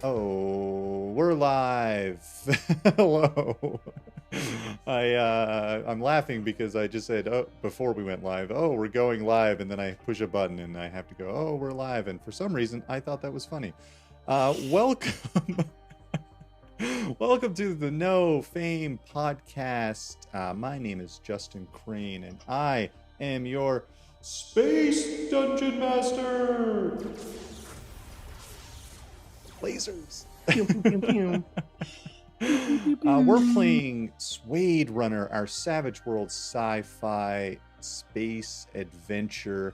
Oh, we're live. Hello. I'm laughing because I just said, oh, before we went live, oh, we're going live, and then I push a button and I have to go, oh, we're live, and for some reason I thought that was funny. Welcome. Welcome to the No Fame podcast. My name is Justin Crane, and I am your Space Dungeon Master. Lasers. We're playing SWADERUNNER, our Savage World sci-fi space adventure.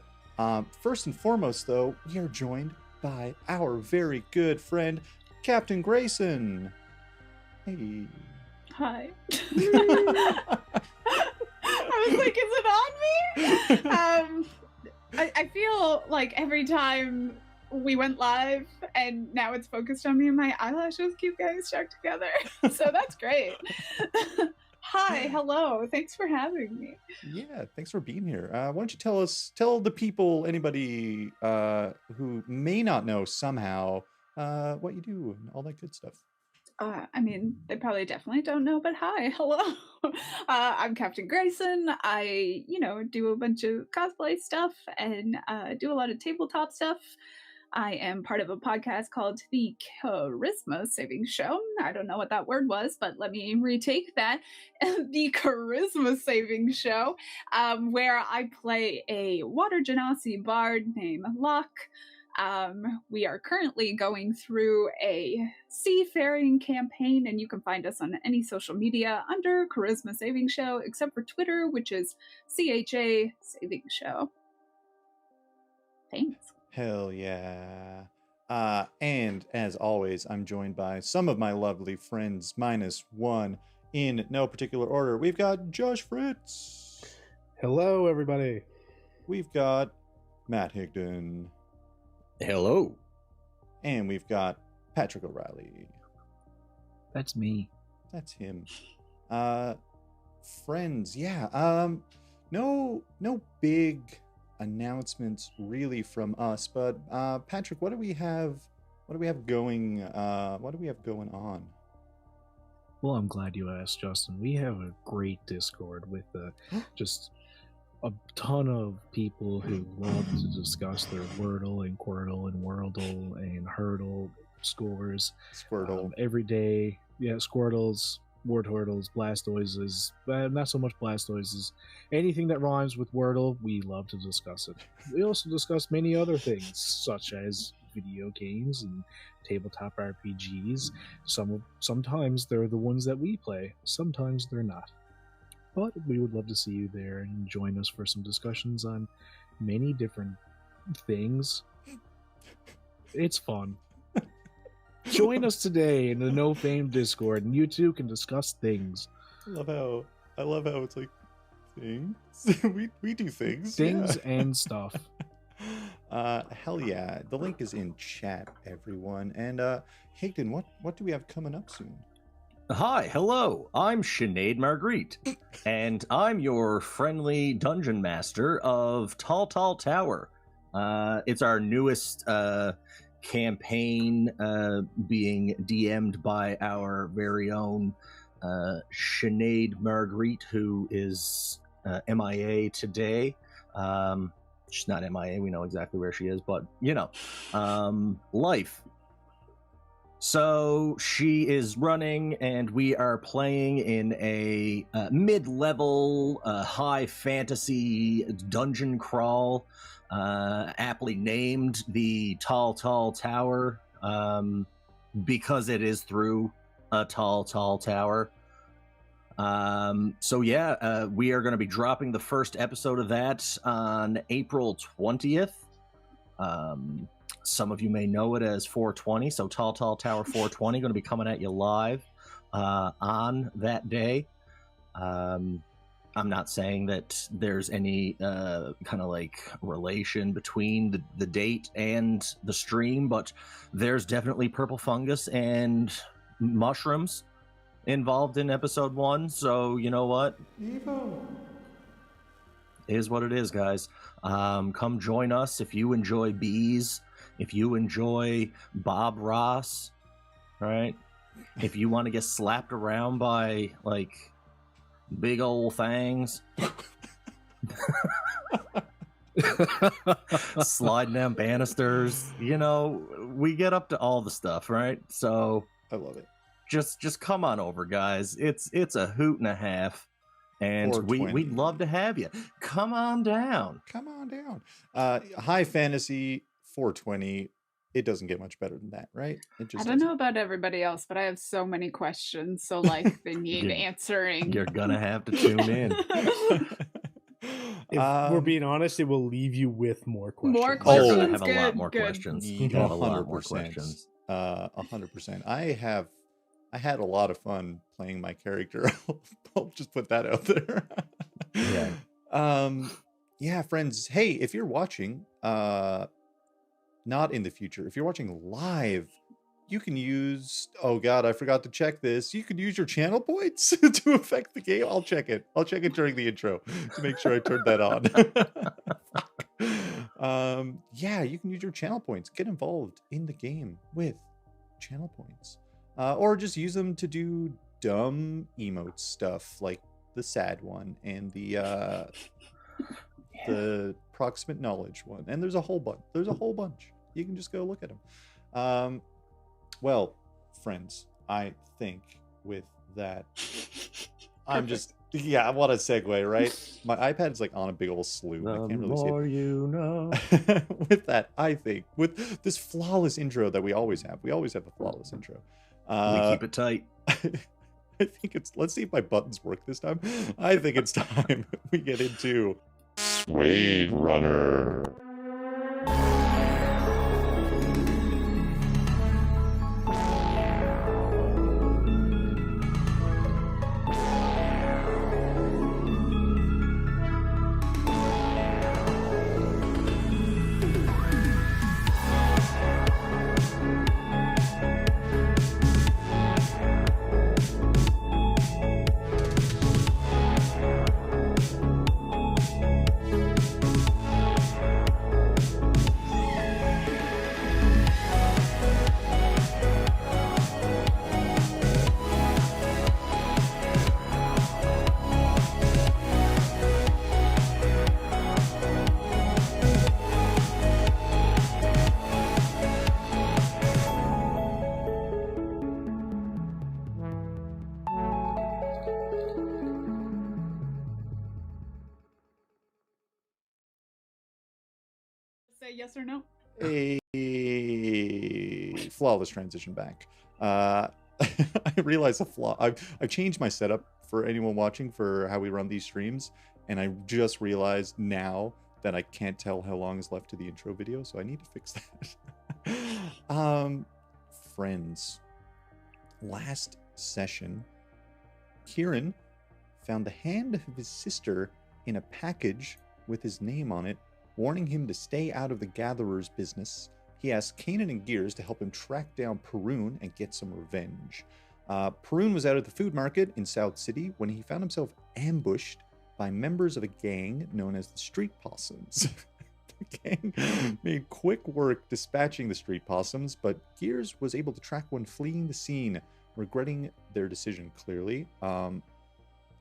First and foremost, though, we are joined by our very good friend, Cxptain Grayson. Hey. Hi. I was like, is it on me? I feel like every time we went live and now it's focused on me and my eyelashes keep getting stuck together. So that's great. Hi, hello. Thanks for having me. Yeah, thanks for being here. Why don't you tell the people, anybody who may not know somehow, what you do and all that good stuff. I mean, they probably definitely don't know, but hi, hello. I'm Cxptain Grayson. I, do a bunch of cosplay stuff and do a lot of tabletop stuff. I am part of a podcast called The Charisma Saving Show. I don't know what that word was, but let me retake that. The Charisma Saving Show, where I play a water genasi bard named Locke. We are currently going through a seafaring campaign, and you can find us on any social media under Charisma Saving Show, except for Twitter, which is CHA Saving Show. Thanks. Hell yeah. And as always, I'm joined by some of my lovely friends, minus one, in no particular order. We've got Josh Fritz. Hello, everybody. We've got Matt Hidgon. Hello. And we've got Patrick O'Reilly. That's me. That's him. Friends, yeah. No big announcements really from us, but Patrick, what do we have going on? Well, I'm glad you asked, Justin. We have a great Discord with just a ton of people who love to discuss their Wordle and Quirtle and Wordle and Hurdle scores. Squirtle. Every day. Yeah, Squirtles, Wartortles, Blastoises, not so much Blastoises. Anything that rhymes with Wordle, we love to discuss it. We also discuss many other things, such as video games and tabletop RPGs. Sometimes they're the ones that we play, sometimes they're not. But we would love to see you there and join us for some discussions on many different things. It's fun. Join us today in the No Fame Discord, and you too can discuss things. I love how it's like things. we do things. Things yeah. and stuff. Hell yeah. The link is in chat, everyone. And Hidgon, what do we have coming up soon? Hi, hello. I'm Sinéad Marguerite, and I'm your friendly dungeon master of Tall Tower. It's our newest campaign being DM'd by our very own Sinéad Marguerite, who is MIA today. She's not MIA, we know exactly where she is, but, life. So she is running, and we are playing in a mid-level, high fantasy dungeon crawl, aptly named the Tall Tower, because it is through a tall tower. So yeah, we are going to be dropping the first episode of that on April 20th. Some of you may know it as 420, so Tall Tower 420 going to be coming at you live on that day. I'm not saying that there's any kind of like relation between the date and the stream, but there's definitely purple fungus and mushrooms involved in episode 1, so you know what? Evo. Is what it is, guys. Come join us if you enjoy bees, if you enjoy Bob Ross, right? If you want to get slapped around by like big old fangs, sliding down banisters, we get up to all the stuff, right? So I love it. just come on over, guys. It's a hoot and a half, and we'd love to have you. Come on down. Come on down. High fantasy 420. It doesn't get much better than that, right? It just I don't know about everybody else, but I have so many questions. So like they need answering. You're gonna have to tune in. If we're being honest, it will leave you with more questions. More You're questions. gonna have a Good, lot more good. questions. Yeah, You're gonna have a lot more questions. 100%. I had a lot of fun playing my character. I'll just put that out there. Yeah. Yeah, friends. Hey, if you're watching, not in the future, if you're watching live, you can use, oh god, I forgot to check this. You can use your channel points to affect the game. I'll check it during the intro to make sure I turned that on. Yeah, you can use your channel points. Get involved in the game with channel points. Or just use them to do dumb emote stuff like the sad one and the proximate knowledge one. And there's a whole bunch. You can just go look at them. Well, friends, I think with that, I'm just, I want to segue, right? My iPad is like on a big old slew. I can't really see it. More you know. With that, I think with this flawless intro that we always have a flawless intro. We keep it tight. I think let's see if my buttons work this time. I think it's time we get into SWADERUNNER. Say yes or no. A flawless transition back. I realize a flaw. I've changed my setup for anyone watching for how we run these streams, and I just realized now that I can't tell how long is left to the intro video, so I need to fix that. Friends, last session, Kihrin found the hand of his sister in a package with his name on it, warning him to stay out of the Gatherer's business. He asked Canen and Gearz to help him track down Perun and get some revenge. Perun was out at the food market in South City when he found himself ambushed by members of a gang known as the Street Possums. The gang made quick work dispatching the Street Possums, but Gearz was able to track one fleeing the scene, regretting their decision clearly.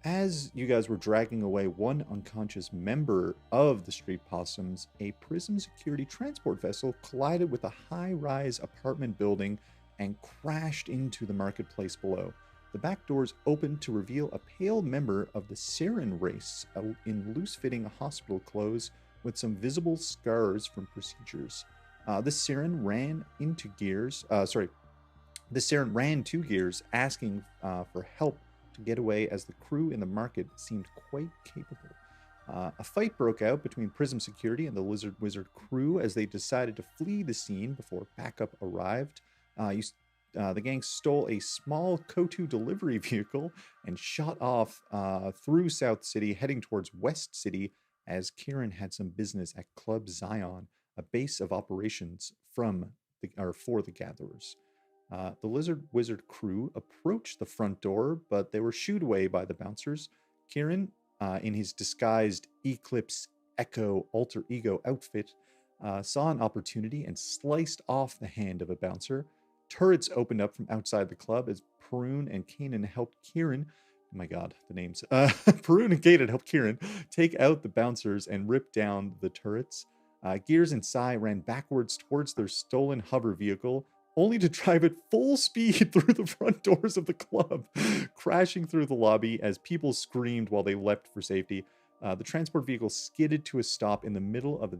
As you guys were dragging away one unconscious member of the Street Possums, a prison security transport vessel collided with a high-rise apartment building and crashed into the marketplace below. The back doors opened to reveal a pale member of the Siren race in loose-fitting hospital clothes with some visible scars from procedures. This Siren ran to Gearz, asking for help to get away, as the crew in the market seemed quite capable. A fight broke out between Prism Security and the Lizard Wizard crew as they decided to flee the scene before backup arrived. The gang stole a small Kotu delivery vehicle and shot off through South City, heading towards West City, as Kihrin had some business at Club Zion, a base of operations for the Gatherers. The Lizard Wizard crew approached the front door, but they were shooed away by the bouncers. Kihrin, in his disguised Eclipse Echo alter ego outfit, saw an opportunity and sliced off the hand of a bouncer, turrets opened up from outside the club as Perun and Canen helped Kihrin. Oh my god, the names. Perun and Canen helped Kihrin take out the bouncers and rip down the turrets. Gearz and Sai ran backwards towards their stolen hover vehicle, only to drive at full speed through the front doors of the club, crashing through the lobby as people screamed while they leapt for safety. The transport vehicle skidded to a stop in the middle of the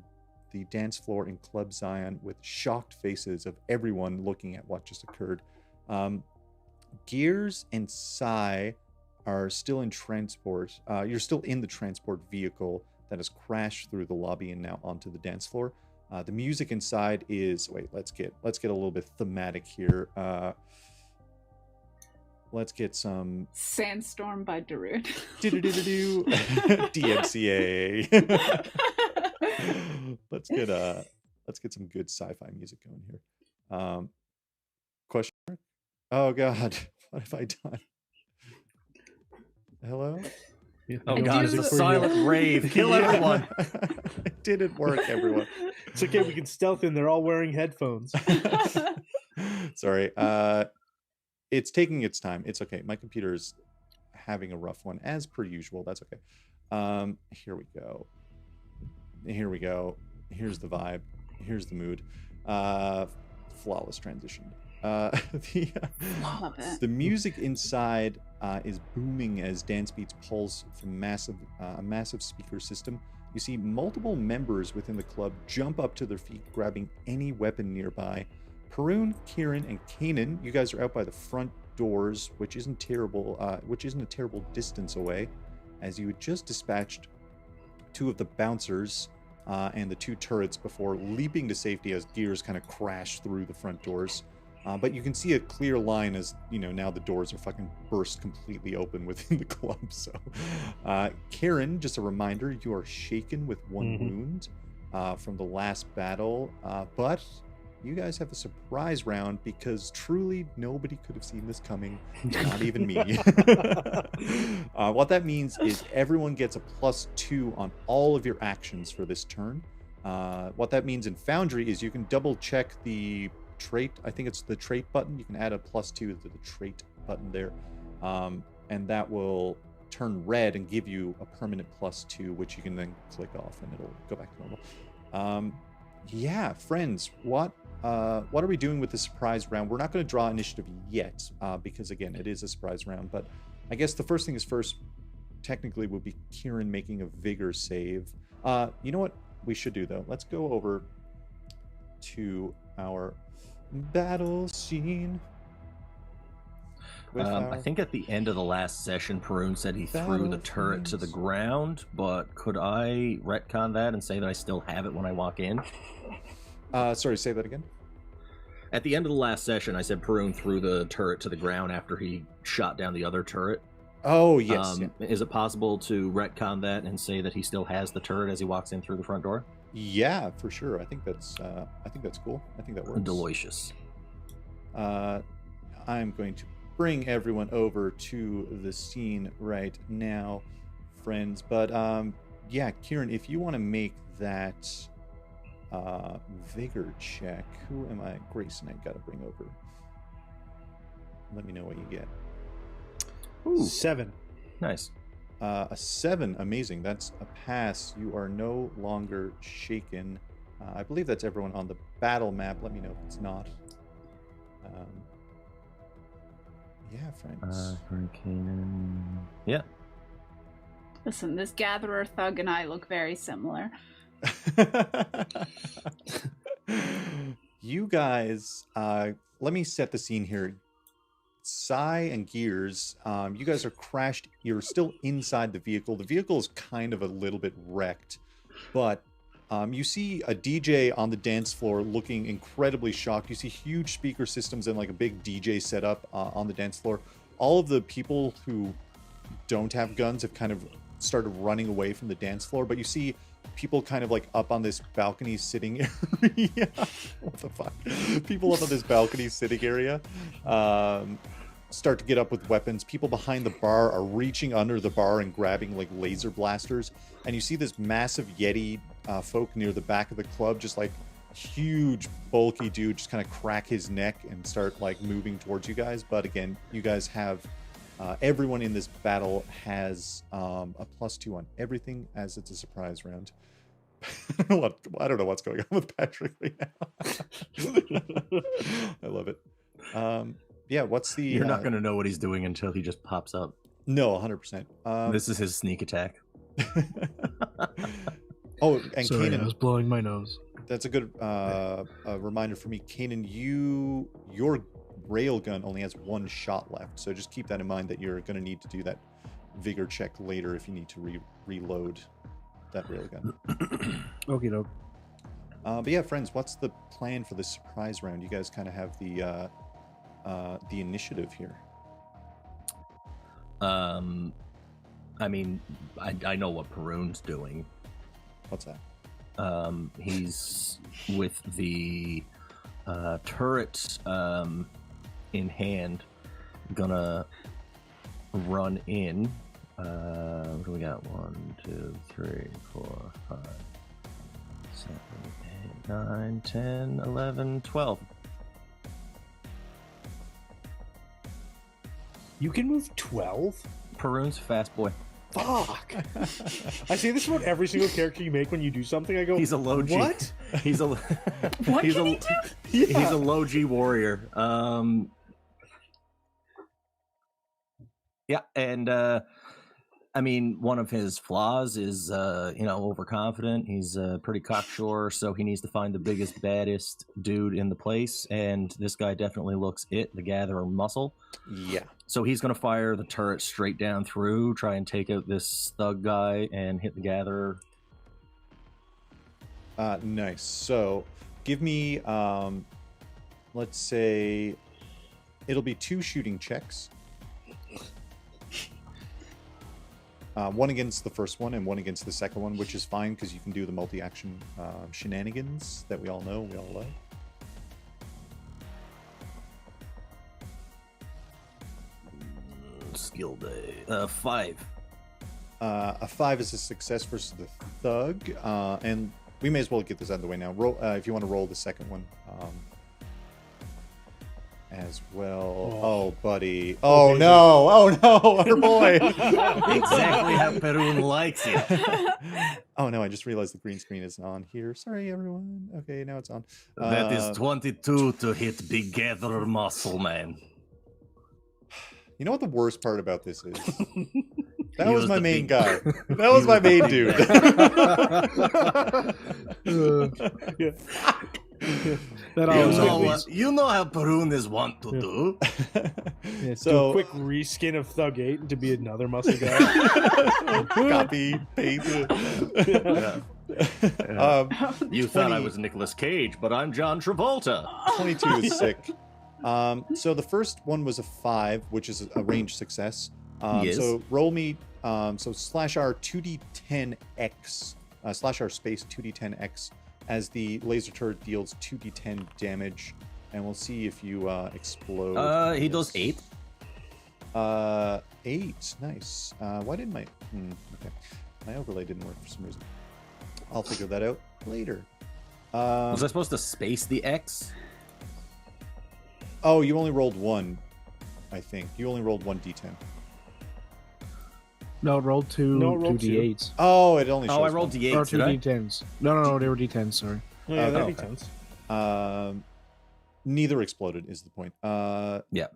dance floor in Club Zion with shocked faces of everyone looking at what just occurred. Gearz and Sai are still in transport. You're still in the transport vehicle that has crashed through the lobby and now onto the dance floor. The music inside is let's get a little bit thematic here. Let's get some Sandstorm by Perun. DMCA. let's get some good sci-fi music going here. Question mark? Oh god, what have I done? Hello? Oh god, it's a silent rave. Kill everyone. It didn't work, everyone. It's okay, we can stealth in. They're all wearing headphones. Sorry. It's taking its time. It's okay. My computer's having a rough one, as per usual. That's okay. Here we go. Here's the vibe. Here's the mood. Flawless transition. The music inside is booming as dance beats pulse from a massive speaker system. You see multiple members within the club jump up to their feet, grabbing any weapon nearby. Perun, Kihrin, and Canen, you guys are out by the front doors, which isn't a terrible distance away, as you had just dispatched two of the bouncers and the two turrets before leaping to safety as Gearz kind of crashed through the front doors. But you can see a clear line as, now the doors are fucking burst completely open within the club. So, Kihrin, just a reminder, you are shaken with one wound from the last battle, but you guys have a surprise round because truly nobody could have seen this coming, not even me. What that means is everyone gets a +2 on all of your actions for this turn. What that means in Foundry is you can double check the trait. I think it's the trait button. You can add a +2 to the trait button there, and that will turn red and give you a permanent +2, which you can then click off and it'll go back to normal. Yeah, friends, what are we doing with the surprise round? We're not going to draw initiative yet, because again, it is a surprise round, but I guess the first thing is first, technically, would be Kihrin making a vigor save. You know what we should do, though? Let's go over to our battle scene. I think at the end of the last session, Perun said he threw the turret to the ground, but could I retcon that and say that I still have it when I walk in? Sorry, say that again. At the end of the last session, I said Perun threw the turret to the ground after he shot down the other turret. Oh, yes. Is it possible to retcon that and say that he still has the turret as he walks in through the front door? Yeah, for sure. I think that's cool. I think that works. Delicious. I'm going to bring everyone over to the scene right now, friends. But yeah, Kihrin, if you want to make that vigor check, who am I? Grayson, I gotta bring over. Let me know what you get. Ooh, 7. Nice. A 7, amazing. That's a pass. You are no longer shaken. I believe that's everyone on the battle map. Let me know if it's not. Yeah, friends. Yeah. Listen, this gatherer thug and I look very similar. You guys, let me set the scene here. Sai and Gearz, you guys are crashed. You're still inside the vehicle. The vehicle is kind of a little bit wrecked, but you see a DJ on the dance floor looking incredibly shocked. You see huge speaker systems and like a big DJ setup on the dance floor. All of the people who don't have guns have kind of started running away from the dance floor, but you see people kind of like up on this balcony sitting area. What the fuck? People up on this balcony sitting area start to get up with weapons. People behind the bar are reaching under the bar and grabbing like laser blasters. And you see this massive Yeti folk near the back of the club just like huge, bulky dude just kind of crack his neck and start like moving towards you guys. But again, you guys have everyone in this battle has a +2 on everything, as it's a surprise round. I don't know what's going on with Patrick right now. I love it. Yeah, what's the? You're not gonna know what he's doing until he just pops up. No, 100%. This is his sneak attack. Oh, and Sorry, Canen, I was blowing my nose. that's a good reminder for me. Canen, your railgun only has 1 shot left, so just keep that in mind that you're going to need to do that vigor check later if you need to reload that railgun. Okie doke. But yeah, friends, what's the plan for this surprise round? You guys kind of have the initiative here. I mean, I know what Perun's doing. What's that? He's with the turret in hand, gonna run in. What do we got? 1, 2, 3, 4, 5, 7, 8, 9, 10, 11, 12. You can move 12? Perun's a fast boy. Fuck! I say this about every single character you make when you do something. I go, He's a low G. what? He's a What he's can a he do? Yeah. he's a low G warrior. Yeah, and I mean, one of his flaws is overconfident. He's pretty cocksure, so he needs to find the biggest, baddest dude in the place, and this guy definitely looks the gatherer muscle. Yeah. So he's going to fire the turret straight down through, try and take out this thug guy and hit the gatherer. Nice. So give me, let's say, it'll be 2 shooting checks. One against the first one and one against the second one, which is fine because you can do the multi-action shenanigans that we all know, we all love. Skill day. 5. A 5 is a success versus the thug, and we may as well get this out of the way now. Roll if you want to roll the second one as well. Oh, buddy. Oh, Okay. no. Oh, no. Our boy. Exactly how Perun likes it. Oh, no. I just realized the green screen isn't on here. Sorry, everyone. Okay, now it's on. That is 22 to hit big gatherer muscle, man. You know what the worst part about this is? That He was was my the main big- guy. That was my main dude. That You always know, happens. you know how Perun is want to do. Yeah, do So- a quick reskin of Thug 8 to be another muscle guy. Copy, paste. Yeah. You thought I 20 was Nicolas Cage, but I'm John Travolta. 22 is sick. So the first one was a 5, which is a range success. Yes. So roll me, so /R 2d10x, /R space 2d10x, as the laser turret deals 2d10 damage, and we'll see if you explode. He does 8. 8, nice. Why didn't my, okay. My overlay didn't work for some reason. I'll figure that out later. Was I supposed to space the X? Oh, you only rolled 1, I think. You only rolled 1 d10. No, roll two, No, roll 2 d8s. Oh, it only shows Oh, I rolled one. D8, Or 2 did I? d10s. No, they were d10s, sorry. Oh, yeah, that Oh, makes okay. sense. Neither exploded is the point. Yeah.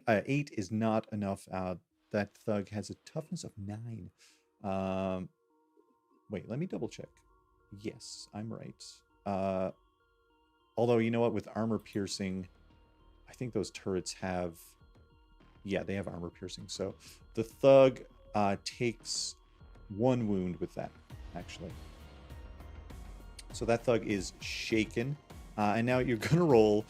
8 is not enough. That thug has a toughness of 9. Wait, let me double check. Yes, I'm right. Although, you know what? With armor piercing, I think those turrets have... Yeah, they have armor piercing. So the thug takes 1 wound with that, actually. So that thug is shaken. And now you're going to roll...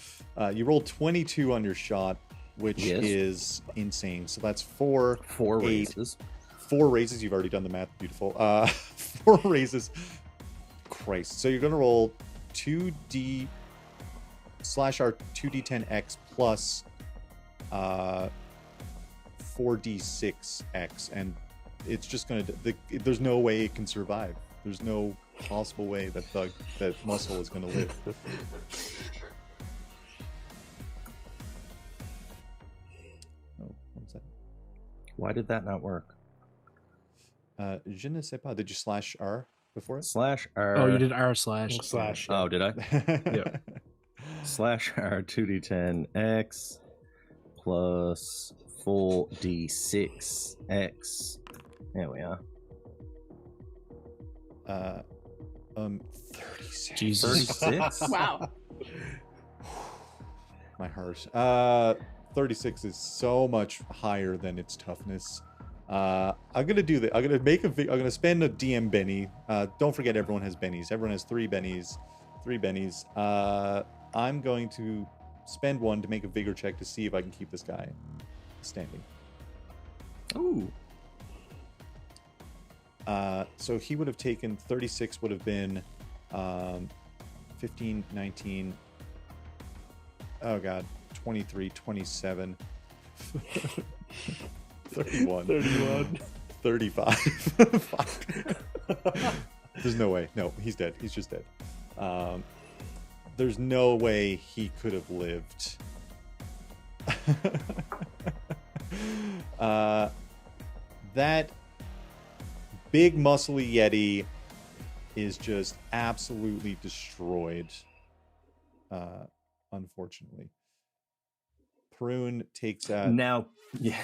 you rolled 22 on your shot, which Yes. is insane. So that's 4... 4 8. raises. 4 raises. You've already done the math. Beautiful. 4 raises. Christ. So you're going to roll 2d /R 2d10x plus 4d6x, and it's just going to... There's no way it can survive. There's no possible way that muscle is going to live. Oh, what's that? Why did that not work? Je ne sais pas. Did you slash R before it? Slash R. Oh, you did R slash. Slash. Oh, did I? Yep. Slash R 2d10 X plus 4d6 X. There we are. 36. Jesus. 36? Wow. My heart. 36 is so much higher than its toughness. I'm gonna do that. I'm gonna spend a DM Benny. Don't forget, everyone has bennies. Everyone has 3 bennies. 3 bennies. I'm going to spend one to make a vigor check to see if I can keep this guy standing. Ooh. So he would have taken 36. Would have been 15, 19. Oh god, 23, 27. 31. 35. Fuck. There's no way. No, he's dead. He's just dead. There's no way he could have lived. That big muscly Yeti is just absolutely destroyed. Unfortunately. Perun takes out. Now, yeah.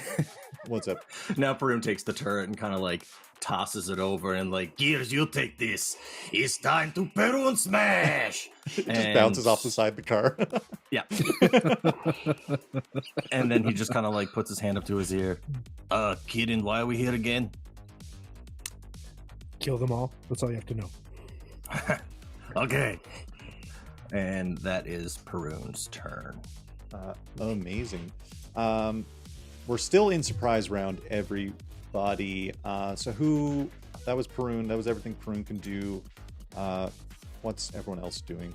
What's up? Now Perun takes the turret and kind of like tosses it over and like, Gearz, you take this. It's time to Perun smash. It just bounces off the side of the car. Yeah. And then he just kind of like puts his hand up to his ear. Kihrin, why are we here again? Kill them all. That's all you have to know. Okay. And that is Perun's turn. Amazing. We're still in surprise round, everybody. So who? That was Perun. That was everything Perun can do. What's everyone else doing?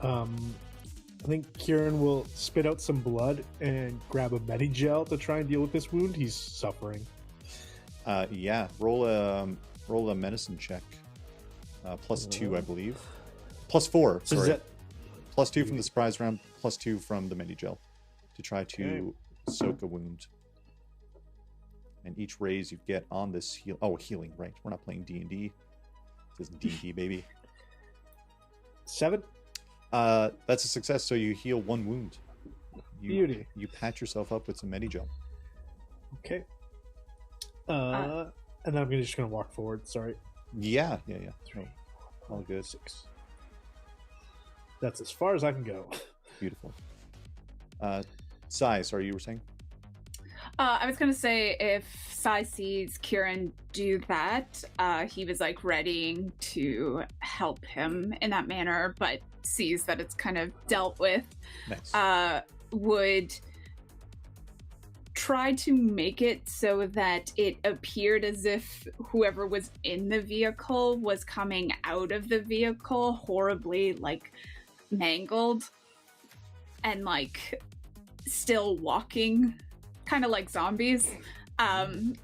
I think Kihrin will spit out some blood and grab a Medigel to try and deal with this wound. He's suffering. Yeah. Roll a medicine check. +2, I believe. +4. So is Sorry. that- +2 from the surprise round. +2 from the Medigel to try to soak a wound. And each raise you get on this healing, right? We're not playing D&D. This is D&D, baby. 7? That's a success. So you heal 1 wound. Beauty. You patch yourself up with some Medigel. Okay. And then I'm just going to walk forward. Sorry. Yeah. Oh, all good. 6. That's as far as I can go. Beautiful. Sai, sorry, you were saying? I was gonna say if Sai sees Kihrin do that, he was like readying to help him in that manner, but sees that it's kind of dealt with. Nice. Would try to make it so that it appeared as if whoever was in the vehicle was coming out of the vehicle horribly like mangled and like still walking kind of like zombies, and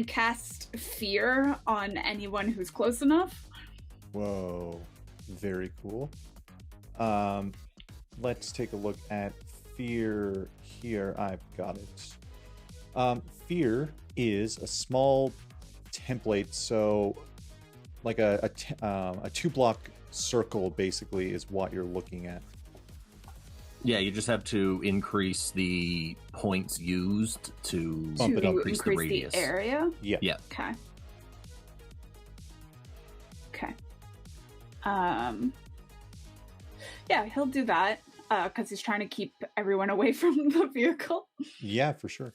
cast fear on anyone who's close enough. Whoa. Very cool. Let's take a look at fear here. I've got it. Fear is a small template, so like a 2-block circle basically is what you're looking at. Yeah, you just have to increase the points used to Bump it up. increase the radius. The area. Yeah. Yeah. Okay. Yeah, he'll do that because he's trying to keep everyone away from the vehicle. Yeah, for sure.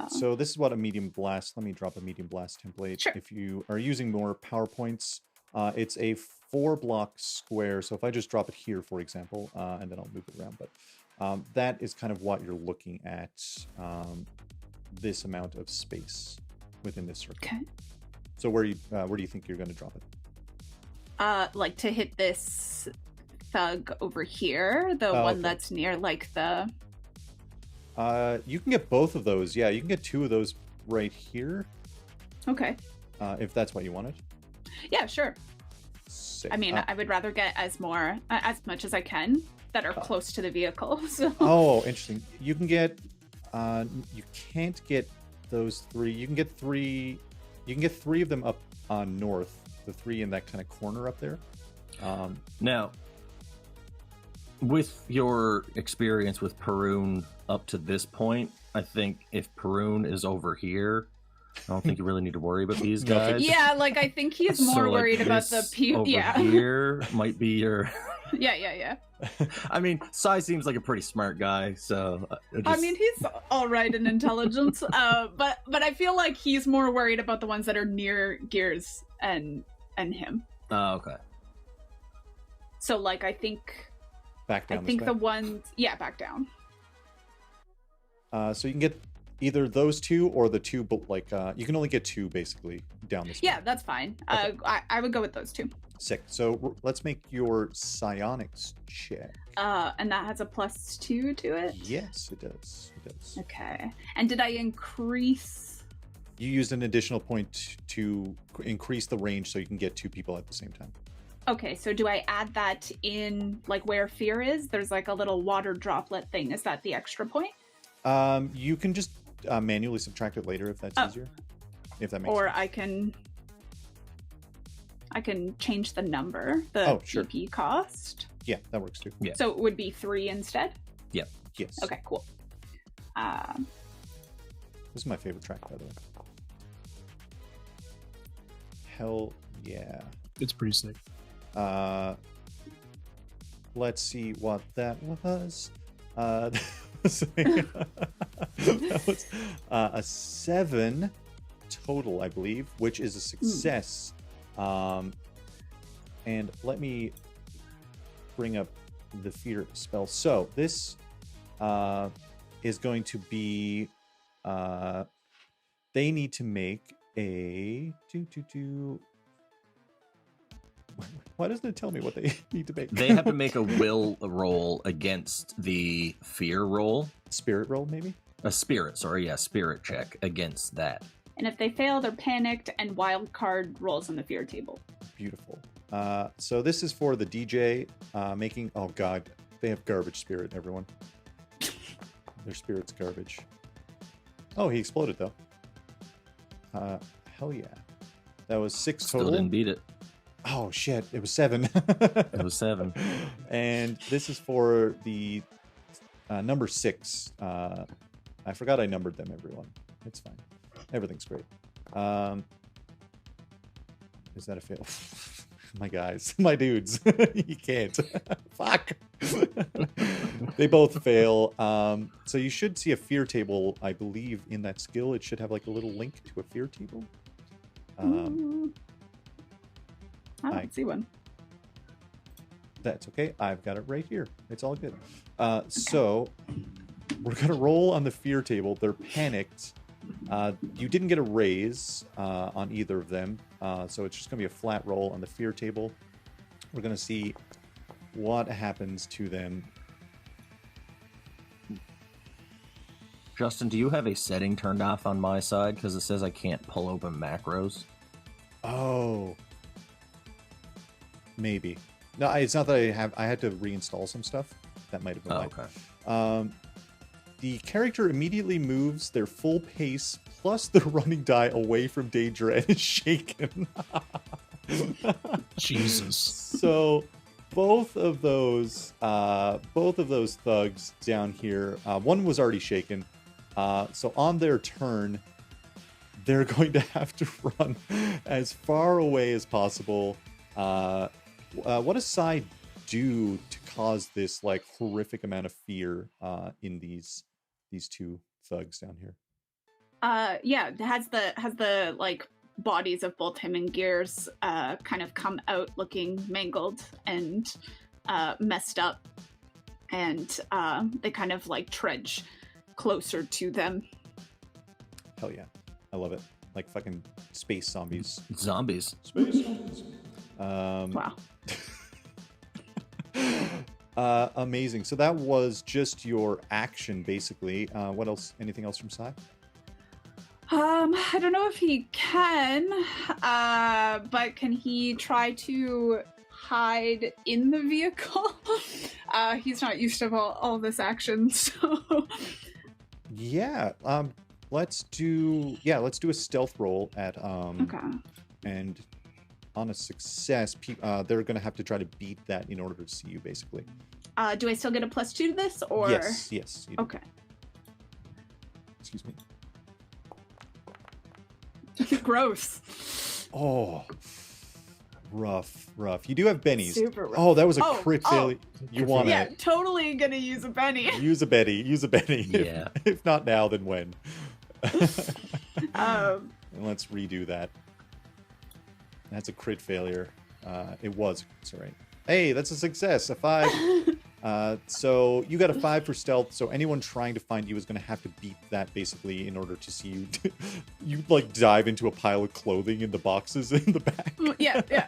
So this is what a medium blast. Let me drop a medium blast template. Sure. If you are using more PowerPoints, it's a 4-block square. So if I just drop it here, for example, and then I'll move it around, but that is kind of what you're looking at. This amount of space within this circle. Okay. So where do you think you're going to drop it? Like to hit this thug over here, the one okay. that's near like the. You can get both of those. Yeah, you can get 2 of those right here, Okay. if that's what you wanted. Yeah, sure. Sick. I mean, I would rather get as much as I can that are close to the vehicle. So. Oh, interesting. You can get. You can't get those 3. You can get 3. You can get 3 of them up north. The 3 in that kind of corner up there. Now, with your experience with Perun up to this point, I think if Perun is over here, I don't think you really need to worry about these guys. Yeah, like I think he's more So, like, worried about the this people. over Yeah. here might be your. Yeah. I mean, Sai seems like a pretty smart guy, so. I mean, he's all right in intelligence, but I feel like he's more worried about the ones that are near Gearz and him. Oh, okay. So, like, I think. Back down. I think the ones. Yeah, back down. So you can get either those 2 or the 2, but like you can only get 2 basically down this. Yeah, that's fine. Okay. I would go with those 2. Sick. So let's make your psionics check. And that has a +2 to it? Yes, it does. It does. Okay. And did I increase? You used an additional point to increase the range so you can get 2 people at the same time. Okay, so do I add that in, like, where fear is? There's, like, a little water droplet thing. Is that the extra point? You can just manually subtract it later if that's easier. If that makes or sense. I can change the number, the PP cost. Yeah, that works too. Yeah. So it would be 3 instead? Yep. Yes. Okay, cool. This is my favorite track, by the way. Hell yeah. It's pretty sick. Let's see what that was. That was a 7 total, I believe, which is a success. And let me bring up the fear spell. So this is going to be they need to make a Why doesn't it tell me what they need to make? They have to make a will roll against the fear roll. Spirit roll, maybe? A spirit, sorry, yeah, spirit check against that. And if they fail, they're panicked and wild card rolls on the fear table. Beautiful. So this is for the DJ making... Oh, God. They have garbage spirit, everyone. Their spirit's garbage. Oh, he exploded, though. Hell yeah. That was 6 Still total. didn't beat it. Oh, shit. It was 7. It was 7. And this is for the number 6. I forgot I numbered them, everyone. It's fine. Everything's great. Is that a fail? My guys. My dudes. You can't. Fuck. They both fail. So you should see a fear table, I believe, in that skill. It should have like a little link to a fear table. I don't see one. That's okay. I've got it right here. It's all good. So we're going to roll on the fear table. They're panicked. You didn't get a raise on either of them. So it's just going to be a flat roll on the fear table. We're going to see what happens to them. Justin, do you have a setting turned off on my side? Because it says I can't pull open macros. Oh. Maybe. No, it's not that I have. I had to reinstall some stuff. That might have been why. Okay. The character immediately moves their full pace plus the running die away from danger and is shaken. Jesus. So both of those thugs down here, one was already shaken. So on their turn, they're going to have to run as far away as possible. What does Sai do to cause this like horrific amount of fear in these two thugs down here? Yeah, it has the like bodies of both him and Gearz kind of come out looking mangled and messed up, and they kind of like trudge closer to them. Hell yeah, I love it. Like fucking space zombies. Zombies. Space zombies. Wow. Amazing. So that was just your action, basically. What else? Anything else from Sai? I don't know if he can, but can he try to hide in the vehicle? He's not used to all this action, so... Yeah, let's do a stealth roll at, Okay. and on a success, they're going to have to try to beat that in order to see you, basically. Do I still get a +2 to this, or...? Yes, you do. Okay. Excuse me. Gross. Oh, rough. You do have bennies. Super rough. Oh, that was a crit failure. You want Yeah, to totally gonna use a Benny. use a Benny. Yeah. If not now, then when? Um, And let's redo that. That's a crit failure. It was. Sorry. Hey, that's a success. A 5. So you got a 5 for stealth. So anyone trying to find you is going to have to beat that basically in order to see you. You like dive into a pile of clothing in the boxes in the back. yeah.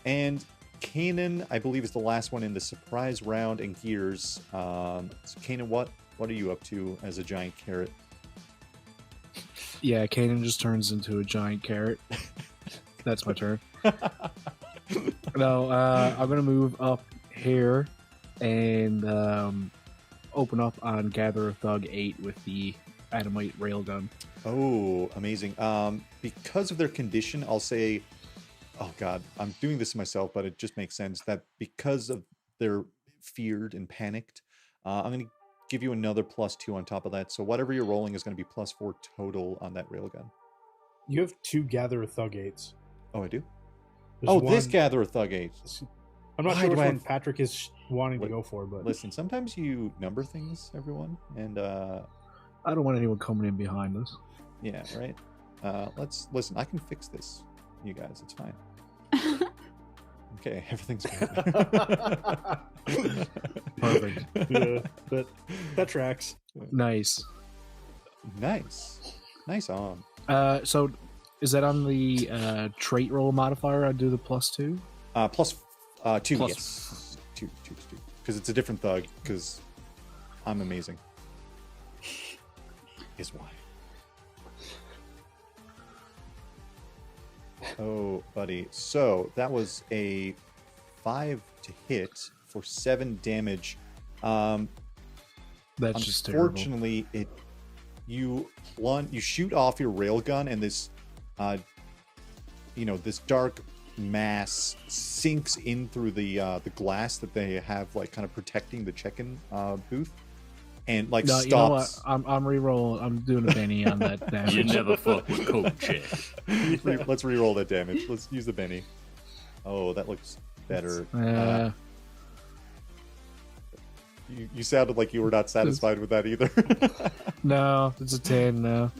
And Canen, I believe, is the last one in the surprise round, and Gearz. So Canen, what are you up to as a giant carrot? Yeah, Canen just turns into a giant carrot. That's my turn. No, I'm gonna move up here and open up on Gather Thug 8 with the Adamite railgun. Oh, amazing. Because of their condition, I'll say, oh god, I'm doing this myself, but it just makes sense that because of they're feared and panicked, I'm going to give you another +2 on top of that. So whatever you're rolling is going to be +4 total on that railgun. You have 2 Gather Thug 8s. Oh, I do? There's This one- Gatherer Thug 8. I'm not Why sure which do I one have- Patrick is wanting to go for, but Listen, sometimes you number things, everyone, and I don't want anyone coming in behind us. yeah, right? Let's listen, I can fix this, you guys, it's fine. Okay, everything's good. Perfect. yeah, that tracks. Nice. Nice on. So is that on the trait roll modifier? I do the +2. +2, Plus- yes. Two. Because it's a different thug, because I'm amazing. Is why. Oh, buddy. So, that was a 5 to hit for 7 damage. That's just terrible. Unfortunately, you shoot off your railgun, and this this dark mass sinks in through the glass that they have like kind of protecting the check-in booth, and like No, stops. you know what? I'm re-rolling. I'm doing a Benny on that damage. You never fuck with Coke Check. Let's re-roll that damage. Let's use the Benny. Oh, that looks better. You sounded like you were not satisfied with that either. No, it's a 10 now.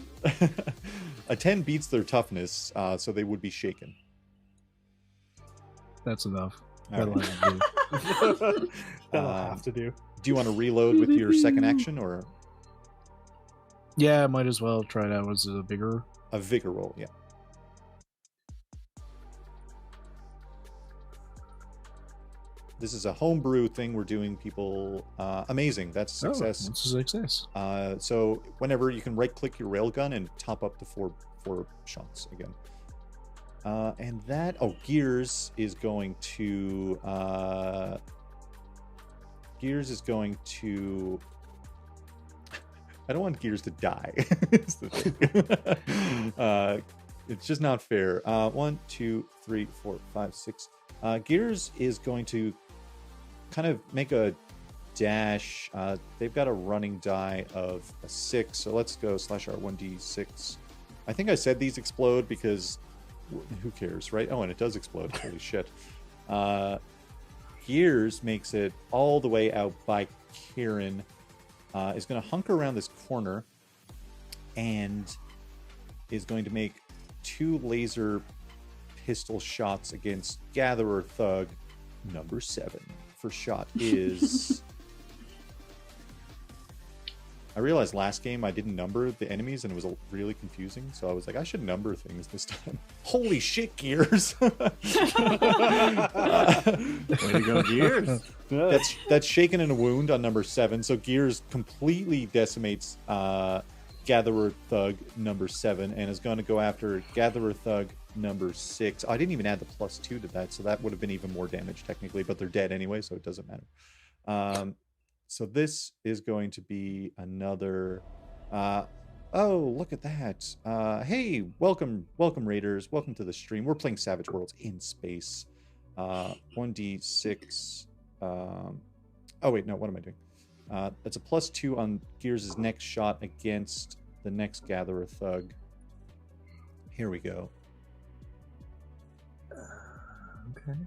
A 10 beats their toughness, so they would be shaken. That's enough. All That'll right. have to do. That'll have to do. Do you want to reload with your second action or Yeah, might as well try it out as a bigger. a vigor roll? Yeah. This is a homebrew thing we're doing, people. Amazing. That's a success. Oh, it's a success. So whenever you can right-click your railgun and top up to four shots again. And that... Oh, Gearz is going to... Gearz is going to... I don't want Gearz to die. It's the thing. It's just not fair. 1, 2, 3, 4, 5, 6. Gearz is going to kind of make a dash. They've got a running die of a 6, so let's go /R1d6. I think I said these explode because who cares, right? Oh, and it does explode. Holy shit. Gearz makes it all the way out by Kihrin. Is going to hunker around this corner and is going to make 2 laser pistol shots against Gatherer Thug number 7. First shot is... I realized last game I didn't number the enemies and it was really confusing, so I was like, I should number things this time. Holy shit, Gearz! Way to go, Gearz. That's shaken in a wound on number 7, so Gearz completely decimates Gatherer Thug number 7 and is going to go after Gatherer Thug number 6. I didn't even add the +2 to that, so that would have been even more damage technically, but they're dead anyway, so it doesn't matter. So this is going to be another... oh, look at that. Hey, welcome Raiders. Welcome to the stream. We're playing Savage Worlds in space. 1d6. Oh, wait, no, what am I doing? That's a +2 on Gearz' next shot against the next Gatherer Thug. Here we go. Okay.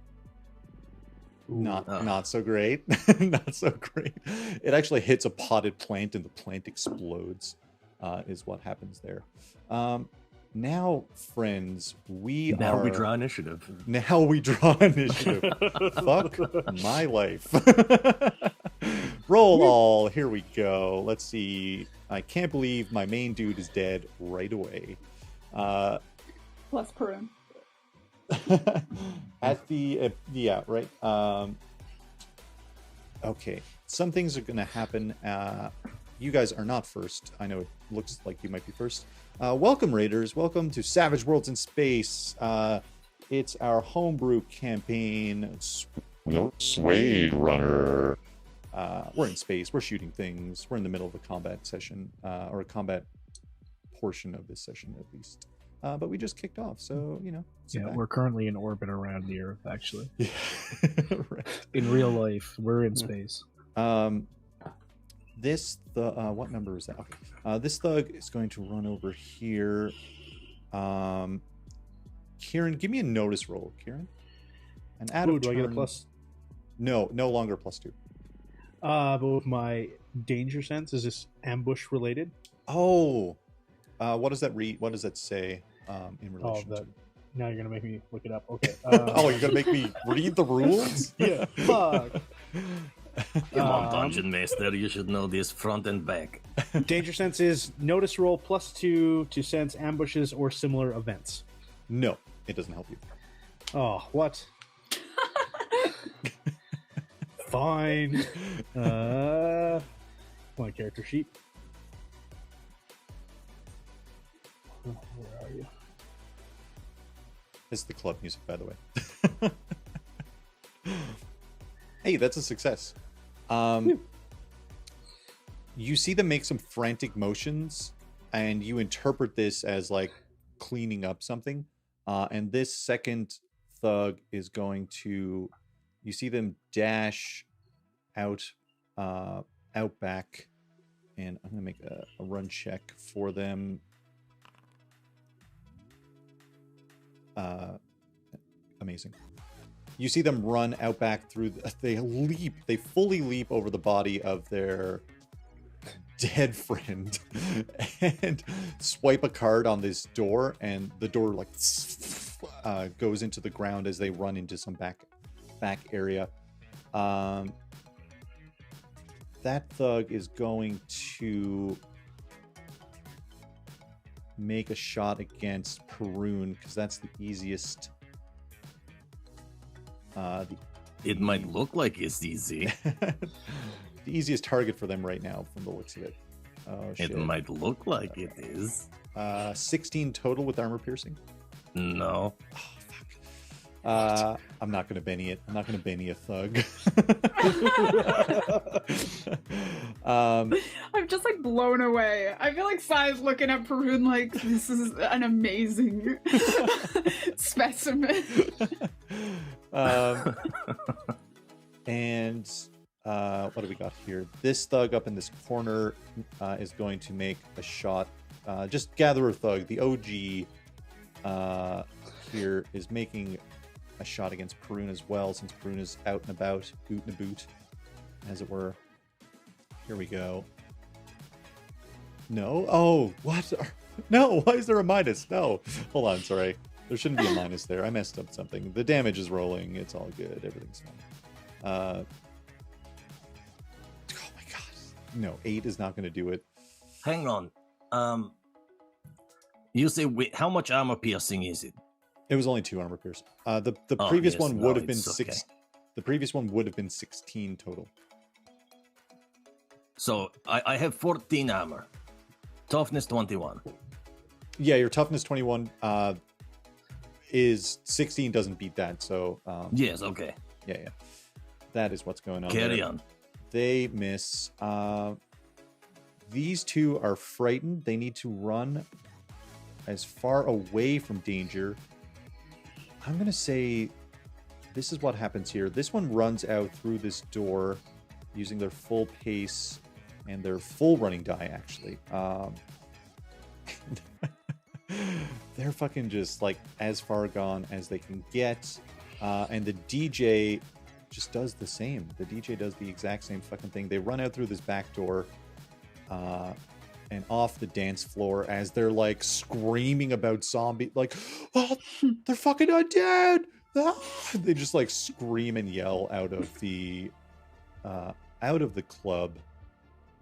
Not so great. Not so great. It actually hits a potted plant and the plant explodes, is what happens there. Now, friends, we draw initiative. Now we draw initiative. Fuck my life. Roll all. Here we go. Let's see. I can't believe my main dude is dead right away. Plus Perun. At the yeah, right. Okay, some things are gonna happen. You guys are not first. I know it looks like you might be first. Welcome, Raiders. Welcome to Savage Worlds in Space. It's our homebrew campaign. SWADERUNNER. We're in space. We're shooting things. We're in the middle of a combat session, or a combat portion of this session, at least. But we just kicked off, so, you know. Yeah, we're currently in orbit around the Earth, actually. Yeah. Right. In real life, we're in space. What number is that? Okay. This thug is going to run over here. Kihrin, give me a notice roll, Kihrin. And add do I get a plus? No longer +2. But with my danger sense, is this ambush related? Oh, what does that read? What does that say in relation to? Now you're gonna make me look it up. Okay. Oh, you're gonna make me read the rules? Yeah. Fuck. Come on, Dungeon Master, you should know this front and back. Danger sense is notice roll +2 to sense ambushes or similar events. No, it doesn't help you. Oh, what? Fine. My character sheet. Where are you? It's the club music, by the way. Hey, that's a success. You see them make some frantic motions, and you interpret this as like cleaning up something. And this second thug is going to, you see them dash out back, and I'm gonna make a run check for them. Amazing. You see them run out back through. They fully leap over the body of their dead friend and swipe a card on this door, and the door like goes into the ground as they run into some back area. That thug is going to make a shot against Perun because that's the easiest. It might look like it's easy. The easiest target for them right now, from the looks of it. Oh shit! It might look like it is. 16 total with armor piercing. No. Oh fuck. I'm not gonna Benny it. I'm not gonna Benny a thug. I'm just like blown away. I feel like Sai's looking at Perun like this is an amazing specimen. And what do we got here? This thug up in this corner is going to make a shot. Just Gatherer Thug, the OG here, is making a shot against Perun as well, since Perun is out and about, boot and a boot, as it were. Here we go. No? Oh, what? No, why is there a minus? No. Hold on, sorry. There shouldn't be a minus there. I messed up something. The damage is rolling. It's all good. Everything's fine. Oh my god. No, 8 is not going to do it. Hang on. You say, how much armor piercing is it? It was only 2 armor piercing. The previous one would have been 6. Okay. The previous one would have been 16 total. So I have 14 armor. Toughness 21. Yeah, your toughness 21 is 16 doesn't beat that. So Yes, okay. yeah. That is what's going on. Carry there. on. They miss. These two are frightened. They need to run as far away from danger. I'm going to say this is what happens here. This one runs out through this door using their full pace and their full running die, actually. They're fucking just like as far gone as they can get. And the DJ just does the same. The DJ does the exact same fucking thing. They run out through this back door and off the dance floor as they're like screaming about zombie, like, oh, they're fucking undead. Ah! They just like scream and yell out of the club.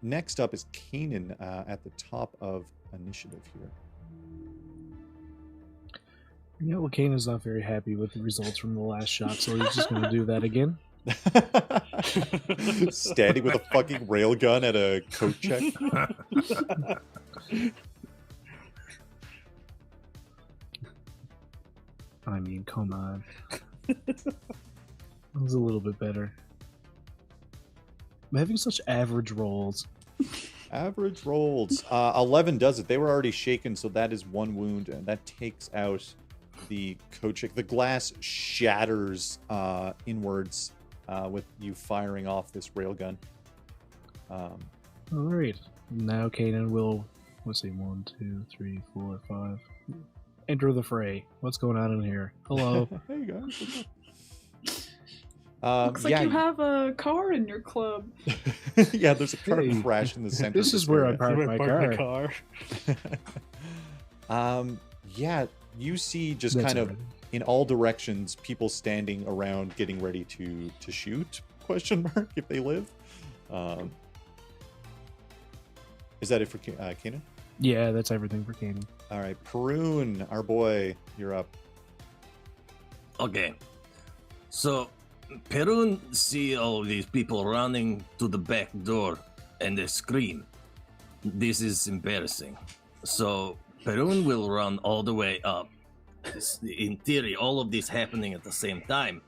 Next up is Canen at the top of initiative here. You know, Kanen's not very happy with the results from the last shot, so he's just going to do that again. Standing with a fucking railgun at a coat check. I mean, come on. That was a little bit better. I'm having such average rolls. Average rolls. 11 does it. They were already shaken, so that is one wound, and that takes out the coat check. The glass shatters inwards with you firing off this railgun. All right. Now Canen will, let's see, 1, 2, 3, 4, 5. Enter the fray. What's going on in here? Hello. Hey guys. Looks like you have a car in your club. Yeah, there's a car Hey, crash in the center. This is where I park my car. Yeah, you see just That's kind of all right. in all directions people standing around getting ready to shoot, question mark, if they live. Is that it for Canen? Yeah, that's everything for Canen. All right, Perun, our boy, you're up. Okay. So, Perun see all these people running to the back door and they scream. This is embarrassing. So, Perun will run all the way up. In theory, all of this happening at the same time.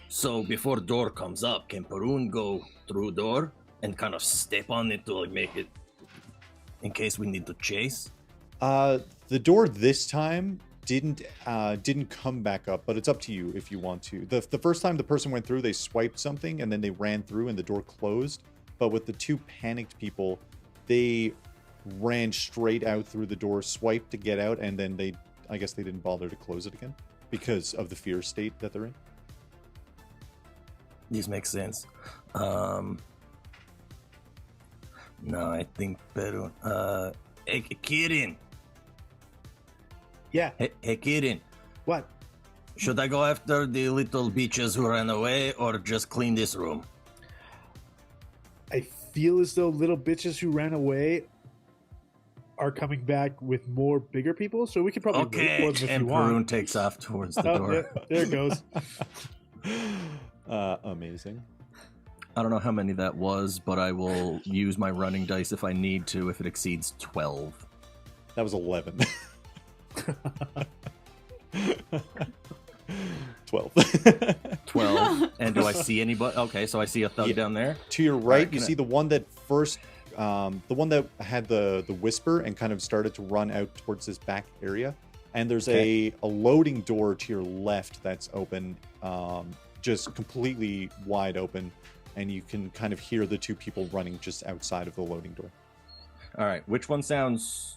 So, before door comes up, can Perun go through door and kind of step on it to like make it in case we need to chase? The door this time didn't come back up, but it's up to you if you want to. The first time the person went through, they swiped something and then they ran through and the door closed. But with the two panicked people, they ran straight out through the door, swiped to get out, and then I guess they didn't bother to close it again because of the fear state that they're in. This makes sense. No, I think Perun. Hey, Kihrin. Yeah. Hey, Kihrin. What? Should I go after the little bitches who ran away or just clean this room? I feel as though little bitches who ran away are coming back with more bigger people, so we could probably wait for them if and you Perun want. takes off towards the Oh, door. yeah, there it goes. Amazing. I don't know how many that was, but I will use my running dice if I need to if it exceeds 12. That was 11. 12. 12. And do I see anybody? Okay, so I see a thug Yeah. down there. To your right, Alright, you can I- see the one that first, the one that had the whisper and kind of started to run out towards this back area. And there's a loading door to your left that's open, just completely wide open. And you can kind of hear the two people running just outside of the loading door. All right, which one sounds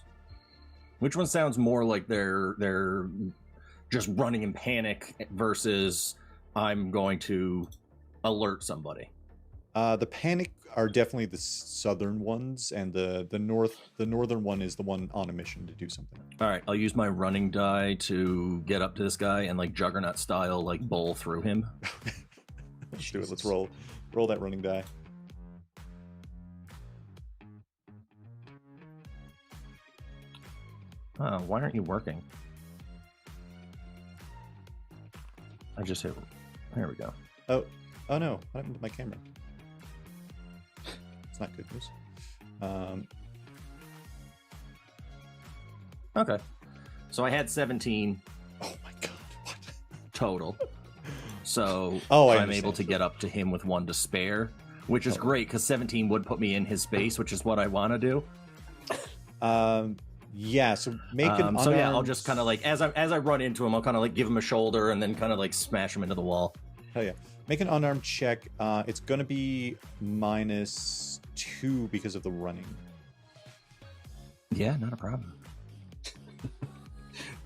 more like they're just running in panic versus I'm going to alert somebody? The panic are definitely the southern ones, and the northern one is the one on a mission to do something. All right, I'll use my running die to get up to this guy and like Juggernaut style like bowl through him. Let's do it. Let's roll that running die. Why aren't you working? I just hit. There we go. Oh no! What happened to my camera? It's not good news. Okay. So I had 17 Oh my god! What? total. So I'm able to get up to him with 1 to spare, which is great because 17 would put me in his space, which is what I want to do. Yeah. So make an unarmed... So yeah, I'll just kind of like as I run into him, I'll kind of like give him a shoulder and then kind of like smash him into the wall. Hell yeah! Make an unarmed check. It's gonna be -2 because of the running. Yeah, not a problem.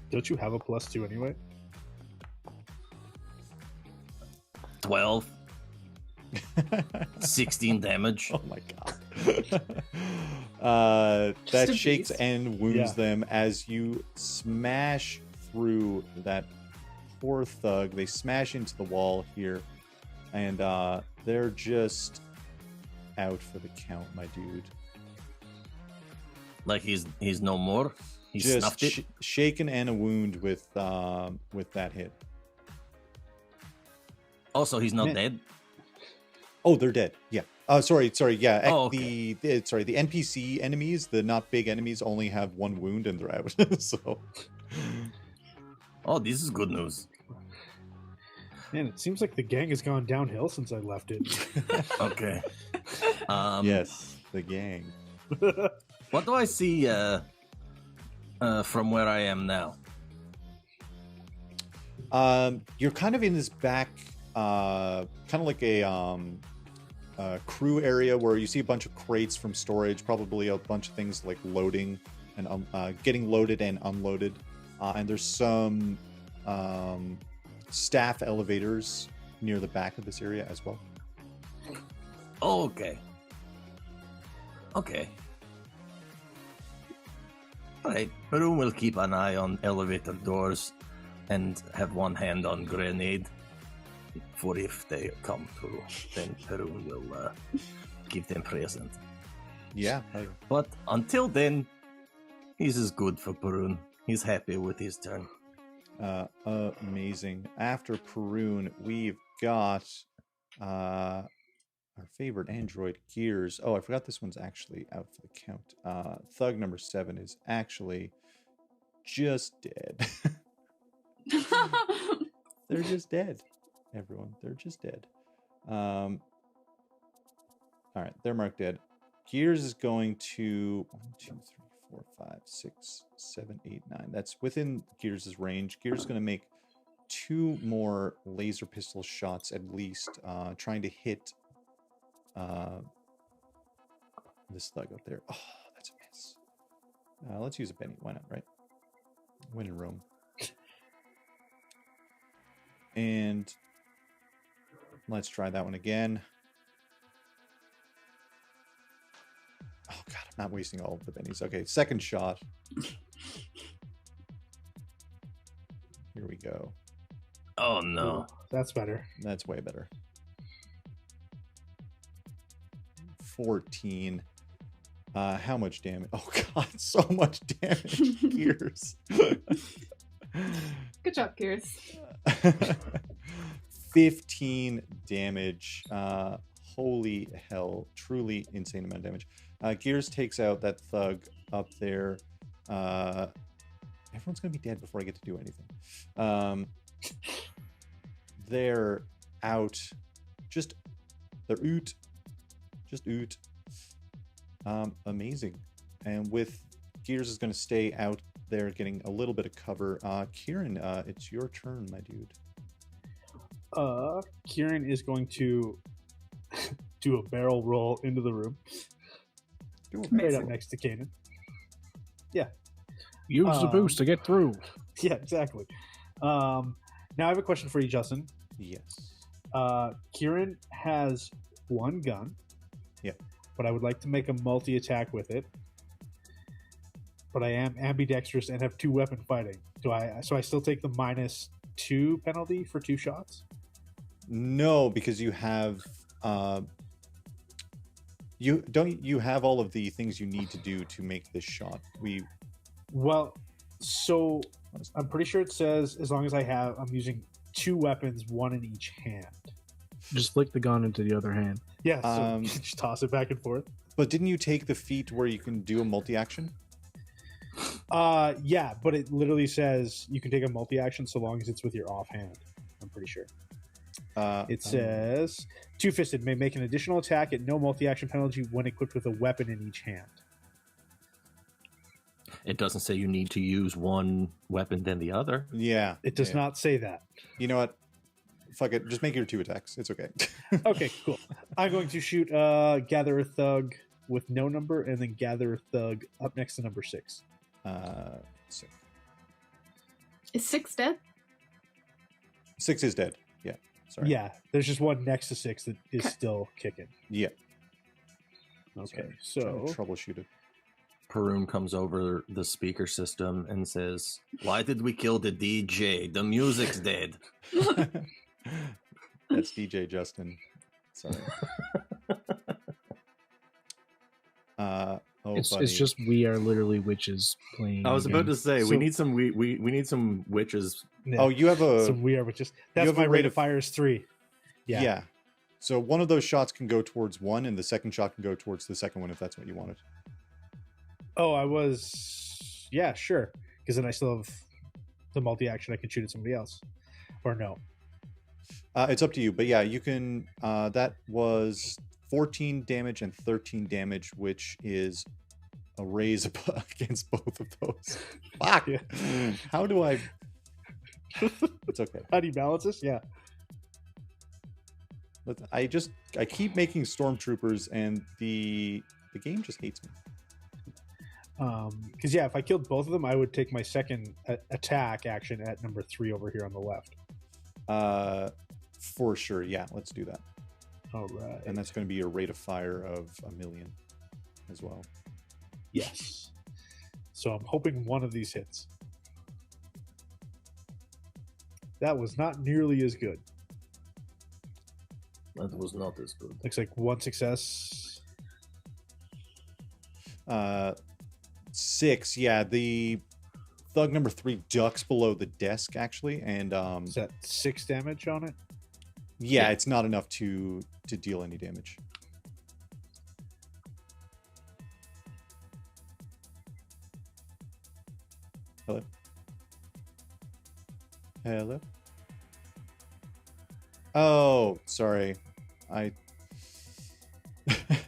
Don't you have a +2 anyway? 12. 16 damage. Oh my god. That shakes and wounds them as you smash through that poor thug. They smash into the wall here, and they're just out for the count, my dude. Like he's no more. He's Just snuffed it. shaken and a wound with that hit. Also, he's not dead. Oh, they're dead. Yeah. Sorry. Yeah. Oh, okay. The NPC enemies, the not big enemies, only have 1 wound and they're out. So. Oh, this is good news. Man, it seems like the gang has gone downhill since I left it. Okay. Yes, the gang. What do I see from where I am now? You're kind of in this back, kind of like a crew area where you see a bunch of crates from storage, probably a bunch of things like loading and getting loaded and unloaded. And there's some staff elevators near the back of this area as well. Oh, okay. Okay. Alright, Perun will keep an eye on elevator doors and have 1 hand on grenade. For if they come through, then Perun will give them present. Yeah. But until then, he's as good for Perun. He's happy with his turn. Amazing. After Perun, we've got our favorite android, Gearz. Oh, I forgot this one's actually out for the count. Thug number 7 is actually just dead. They're just dead, everyone. They're just dead. All right, they're marked dead. Gearz is going to 1, 2, 3, 4, 5, 6, 7, 8, 9. That's within Gearz' range. Gearz is going to make 2 more laser pistol shots at least, trying to hit this thug up there. Oh, that's a miss. Let's use a Benny. Why not, right? Win in Rome. And let's try that one again. Oh god, I'm not wasting all of the bennies. Okay, second shot. Here we go. Oh no. That's better. That's way better. 14. How much damage? Oh god, so much damage. Gearz. Good job, Gearz. 15 damage. Holy hell. Truly insane amount of damage. Gearz takes out that thug up there. Everyone's going to be dead before I get to do anything. They're out. They're oot. Just oot. Amazing. And with Gearz is going to stay out there getting a little bit of cover. Kihrin, it's your turn, my dude. Kihrin is going to do a barrel roll into the room. Right up next to Canen. Yeah. Use the boost to get through. Yeah, exactly. Now I have a question for you, Justin. Yes. Kihrin has 1 gun. Yeah. But I would like to make a multi-attack with it. But I am ambidextrous and have 2 weapon fighting. So I still take the -2 penalty for 2 shots? No, because you have you have all of the things you need to do to make this shot. So I'm pretty sure it says as long as I'm using 2 weapons, 1 in each hand. Just flick the gun into the other hand. Yeah, so just toss it back and forth. But didn't you take the feat where you can do a multi-action? Yeah, but it literally says you can take a multi-action so long as it's with your offhand. I'm pretty sure. It says two-fisted may make an additional attack at no multi-action penalty when equipped with a weapon in each hand. It doesn't say you need to use one weapon than the other. Yeah. It does not say that. You know what? Fuck it. Just make your 2 attacks. It's okay. Okay, cool. I'm going to shoot Gather a Thug with no number, and then Gather a Thug up next to number 6. 6. Is 6 dead? 6 is dead. Yeah. Sorry. Yeah, there's just one next to 6 that is still kicking. Yeah. Okay, Trying to so troubleshoot it. Perun comes over the speaker system and says, "Why did we kill the DJ? The music's dead." That's DJ Justin. Sorry. It's just we are literally witches playing. I was about to say So- we need some we need some witches. yeah, Oh, you have a so we are, but just that's have my a rate rate of of- fire is 3. yeah. So one of those shots can go towards one, and the second shot can go towards the second one if that's what you wanted. Oh, I was. Yeah, sure. Because then I still have the multi-action. I can shoot at somebody else, or no. It's up to you, but yeah, you can. That was 14 damage and 13 damage, which is a raise against both of those. Fuck. Yeah. How do I? It's okay. How do you balance this? Yeah. But I keep making stormtroopers, and the game just hates me. Because yeah, if I killed both of them, I would take my second attack action at number 3 over here on the left. For sure. Yeah, let's do that. All right. And that's going to be a rate of fire of 1,000,000 as well. Yes. So I'm hoping one of these hits. That was not nearly as good. That was not as good. Looks like one success. 6. Yeah, the thug number 3 ducks below the desk actually, and Is that 6 damage on it? yeah, it's not enough to deal any damage. Hello. Hello. Oh, sorry.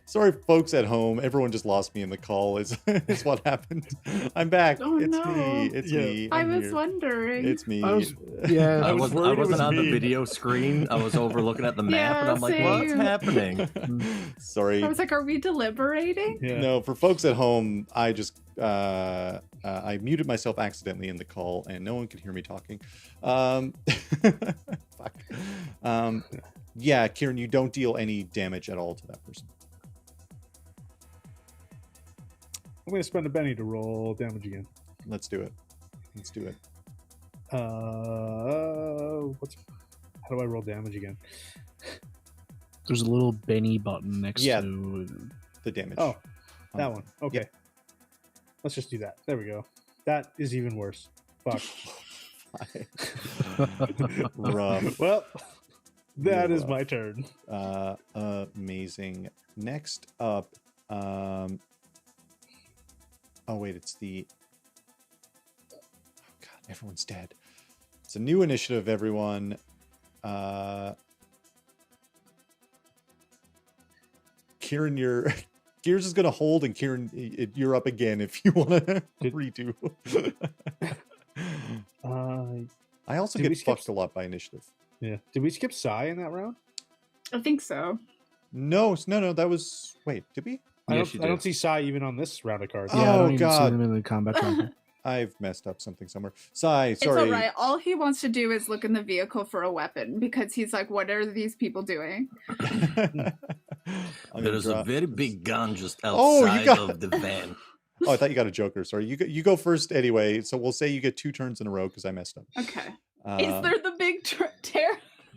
Sorry, folks at home. Everyone just lost me in the call. Is what happened. I'm back. Oh, it's no. me. It's Yeah. me. I I'm was here. wondering. It's me. I was worried worried it it was was on the me. video screen. I was over looking at the map, Yeah, and I'm like, "What's same. happening?" Sorry. I was like, are we deliberating? Yeah. No, for folks at home, I just I muted myself accidentally in the call, and no one could hear me talking. Fuck. Yeah, Kihrin, you don't deal any damage at all to that person. I'm going to spend a Benny to roll damage again. Let's do it. Let's do it. How do I roll damage again? There's a little Benny button next Yeah. to. The damage. Oh, that Um, one. Okay. Let's just do that. There we go. That is even worse. Fuck. Rough. Well, that is rough. my turn. Amazing. Next up, oh wait, it's the. Oh God, everyone's dead. It's a new initiative, everyone. Kihrin, Gearz is gonna hold, and Kihrin, you're up again if you want to redo. I also Did we get skip fucked a lot by initiative. Yeah. Did we skip Psy in that round? I think so. No, that was. Wait, did we? I Yes, you don't did. see Psy even on this round of cards. Yeah, I Oh, don't even God. see them in the combat tracker. I've messed up something somewhere. Sorry. It's all right. All he wants to do is look in the vehicle for a weapon because he's like, what are these people doing? There is a very big gun just Oh, you outside got- of the van. Oh, I thought you got a Joker. Sorry, you go first anyway. So we'll say you get 2 turns in a row because I messed up. Okay. Is there the big tear?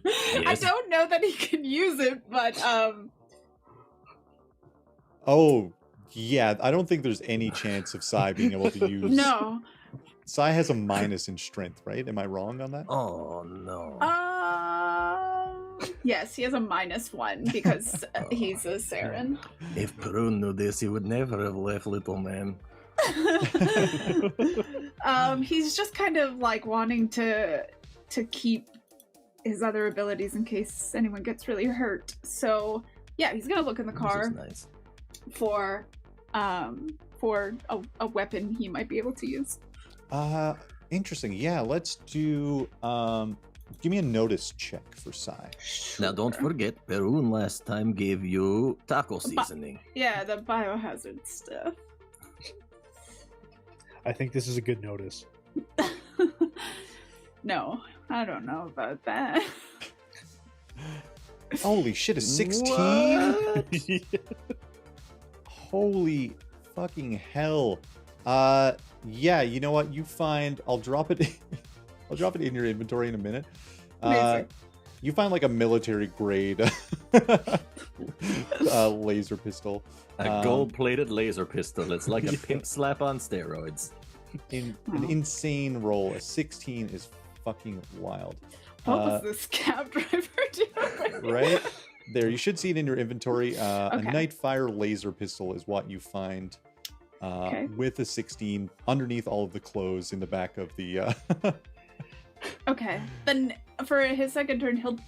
I Yes. don't know that he can use it, but Oh, yeah. I don't think there's any chance of Sai being able to use. no. Sai has a minus in strength, right? Am I wrong on that? Oh no! Yes, he has a -1 because he's a Saren. If Perun knew this, he would never have left little man. He's just kind of like wanting to keep his other abilities in case anyone gets really hurt. So yeah, he's gonna look in the car nice. for a weapon he might be able to use. Interesting. Yeah, let's do give me a notice check for Psy. Now don't forget, Perun last time gave you taco seasoning. Yeah, the biohazard stuff. I think this is a good notice. No, I don't know about that. Holy shit, a 16? Holy fucking hell. Yeah, you know what? You find I'll drop it in your inventory in a minute. You find like a military grade laser pistol. A gold-plated laser pistol. It's like a pimp slap on steroids. An insane roll. A 16 is fucking wild. What was this cab driver doing? Right? There, you should see it in your inventory. A Nightfire laser pistol is what you find with a 16 underneath all of the clothes in the back of the... Okay, then for his second turn, he'll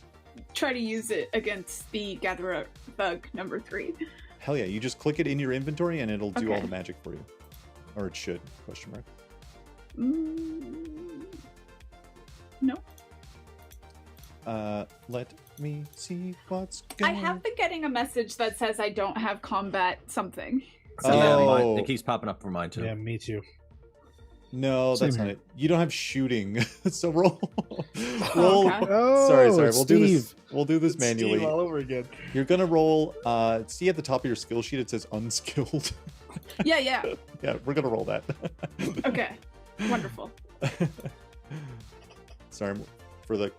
try to use it against the Gatherer Bug number 3. Hell yeah, you just click it in your inventory and it'll do all the magic for you. Or it should, question mark. No. Let me see what's going on. I have been getting a message that says I don't have combat something. So yeah, it keeps popping up for mine too. Yeah, me too. No, Same that's here. not it. You don't have shooting, so roll. Okay. Sorry. Steve. We'll do this manually. Steve all over again. You're gonna roll. See at the top of your skill sheet, it says unskilled. Yeah. Yeah, we're gonna roll that. Okay. Wonderful. Sorry for the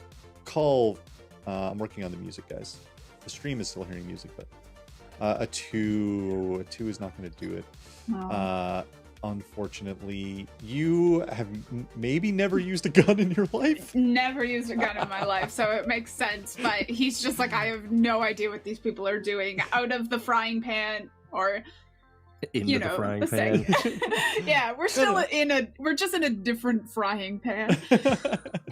call. I'm working on the music, guys. The stream is still hearing music, but a 2 is not going to do it. Oh. Unfortunately, you have maybe never used a gun in your life. Never used a gun in my life, so it makes sense. But he's just like, I have no idea what these people are doing out of the frying pan, or Into the frying pan. Yeah, we're just in a different frying pan.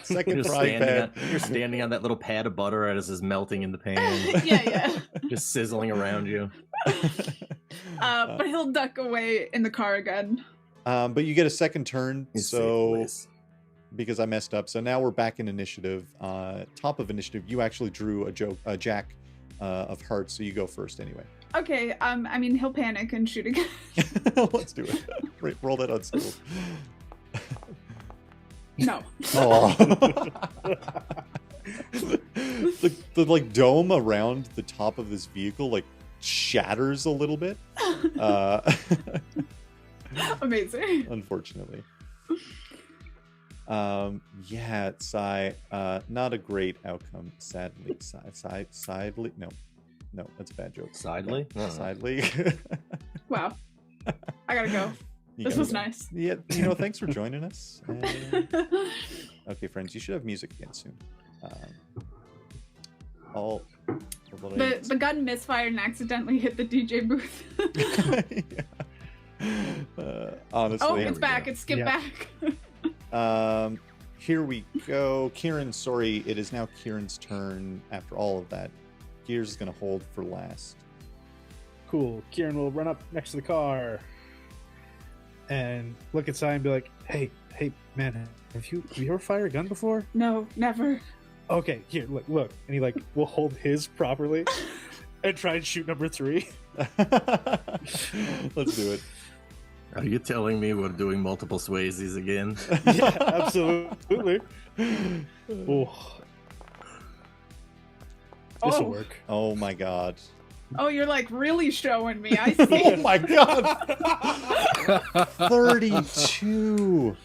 Second frying pan. You're standing on that little pad of butter as it's melting in the pan. Yeah. Just sizzling around you. But he'll duck away in the car again. But you get a second turn, It's so safe place. because I messed up. So now we're back in initiative. Top of initiative, you actually drew a jack of hearts, so you go first anyway. Okay, I mean, he'll panic and shoot again. Let's do it. Roll that on skill. No. Oh. the like dome around the top of this vehicle like shatters a little bit. Amazing. Unfortunately. Yeah, Psy, not a great outcome, sadly. Sidely, no, that's a bad joke. Sidely? Sidely. Wow. I gotta go. This was nice. Yeah, thanks for joining us. Okay, friends, you should have music again soon. The gun misfired and accidentally hit the DJ booth. Honestly. Oh, it's back. It skipped back. Here we go. Kihrin, sorry, it is now Kihrin's turn after all of that. Gearz is going to hold for last. Cool. Kihrin will run up next to the car and look at Sai and be like, hey, man, have you ever fired a gun before? No, never. Okay, here, look. And he will hold his properly and try and shoot number 3. Let's do it. Are you telling me we're doing multiple Swayzes again? Yeah, absolutely. Oh. This'll work. Oh my god. Oh, you're really showing me. I see. Oh my god. 32.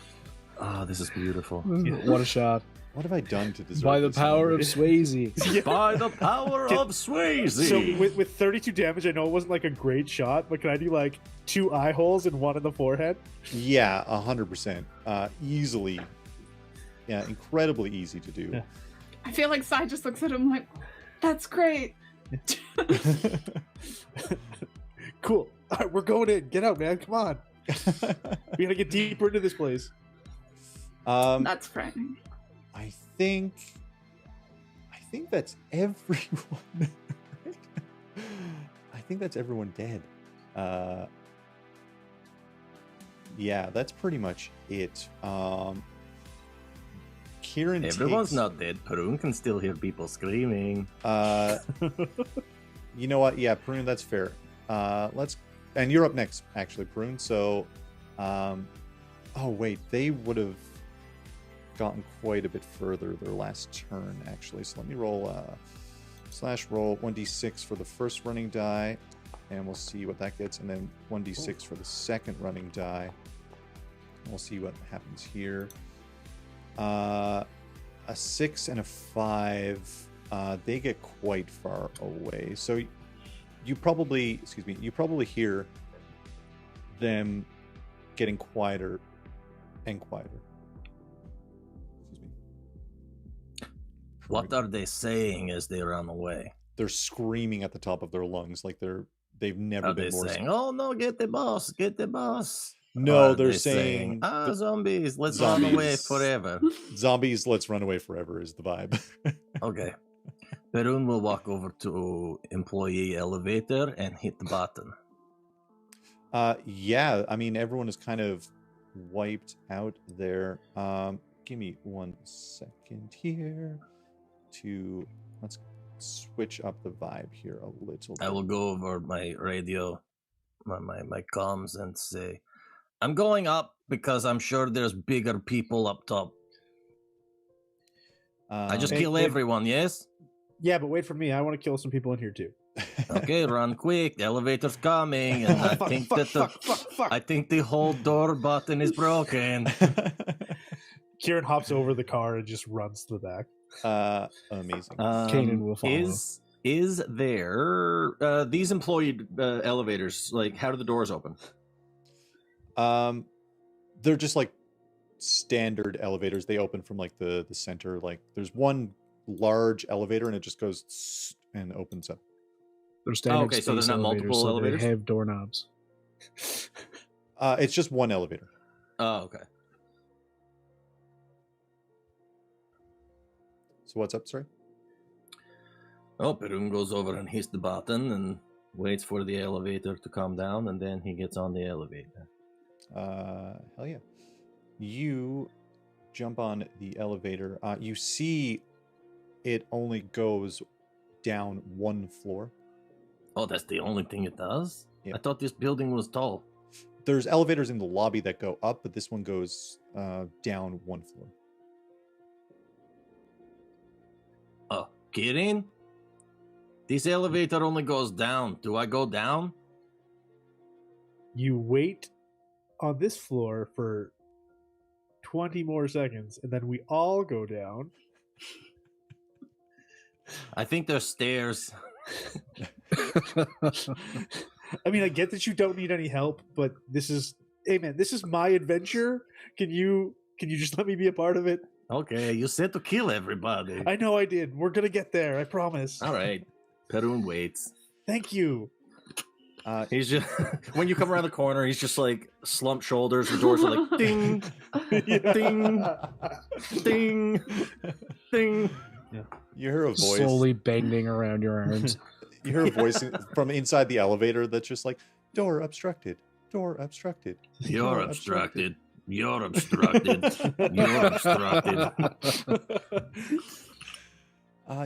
Oh, this is beautiful. What a shot. What have I done to deserve By the this power of movie? Swayze. By the power of Swayze! So with 32 damage, I know it wasn't a great shot, but can I do 2 eye holes and 1 in the forehead? Yeah, 100%. Easily. Yeah, incredibly easy to do. Yeah. I feel like Sai just looks at him like, that's great. Cool. All right, we're going in. Get out, man. Come on. We gotta get deeper into this place. That's frightening. I think that's everyone. I think that's everyone dead. Yeah, that's pretty much it. Kihrin Everyone's takes, not dead. Perun can still hear people screaming. You know what? Yeah, Perun, that's fair. And you're up next, actually, Perun. So, oh wait, they would have gotten quite a bit further their last turn, actually. So let me roll roll 1d6 for the first running die, and we'll see what that gets, and then 1d6 for the second running die. And we'll see what happens here. A 6 and a 5, they get quite far away. So you probably hear them getting quieter and quieter. Excuse me. What are they saying as they run away? They're screaming at the top of their lungs like they've never Are been they more. saying, "Oh no, get the boss, get the boss"? No, Or are they're they saying zombies, let's run away Zombies. forever. zombies. Let's run away forever is the vibe. Okay. Perun will walk over to employee elevator and hit the button. Yeah, I mean everyone is kind of wiped out there. Give me 1 second here to let's switch up the vibe here a little bit. I will go over my radio, my comms, and say, "I'm going up because I'm sure there's bigger people up top. I just Hey, kill wait. everyone, yes? Yeah, but wait for me. I want to kill some people in here too. Okay, run quick. The elevator's coming, and I think I think the whole door button is broken." Kihrin hops over the car and just runs to the back. Amazing. Canen will follow. Is there these employee elevators? Like, how do the doors open? They're just like standard elevators. They open from like the center. Like there's one large elevator and it just goes and opens up. They're standard okay, so there's space not multiple so elevators? They have doorknobs. It's just one elevator. Oh, okay. So what's up, sorry? Oh, Perun goes over and hits the button and waits for the elevator to come down, and then he gets on the elevator. Hell yeah. You jump on the elevator. You see it only goes down 1 floor. Oh, that's the only thing it does? Yeah. I thought this building was tall. There's elevators in the lobby that go up, but this one goes down 1 floor. Oh, Kihrin? This elevator only goes down. Do I go down? You wait on this floor for 20 more seconds, and then we all go down. I think there's stairs. I mean, I get that you don't need any help, but this is, hey man, this is my adventure. Can you just let me be a part of it? Okay, you said to kill everybody. I know I did. We're gonna get there. I promise. All right. Perun waits. Thank you. He's just when you come around the corner, he's just like slumped shoulders. The doors are like ding, ding, ding, ding. Yeah. You hear a voice Slowly banging around your arms. You hear a voice from inside the elevator that's just like, door obstructed, door obstructed. You're obstructed. You're obstructed. You're obstructed.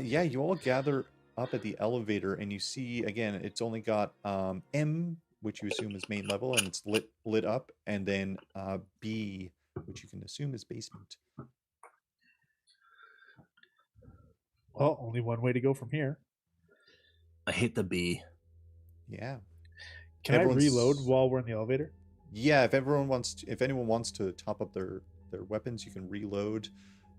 Yeah, you all gather up at the elevator and you see, again, it's only got M, which you assume is main level, and it's lit up, and then B, which you can assume is basement. Well, only one way to go from here. I hit the B. Yeah. Can I reload while we're in the elevator? Yeah, if anyone wants to top up their weapons, you can reload.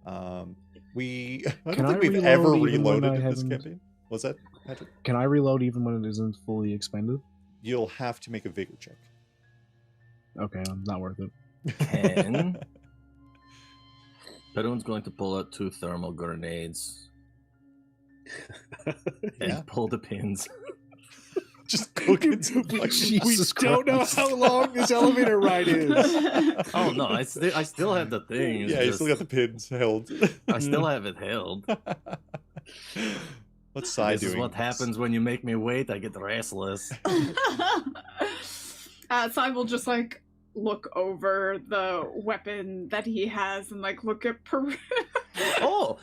I don't think we've ever reloaded in this campaign. What's that, Patrick? Can I reload even when it isn't fully expended? You'll have to make a vigor check. Okay, not worth it. Can Perun's going to pull out 2 thermal grenades and pull the pins. Just cooking some We Jesus don't know Christ. how long this elevator ride is. Oh no, I still have the thing. It's Yeah, you just- still got the pins held. I still have it held. What's Sai This doing? is what happens when you make me wait. I get restless. Sai will just like look over the weapon that he has and like look at Perun. Oh,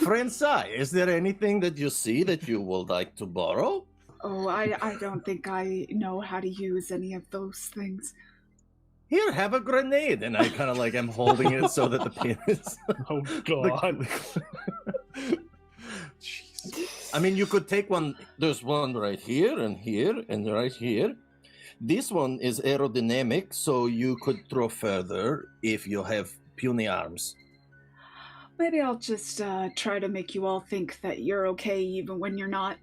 friend Sai, is there anything that you see that you would like to borrow? Oh, I don't think I know how to use any of those things. Here, have a grenade. And I kind of like am holding it so that the pin is. Oh God! Jeez. I mean, you could take one. There's one right here and right here. This one is aerodynamic, so you could throw further if you have puny arms. Maybe I'll just try to make you all think that you're okay even when you're not.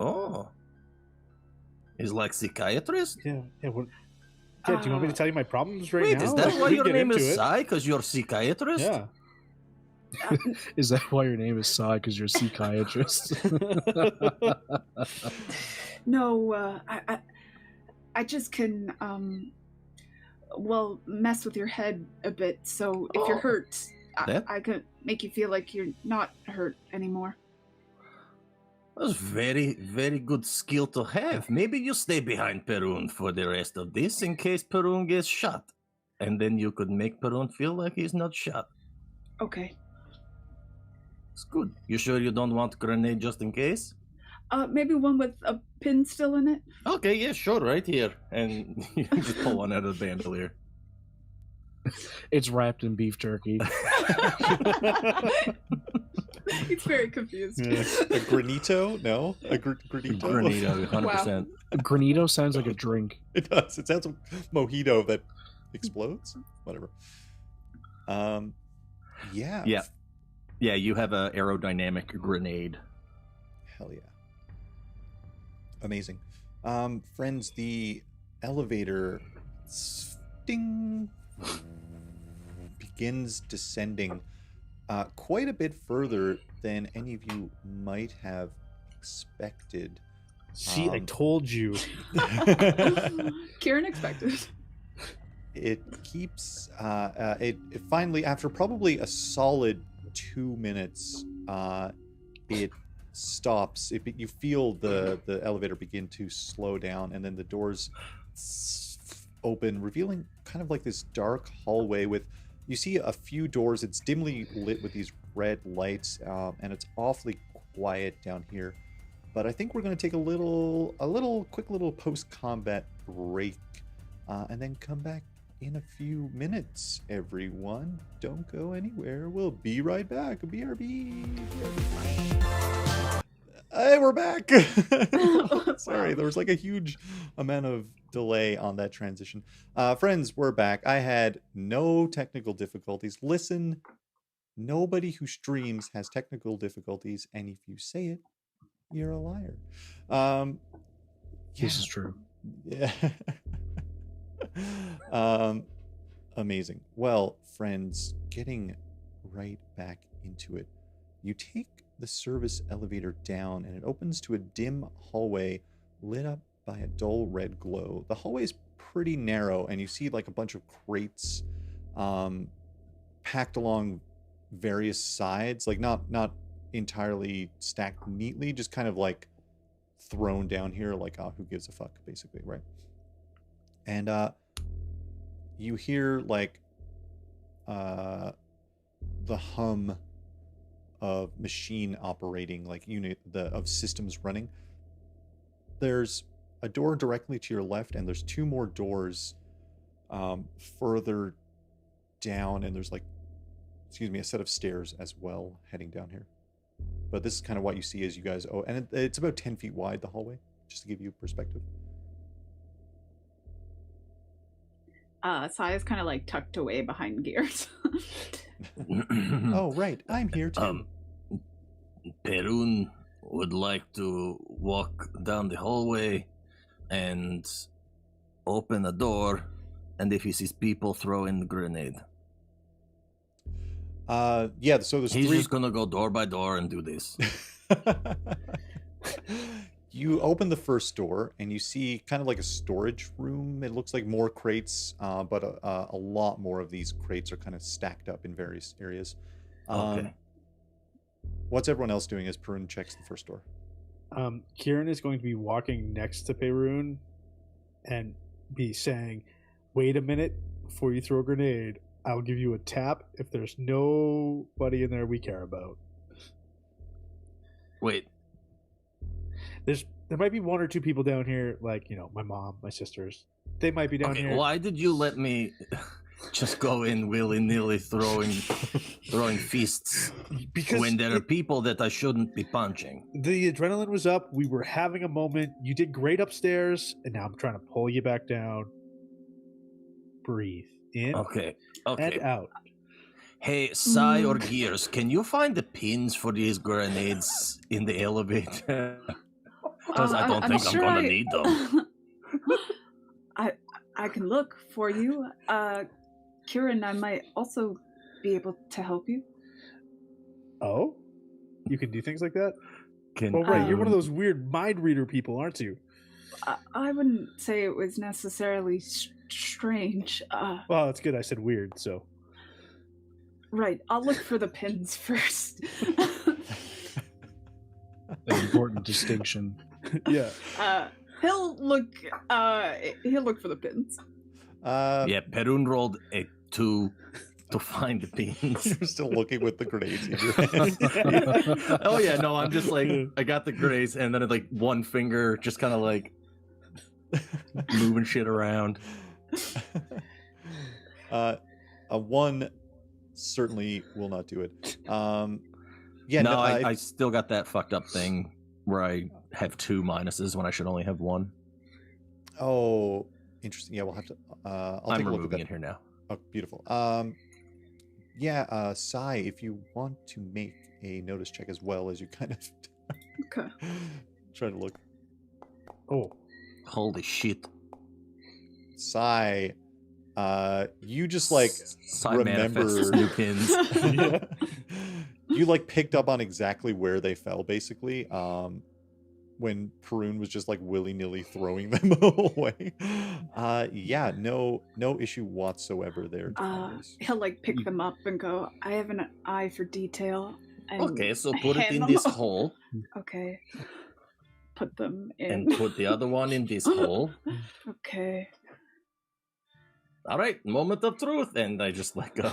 Oh. He's like psychiatrist? Yeah. What? Yeah. Do you want me to tell you my problems right Wait, now? is that Like, why we your get name into is it. Sai? Because you're a psychiatrist? Yeah. Is that why your name is Sai? Because you're a psychiatrist? No, I just can, well, mess with your head a bit, so if you're Oh. hurt, That- I could make you feel like you're not hurt anymore. That's very, very good skill to have. Maybe you stay behind Perun for the rest of this in case Perun gets shot. And then you could make Perun feel like he's not shot. Okay. It's good. You sure you don't want grenade just in case? Maybe one with a pin still in it? Okay, yeah, sure, right here. And you just pull one out of the bandolier. It's wrapped in beef jerky. He's very confused. Yeah. A granito? No, a granito. Grenade, 100%. Granito sounds like a drink. It does. It sounds like mojito that explodes. Whatever. Yeah. Yeah. Yeah, you have a aerodynamic grenade. Hell yeah. Amazing. Friends, the elevator ding begins descending quite a bit further than any of you might have expected. See, I told you. Kihrin expected. It keeps it finally, after probably a solid 2 minutes, it stops. You feel the elevator begin to slow down, and then the doors open, revealing kind of like this dark hallway with, you see a few doors. It's dimly lit with these red lights, and it's awfully quiet down here. But I think we're going to take a quick little post-combat break, and then come back in a few minutes. Everyone, don't go anywhere. We'll be right back. BRB. Hey, we're back. Sorry, there was like a huge amount of delay on that transition. Friends, we're back. I had no technical difficulties. Listen, nobody who streams has technical difficulties, and if you say it, you're a liar. This is true. Yeah. Amazing. Well, friends, getting right back into it. You take the service elevator down, and it opens to a dim hallway lit up by a dull red glow. The hallway is pretty narrow, and you see like a bunch of crates packed along various sides, like not entirely stacked neatly, just kind of like thrown down here, like, oh, who gives a fuck, basically, right? And you hear like the hum of machine operating, like of systems running. There's a door directly to your left, and there's two more doors further down, and there's like, a set of stairs as well heading down here. But this is kind of what you see as you guys, and it's about 10 feet wide, the hallway, just to give you perspective. Sai is kind of like tucked away behind Gearz. Oh, right, I'm here too. Perun would like to walk down the hallway and open a door, and if he sees people, throw in the grenade. Yeah, so there's He's three. just gonna go door by door and do this. You open the first door and you see kind of like a storage room. It looks like more crates, but a lot more of these crates are kind of stacked up in various areas. Okay. What's everyone else doing as Perun checks the first door? Kihrin is going to be walking next to Perun and be saying, "Wait a minute before you throw a grenade. I'll give you a tap if there's nobody in there we care about." Wait. There might be one or two people down here, like, my mom, my sisters. They might be down here. Why did you let me just go in willy-nilly throwing fists Because when there are people that I shouldn't be punching? the adrenaline was up. We were having a moment. You did great upstairs, and now I'm trying to pull you back down. Breathe in Okay. and out. Hey, Psy or Gearz, can you find the pins for these grenades in the elevator? Because I don't think I'm gonna need them. I can look for you. Kihrin, I might also be able to help you. Oh? You can do things like that? Can Oh, right. You're one of those weird mind reader people, aren't you? I wouldn't say it was necessarily strange. Well, that's good. I said weird, so. Right, I'll look for the pins first. An important distinction. Yeah. He'll look for the pins. Yeah, Perun rolled a 2 to find the pins. You're still looking with the grenades in your hand. Oh yeah, no, I'm just like, I got the grenades, and then it's like one finger just kind of like moving shit around. A 1 certainly will not do it. I still got that fucked up thing where I have 2 minuses when I should only have 1. Oh, interesting. Yeah, we'll have to. I'm take a look at that. It here now. Oh, beautiful. Sai, if you want to make a notice check as well as you kind of Okay. try to look. Oh. Holy shit. Sai, you just like Sai remember manifests new pins. Yeah. You like picked up on exactly where they fell, basically. When Perun was just like willy-nilly throwing them away. No issue whatsoever there. He'll like pick them up and go, I have an eye for detail. And Okay, so put it hand in them this off. hole, Okay. Put them in. and put the other one in this hole. Okay. All right, moment of truth, and I just let go.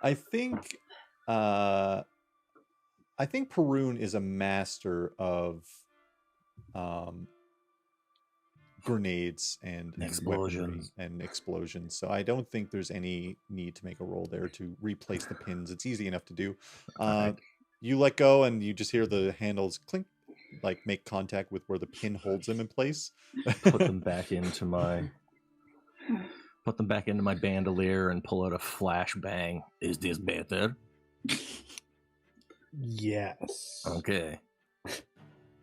I think Perun is a master of grenades and Explosions. and explosions. So I don't think there's any need to make a roll there to replace the pins. It's easy enough to do. Right. You let go and you just hear the handles clink, like make contact with where the pin holds them in place. Put them back into my bandolier and pull out a flashbang. Is this better? Yes. Okay.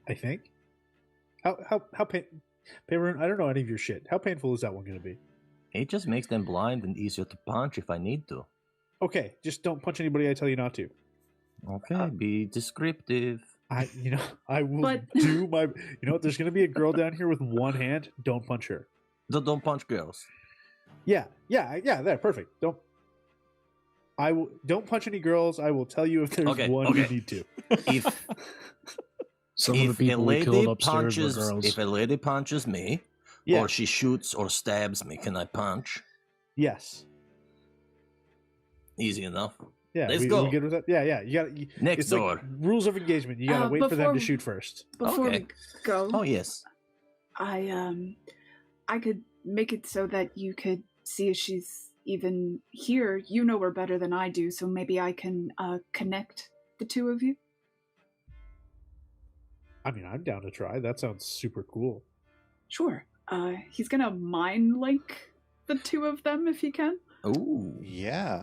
I think. How Perun, I don't know any of your shit. How painful is that one going to be? It just makes them blind and easier to punch if I need to. Okay, just don't punch anybody I tell you not to. Okay, be descriptive. I will But- do my. You know what? There's going to be a girl down here with one hand. Don't punch her. Don't punch girls. Yeah. There, perfect. Don't punch any girls. I will tell you if there's one you need to. If Some of the people we killed upstairs were girls. If a lady punches me, Yeah. or she shoots or stabs me, can I punch? Yes. Easy enough. Yeah. Let's go. We good with that? Yeah. You got Next it's door. Like rules of engagement. You got to wait for them before- to shoot first. Before Okay. we go, Oh yes. I could make it so that you could see if she's even here. You know her better than I do, so maybe I can connect the two of you. I mean, I'm down to try. That sounds super cool. Sure. He's gonna mind link the two of them if he can. Ooh. Yeah.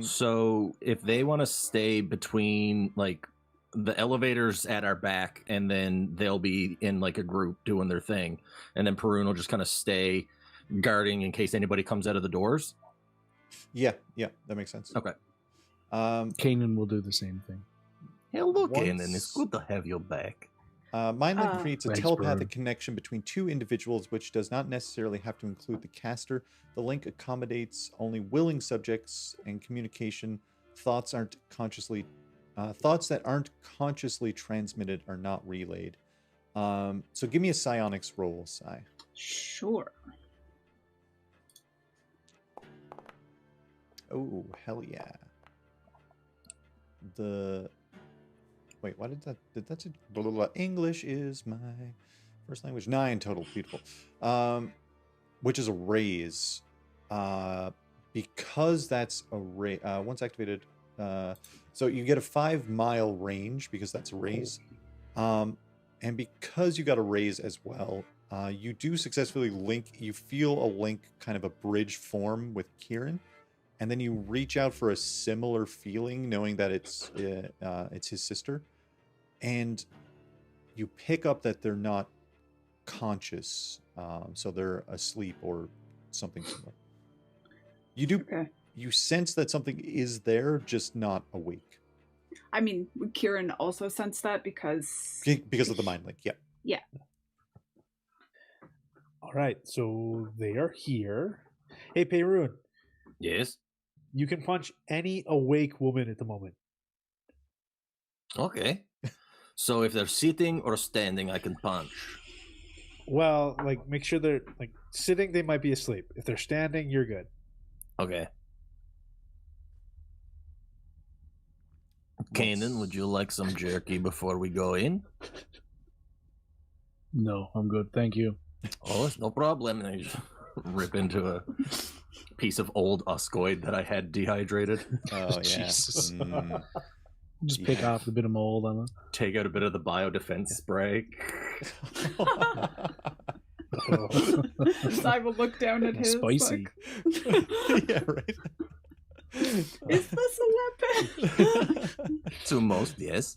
So if they want to stay between like the elevators at our back, and then they'll be in like a group doing their thing, and then Perun will just kind of stay guarding in case anybody comes out of the doors. Yeah, that makes sense. Okay. Canen will do the same thing. Hello, Canen. It's good to have you back. Mind Link creates a Thanks, telepathic Perun. connection between two individuals, which does not necessarily have to include the caster. The link accommodates only willing subjects, and communication thoughts that aren't consciously transmitted are not relayed. So give me a psionics roll, Sai. Sure. Oh, hell yeah. Wait, why did that say blah, blah, blah. English is my first language. 9 total. Beautiful. Which is a raise. Because that's a raise. Once activated, so you get a 5-mile range because that's a raise. And because you got a raise as well, you do successfully link. You feel a link, kind of a bridge form with Kihrin. And then you reach out for a similar feeling, knowing that it's his sister, and you pick up that they're not conscious, so they're asleep or something similar. You sense that something is there, just not awake. I mean, would Kihrin also sense that because of the mind link? Yeah. Yeah. All right, so they are here. Hey, Perun. Yes. You can punch any awake woman at the moment. Okay. So if they're sitting or standing, I can punch. Well, like, make sure they're, like, sitting, they might be asleep. If they're standing, you're good. Okay. Canen, would you like some jerky before we go in? No, I'm good. Thank you. Oh, it's no problem. And I just rip into a piece of old Uscoid that I had dehydrated. Oh, yeah. Jesus. Mm. Just pick off the bit of mold on it. Take out a bit of the biodefense spray. I will look down at his. Spicy. Like, Yeah, right. is this a weapon? To most, yes.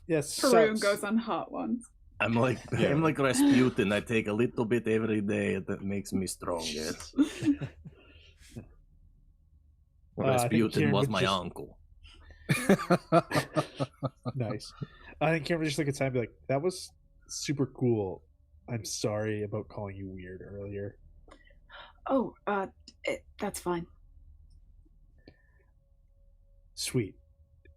Yes. Perun goes on hot ones. I'm like Rasputin. I take a little bit every day, and that makes me stronger. Rasputin was my uncle. Nice. I think Cameron just look at time and be like, that was super cool. I'm sorry about calling you weird earlier. Oh, that's fine. Sweet.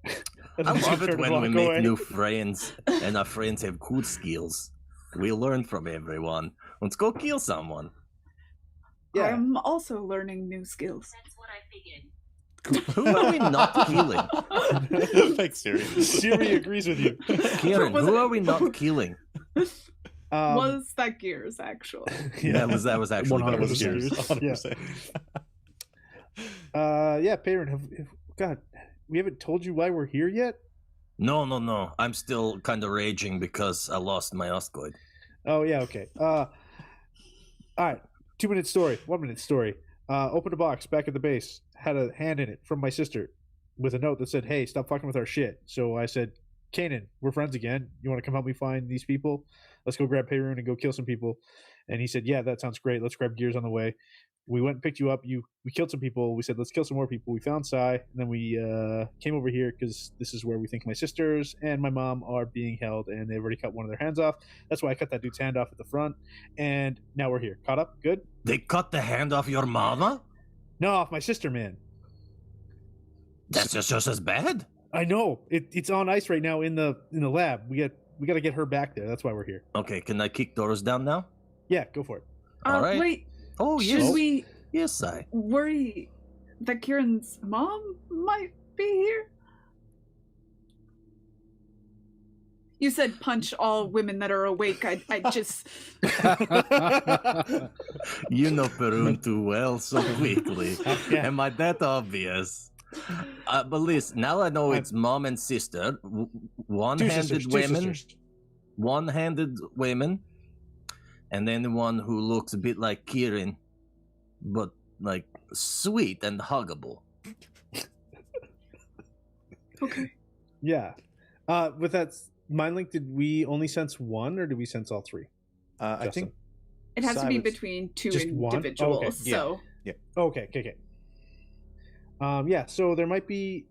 I love it when we make new friends and our friends have good skills. We learn from everyone. Let's go kill someone. Yeah. I'm also learning new skills. That's what I figured. Who are we not killing? Thanks, Siri. Siri agrees with you. Kihrin, who are we not killing? Was that Gearz, actually? Yeah. That was actually 100%. Gearz. 100%. Yeah, Perun, God, we haven't told you why we're here yet? No. I'm still kind of raging because I lost my Uscoid. Oh, yeah, okay. All right, 2-minute story, 1-minute story. Opened a box back at the base, had a hand in it from my sister with a note that said, hey, stop fucking with our shit. So I said, Canen, we're friends again. You want to come help me find these people? Let's go grab Perun and go kill some people. And he said, yeah, that sounds great. Let's grab Gearz on the way. We went and picked you up. We killed some people. We said, let's kill some more people. We found Sai, and then we came over here because this is where we think my sisters and my mom are being held, and they've already cut one of their hands off. That's why I cut that dude's hand off at the front, and now we're here. Caught up? Good? They cut the hand off your mama? No, off my sister, man. That's just as bad? I know. It's on ice right now in the lab. We got to get her back there. That's why we're here. Okay, can I kick doors down now? Yeah, go for it. All right. Wait, Oh, should yes. we Yes, I. worry that Kieran's mom might be here? You said punch all women that are awake. I just... You know Perun too well so quickly. Yeah. Am I that obvious? But listen, now I know it's mom and sister, one-handed women, one-handed women, and then the one who looks a bit like Kihrin, but like sweet and huggable. Okay. Yeah. With that mind link, did we only sense one, or did we sense all three? I think It has to be Silence. between two Just one? individuals, Okay, yeah. so... Okay. Yeah, so there might be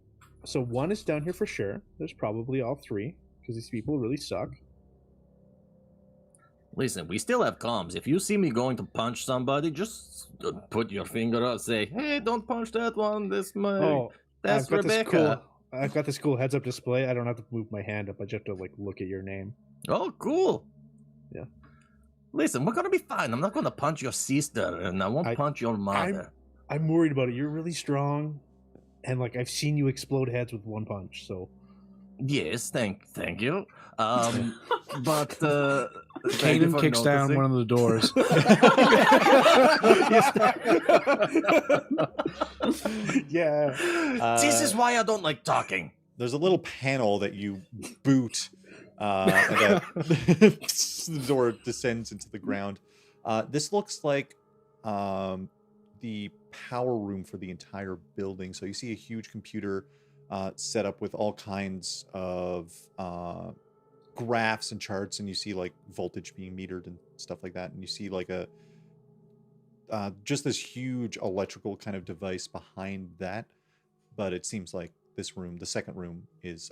So one is down here for sure. There's probably all three because these people really suck. Listen, we still have comms. If you see me going to punch somebody, just put your finger up, say, "Hey, don't punch that one. That's I've got Rebecca." I've got this cool heads-up display. I don't have to move my hand up. I just have to like look at your name. Oh, cool. Yeah. Listen, we're gonna be fine. I'm not gonna punch your sister, and I won't punch your mother. I'm worried about it. You're really strong, and like I've seen you explode heads with one punch. So. Yes, thank you. But Canen kicks down one of the doors. Yeah. This is why I don't like talking. There's a little panel that you boot, and the door descends into the ground. This looks like the power room for the entire building. So you see a huge computer set up with all kinds of graphs and charts, and you see like voltage being metered and stuff like that, and you see like a just this huge electrical kind of device behind that. But it seems like this room, the second room, is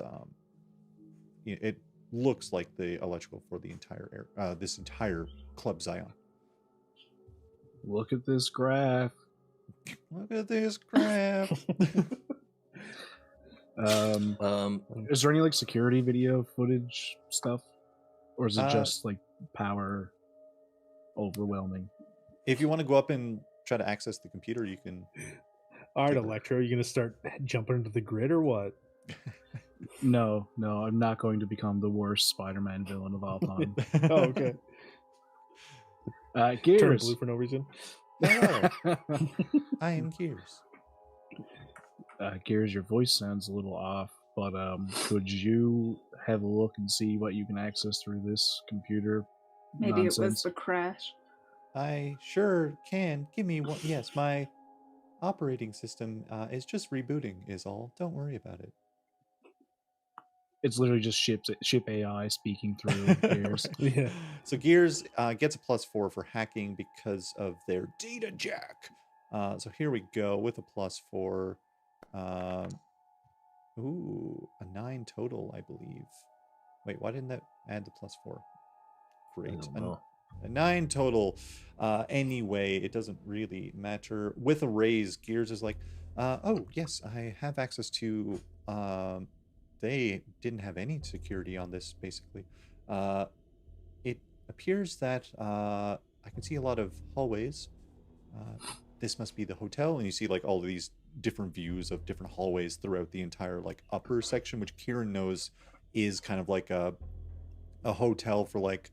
it looks like the electrical for the entire this entire Club Zion. Look at this graph. Look at this graph. Is there any like security video footage stuff, or is it just like power overwhelming? If you want to go up and try to access the computer, you can. All right, Electro, are you going to start jumping into the grid or what? No, I'm not going to become the worst Spider-Man villain of all time. Oh, okay. Gearz. Turn blue for no reason. Hello. I am Gearz. Gearz, your voice sounds a little off, but could you have a look and see what you can access through this computer? Maybe nonsense? It was the crash. I sure can. Give me one. Yes, my operating system is just rebooting is all. Don't worry about it. It's literally just ship AI speaking through Gearz. Yeah. So Gearz gets a +4 for hacking because of their data jack. So here we go with a +4. Ooh, a 9 total, I believe. Wait, why didn't that add the +4? Great. A 9 total. Anyway, it doesn't really matter. With a raise, Gearz is like, oh, yes, I have access to... they didn't have any security on this, basically. It appears that I can see a lot of hallways. This must be the hotel, and you see like all of these different views of different hallways throughout the entire like upper section, which Kihrin knows is kind of like a hotel for like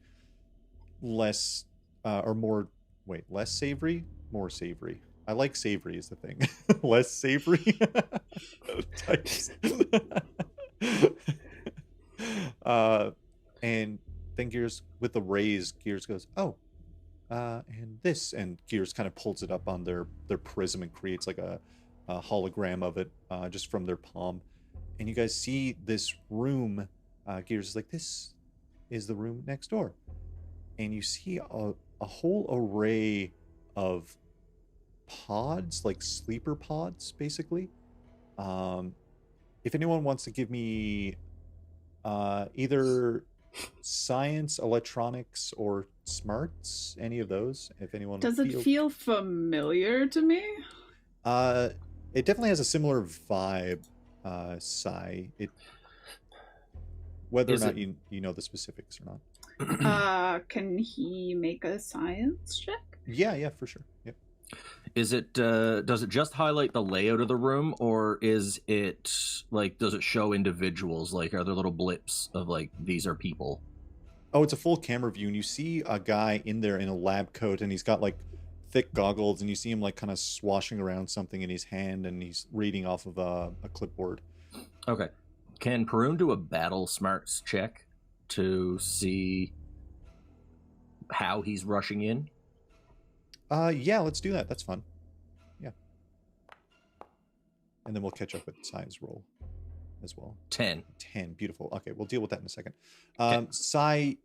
less or more, wait, less savory, more savory. I like savory is the thing. Less savory types. And then Gearz, with the raise, Gearz goes, oh, and this, and Gearz kind of pulls it up on their prism and creates like a hologram of it just from their palm. And you guys see this room. Gearz is like, this is the room next door. And you see a whole array of pods, like sleeper pods, basically. If anyone wants to give me either science, electronics, or smarts, any of those, if anyone Does it feel familiar to me? It definitely has a similar vibe, Sci. Whether or not you know the specifics or not. Can he make a science check? Yeah, for sure. Yep. Is it does it just highlight the layout of the room, or is it like, does it show individuals? Like, are there little blips of like, these are people? Oh, it's a full camera view, and you see a guy in there in a lab coat, and he's got like thick goggles, and you see him like kind of swashing around something in his hand, and he's reading off of a clipboard. Okay. Can Perun do a battle smarts check to see how he's rushing in? Yeah, let's do that. That's fun. Yeah. And then we'll catch up with Sci's roll as well. 10. 10. Beautiful. Okay, we'll deal with that in a second. Okay. Sci,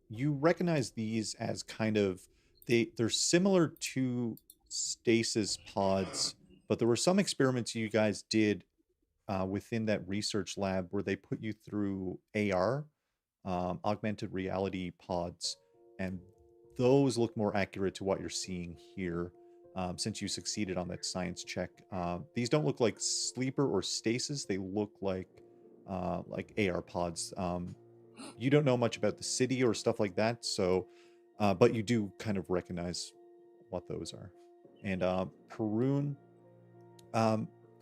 you recognize these as kind of... They're similar to stasis pods, but there were some experiments you guys did within that research lab where they put you through AR, augmented reality pods, and those look more accurate to what you're seeing here. Since you succeeded on that science check, these don't look like sleeper or stasis. They look like AR pods. You don't know much about the city or stuff like that, so but you do kind of recognize what those are. And Perun,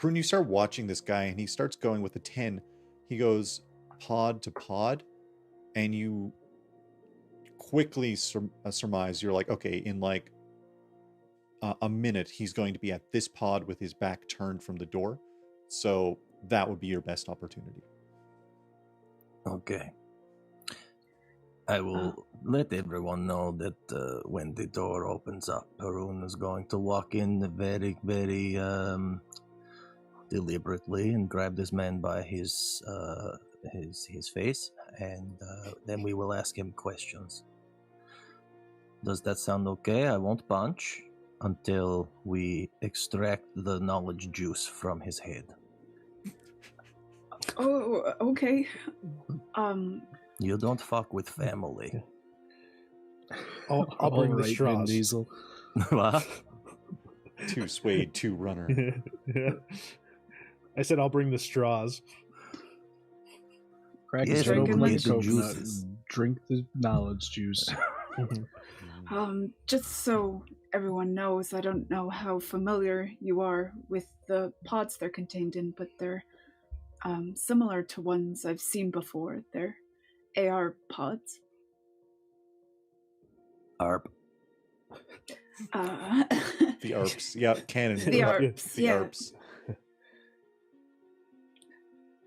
you start watching this guy, and he starts going with a 10. He goes pod to pod, and you quickly surmise, you're like, okay, in like a minute, he's going to be at this pod with his back turned from the door. So that would be your best opportunity. Okay. I will let everyone know that when the door opens up, Perun is going to walk in very, very deliberately and grab this man by his face, and then we will ask him questions. Does that sound okay? I won't punch until we extract the knowledge juice from his head. Oh, okay. You don't fuck with family. I'll bring the straws. Vin Diesel. What? 2 SWADE, 2 runner. Yeah. I said I'll bring the straws. Crack Yes, his head open like a the coconut juices. and drink the knowledge juice. Just so everyone knows, I don't know how familiar you are with the pods they're contained in, but they're similar to ones I've seen before. They're AR pods. ARP. The ARPs. Yeah, Canen. The ARPs, The yeah. ARPs.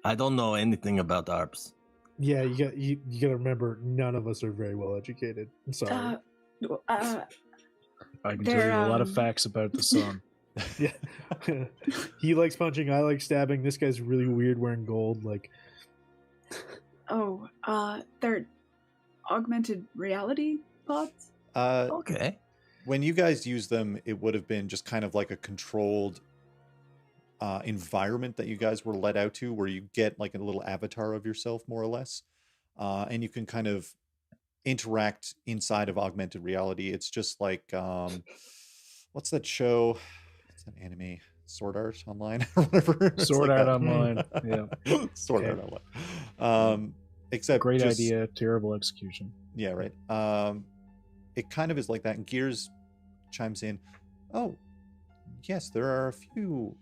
I don't know anything about ARPs. Yeah, you got to remember, none of us are very well educated. I'm sorry. I can tell you a lot of facts about the sun. Yeah, he likes punching. I like stabbing. This guy's really weird, wearing gold. Like, they're augmented reality pods. Okay. When you guys use them, it would have been just kind of like a controlled environment that you guys were let out to, where you get like a little avatar of yourself, more or less, and you can kind of interact inside of augmented reality. It's just like what's that show? It's an anime, Sword Art Online or whatever. It's Sword like Art that. Online. Yeah. Sword Art Online. Except Great just, idea, terrible execution. Yeah, right. It kind of is like that. And Gearz chimes in. Oh, yes, there are a few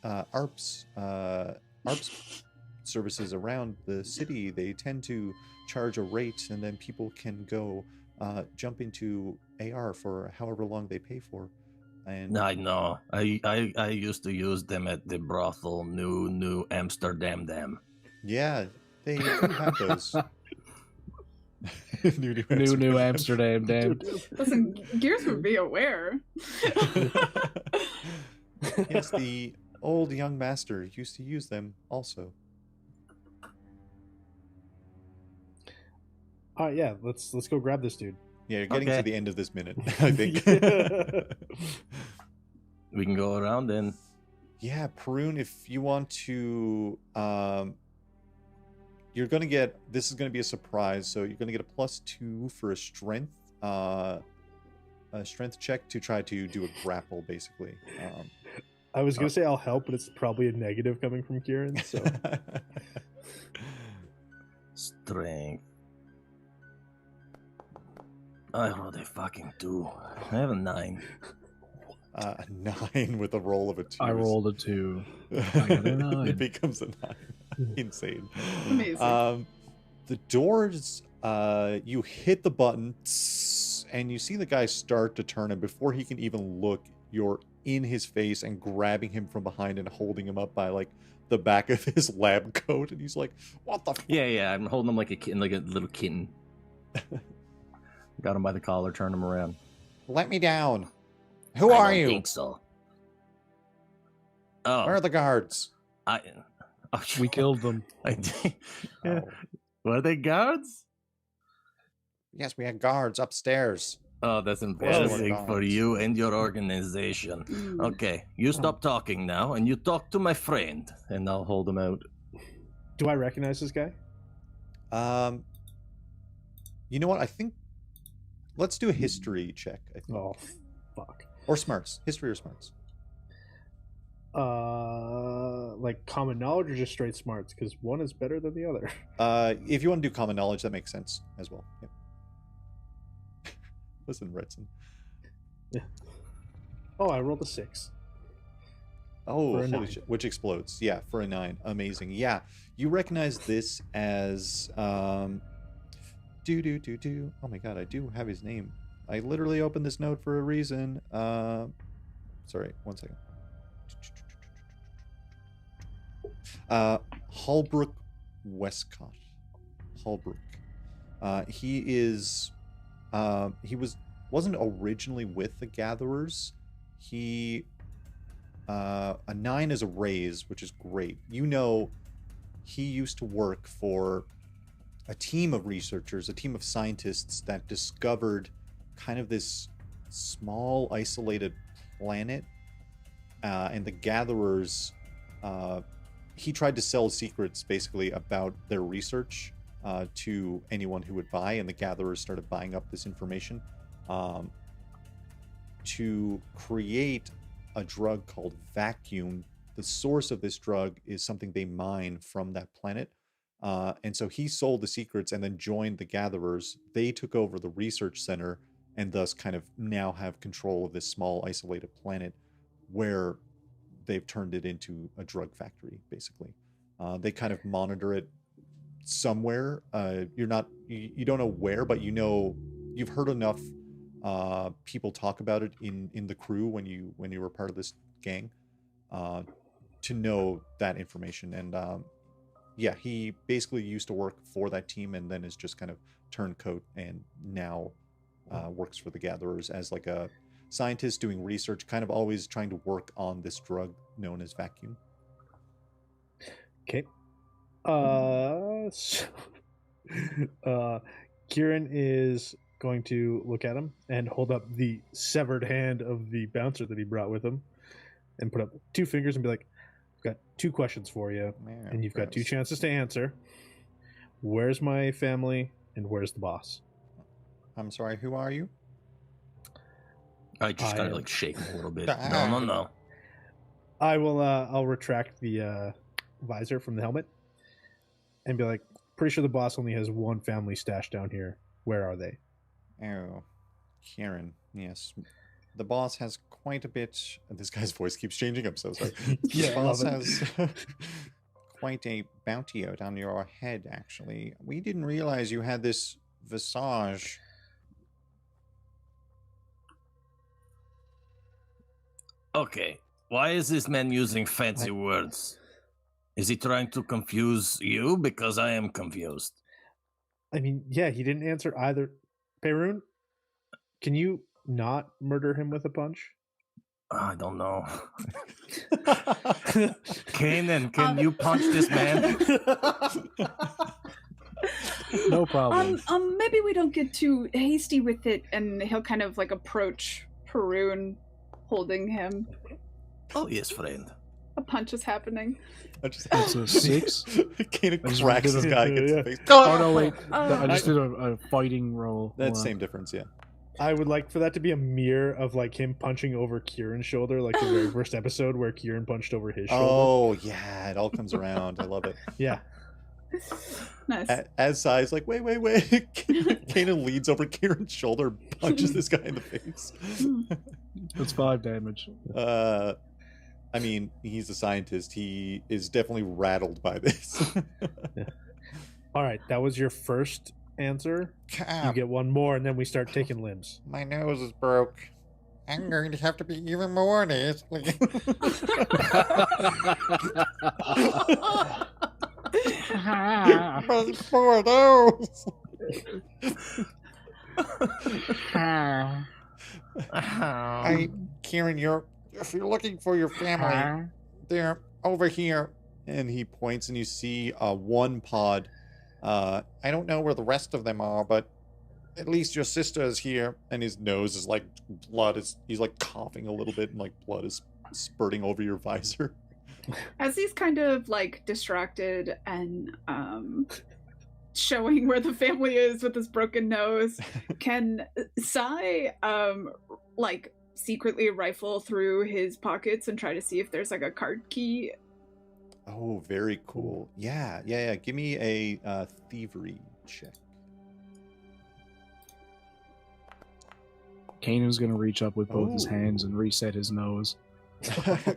ARPS services around the city. They tend to charge a rate, and then people can go jump into AR for however long they pay for. And I know. I used to use them at the brothel, New Amsterdam Dam. yeah, they do have those. New Amsterdam, damn. Listen, Gearz would be aware. Yes, the old young master used to use them also. all right, yeah, let's go grab this dude. Yeah, you're getting Okay. to the end of this minute, I think. We can go around then. Yeah, Perun, if you want to, you're going to get, this is going to be a surprise, so you're going to get a +2 for a strength check to try to do a grapple, basically. I was gonna say I'll help, but it's probably a negative coming from Kihrin. So Strength. I rolled a fucking 2. I have a 9. 9 with a roll of a 2. I rolled a 2. I got a 9. It becomes a 9. Insane. Amazing. The doors, you hit the button, and you see the guy start to turn, and before he can even look, you're in his face and grabbing him from behind and holding him up by like the back of his lab coat, and he's like, "What the?" Yeah. I'm holding him like a kitten, like a little kitten. Got him by the collar, turned him around. Let me down. Who are I don't you? think so. Oh, Where are the guards? We killed them. Oh. Were they guards? Yes, we had guards upstairs. Oh, that's embarrassing for you and your organization. Okay, you stop talking now, and you talk to my friend, and I'll hold him out. Do I recognize this guy? You know what? I think let's do a history check. I think. Oh, fuck. Or smarts. History or smarts. Like common knowledge or just straight smarts? Because one is better than the other. If you want to do common knowledge, that makes sense as well. Yeah. Listen, Redson. Yeah. Oh, I rolled a 6. Oh, For a holy 9. shit. Which explodes. Yeah, for a 9. Amazing. Yeah. You recognize this as Oh my god, I do have his name. I literally opened this note for a reason. Sorry, one second. Holbrook Westcott. Holbrook. He is he wasn't originally with the Gatherers. He a 9 is a raise, which is great. You know, he used to work for a team of researchers, a team of scientists that discovered kind of this small isolated planet, and the Gatherers, he tried to sell secrets basically about their research to anyone who would buy, and the Gatherers started buying up this information to create a drug called Vacuum. The source of this drug is something they mine from that planet. And so he sold the secrets and then joined the Gatherers. They took over the research center and thus kind of now have control of this small isolated planet where they've turned it into a drug factory, basically. They kind of monitor it somewhere. You don't know where, but you know, you've heard enough people talk about it in the crew when you were part of this gang to know that information. And yeah, he basically used to work for that team and then is just kind of turncoat and now works for the Gatherers as like a scientist doing research, kind of always trying to work on this drug known as Vacuum. Okay. Kihrin is going to look at him and hold up the severed hand of the bouncer that he brought with him and put up 2 fingers and be like, I've got 2 questions for you, and you've got 2 chances to answer. Where's my family and where's the boss? I'm sorry, who are you? I just kind of like shake him a little bit. No. I will, I'll retract the visor from the helmet and be like, pretty sure the boss only has 1 family stashed down here. Where are they? Oh, Kihrin. Yes. The boss has quite a bit... This guy's voice keeps changing. I'm so sorry. Yeah, the boss has quite a bounty out on your head, actually. We didn't realize you had this visage. Okay, why is this man using fancy words? Is he trying to confuse you? Because I am confused. I mean, yeah, he didn't answer either. Perun, can you not murder him with a punch? I don't know. Canen, can you punch this man? No problem. Maybe we don't get too hasty with it, and he'll kind of like approach Perun, holding him. Oh yes, friend. A punch is happening. It's a 6. Kanen cracks this guy against the face. Oh no, wait! I just did a fighting roll. That's same difference, yeah. I would like for that to be a mirror of like him punching over Kihrin's shoulder, like the very first episode where Kihrin punched over his shoulder. Oh yeah, it all comes around. I love it. Yeah. Nice. As Sai's like, wait. Kanen leans over Kihrin's shoulder, punches this guy in the face. That's 5 damage. I mean, he's a scientist. He is definitely rattled by this. Yeah. All right, that was your first answer. Cap. You get 1 more, and then we start taking limbs. My nose is broke. I'm going to have to be even more nasty. My poor nose. Kihrin, if you're looking for your family, they're over here. And he points, and you see 1 pod. I don't know where the rest of them are, but at least your sister is here. And his nose is like he's like coughing a little bit and like blood is spurting over your visor. As he's kind of like distracted and showing where the family is with his broken nose, can Sai like secretly rifle through his pockets and try to see if there's like a card key? Oh, very cool. Yeah. Give me a thievery check. Kanan's gonna reach up with both his hands and reset his nose. I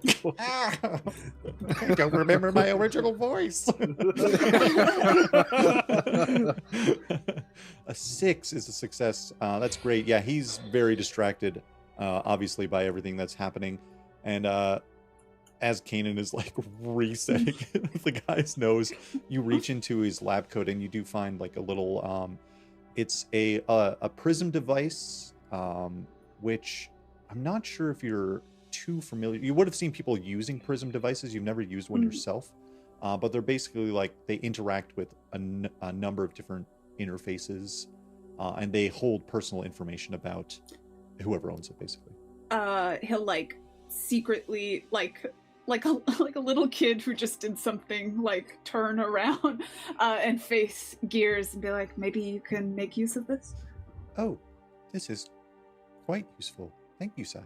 don't remember my original voice. A 6 is a success. That's great. Yeah, he's very distracted, obviously, by everything that's happening. And as Canen is like resetting the guy's nose, you reach into his lab coat and you do find like a little it's a prism device, which I'm not sure if you're too familiar. You would have seen people using prism devices. You've never used one yourself, but they're basically like they interact with a number of different interfaces, and they hold personal information about whoever owns it, basically. He'll like secretly like a little kid who just did something, like turn around and face Gearz and be like, maybe you can make use of this. Oh, this is quite useful. Thank you, Sai.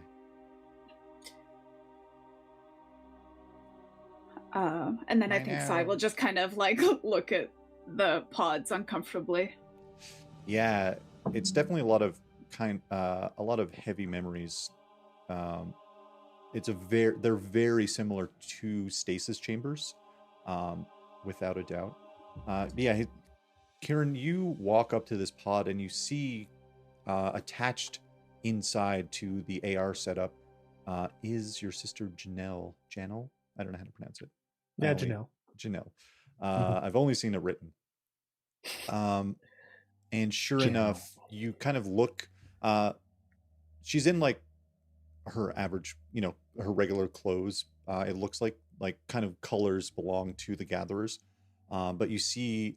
And then I think Sai will just kind of like look at the pods uncomfortably. Yeah, it's definitely a lot of heavy memories. They're very similar to stasis chambers, without a doubt. Kihrin, you walk up to this pod and you see attached inside to the AR setup is your sister Janelle. Janelle? I don't know how to pronounce it. Yeah, Janelle. I've only seen it written. And sure enough, you kind of look. She's in like her average, her regular clothes. It looks like kind of colors belong to the gatherers. But you see,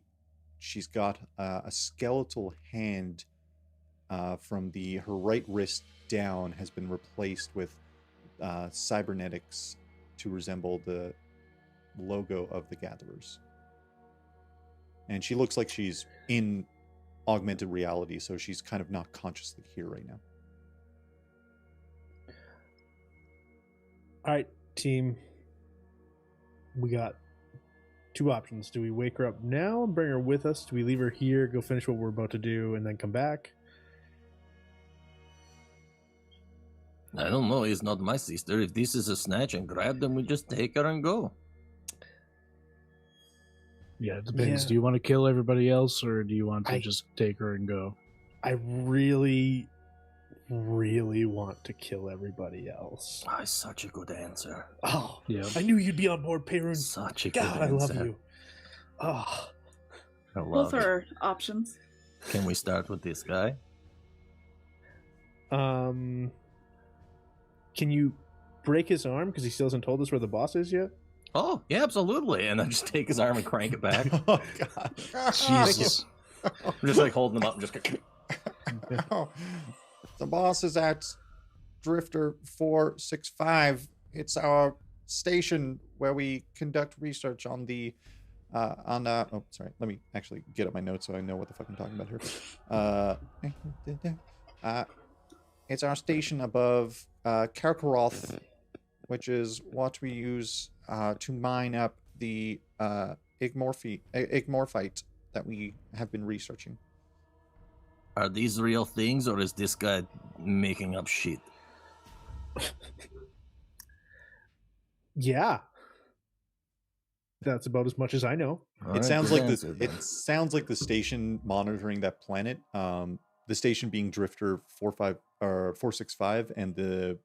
she's got a skeletal hand from her right wrist down has been replaced with cybernetics to resemble the logo of the gatherers. And she looks like she's in augmented reality, so she's kind of not consciously here right now. All right, team. We got two options. Do we wake her up now and bring her with us? Do we leave her here, go finish what we're about to do, and then come back? I don't know. It's not my sister. If this is a snatch and grab, then we just take her and go. Yeah, it depends. Yeah. Do you want to kill everybody else, or do you want to just take her and go? I really, really want to kill everybody else. Oh, it's such a good answer. Oh, yeah. I knew you'd be on board, Perun. Such a good answer. God, I love you. Oh. Both are options. Can we start with this guy? Can you break his arm because he still hasn't told us where the boss is yet? Oh, yeah, absolutely. And I just take his arm and crank it back. Oh, God. Jesus. I'm just like holding him up and just... The boss is at Drifter 465. It's our station where we conduct research on the... oh, sorry. Let me actually get up my notes so I know what the fuck I'm talking about here. It's our station above Karkaroth, which is what we use to mine up the Igmorphite that we have been researching. Are these real things, or is this guy making up shit? Yeah. That's about as much as I know. It sounds like this. It sounds like the station monitoring that planet. The station being Drifter 465, and the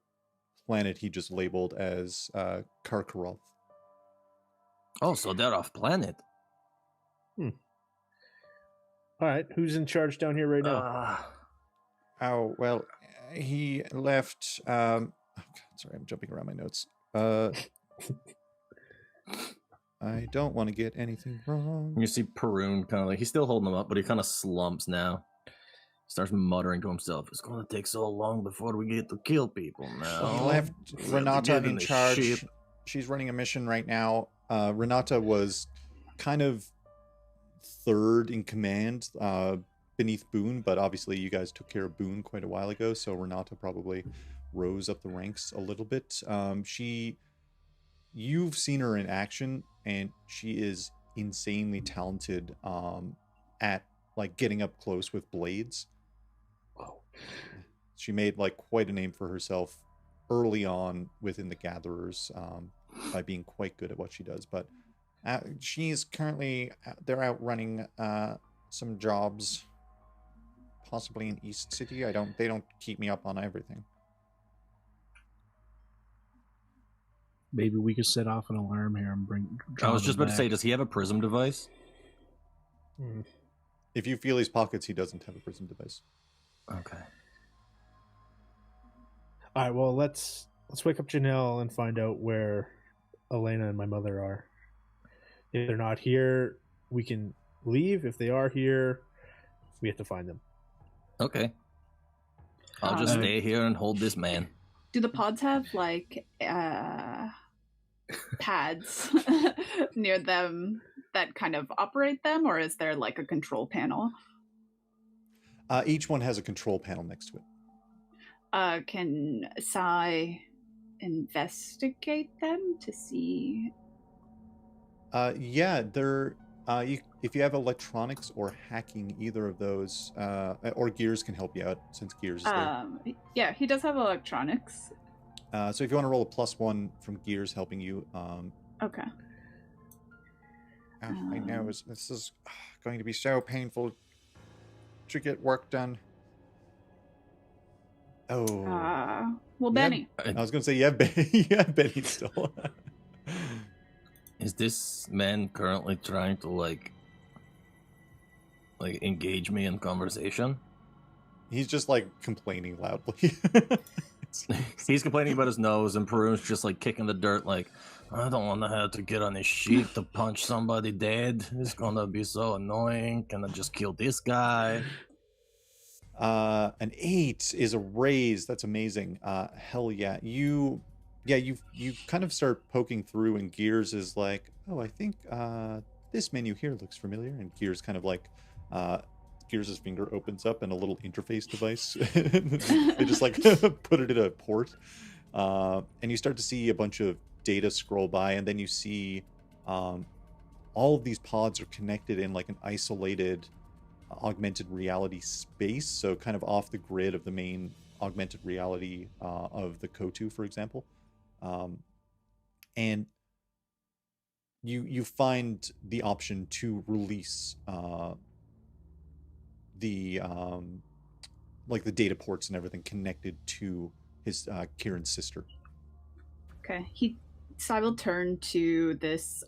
planet he just labeled as Karkaroth. Oh, so they're off planet. All right, who's in charge down here right now? Oh, well, he left... oh, God, sorry, I'm jumping around my notes. I don't want to get anything wrong. You see Perun kind of like... He's still holding him up, but he kind of slumps now. Starts muttering to himself. It's going to take so long before we get to kill people now. We left We have to Renata get in the charge. ship. She's running a mission right now. Renata was kind of third in command beneath Boone, but obviously you guys took care of Boone quite a while ago, so Renata probably rose up the ranks a little bit. You've seen her in action, and she is insanely talented at like getting up close with blades. Wow. She made like quite a name for herself early on within the Gatherers by being quite good at what she does. But she's currently they're out running some jobs, possibly in East City. They don't keep me up on everything. Maybe we could set off an alarm here and bring. I was just about to back. say, does he have a prism device? If you feel his pockets, he doesn't have a prism device. Okay. All right, well, let's wake up Janelle and find out where Elena and my mother are. If they're not here, we can leave. If they are here, we have to find them. Okay. I'll just stay here and hold this man. Do the pods have like pads near them that kind of operate them, or is there like a control panel? Each one has a control panel next to it. Can Sai investigate them to see? Yeah, they're if you have electronics or hacking, either of those, or Gearz can help you out since Gearz is there. Yeah, he does have electronics. So if you want to roll a +1 from Gearz helping you, Okay. I know this is going to be so painful to get work done. Oh. Well, Benny. I was going to say you have Benny. You have Benny still. Is this man currently trying to like engage me in conversation? He's just like complaining loudly. He's complaining about his nose, and Perun's just like kicking the dirt like, I don't want to have to get on his sheet to punch somebody dead. It's gonna be so annoying. Can I just kill this guy? An 8 is a raise. That's amazing. Hell yeah. You kind of start poking through, and Gearz is like, oh, I think this menu here looks familiar. And Gearz kind of like Gearz' finger opens up and a little interface device. They just like put it in a port. And you start to see a bunch of data scroll by, and then you see all of these pods are connected in like an isolated augmented reality space, so kind of off the grid of the main augmented reality of the Kotu, for example. And you find the option to release the like the data ports and everything connected to his Kihrin's sister. Okay. Sai will turn to this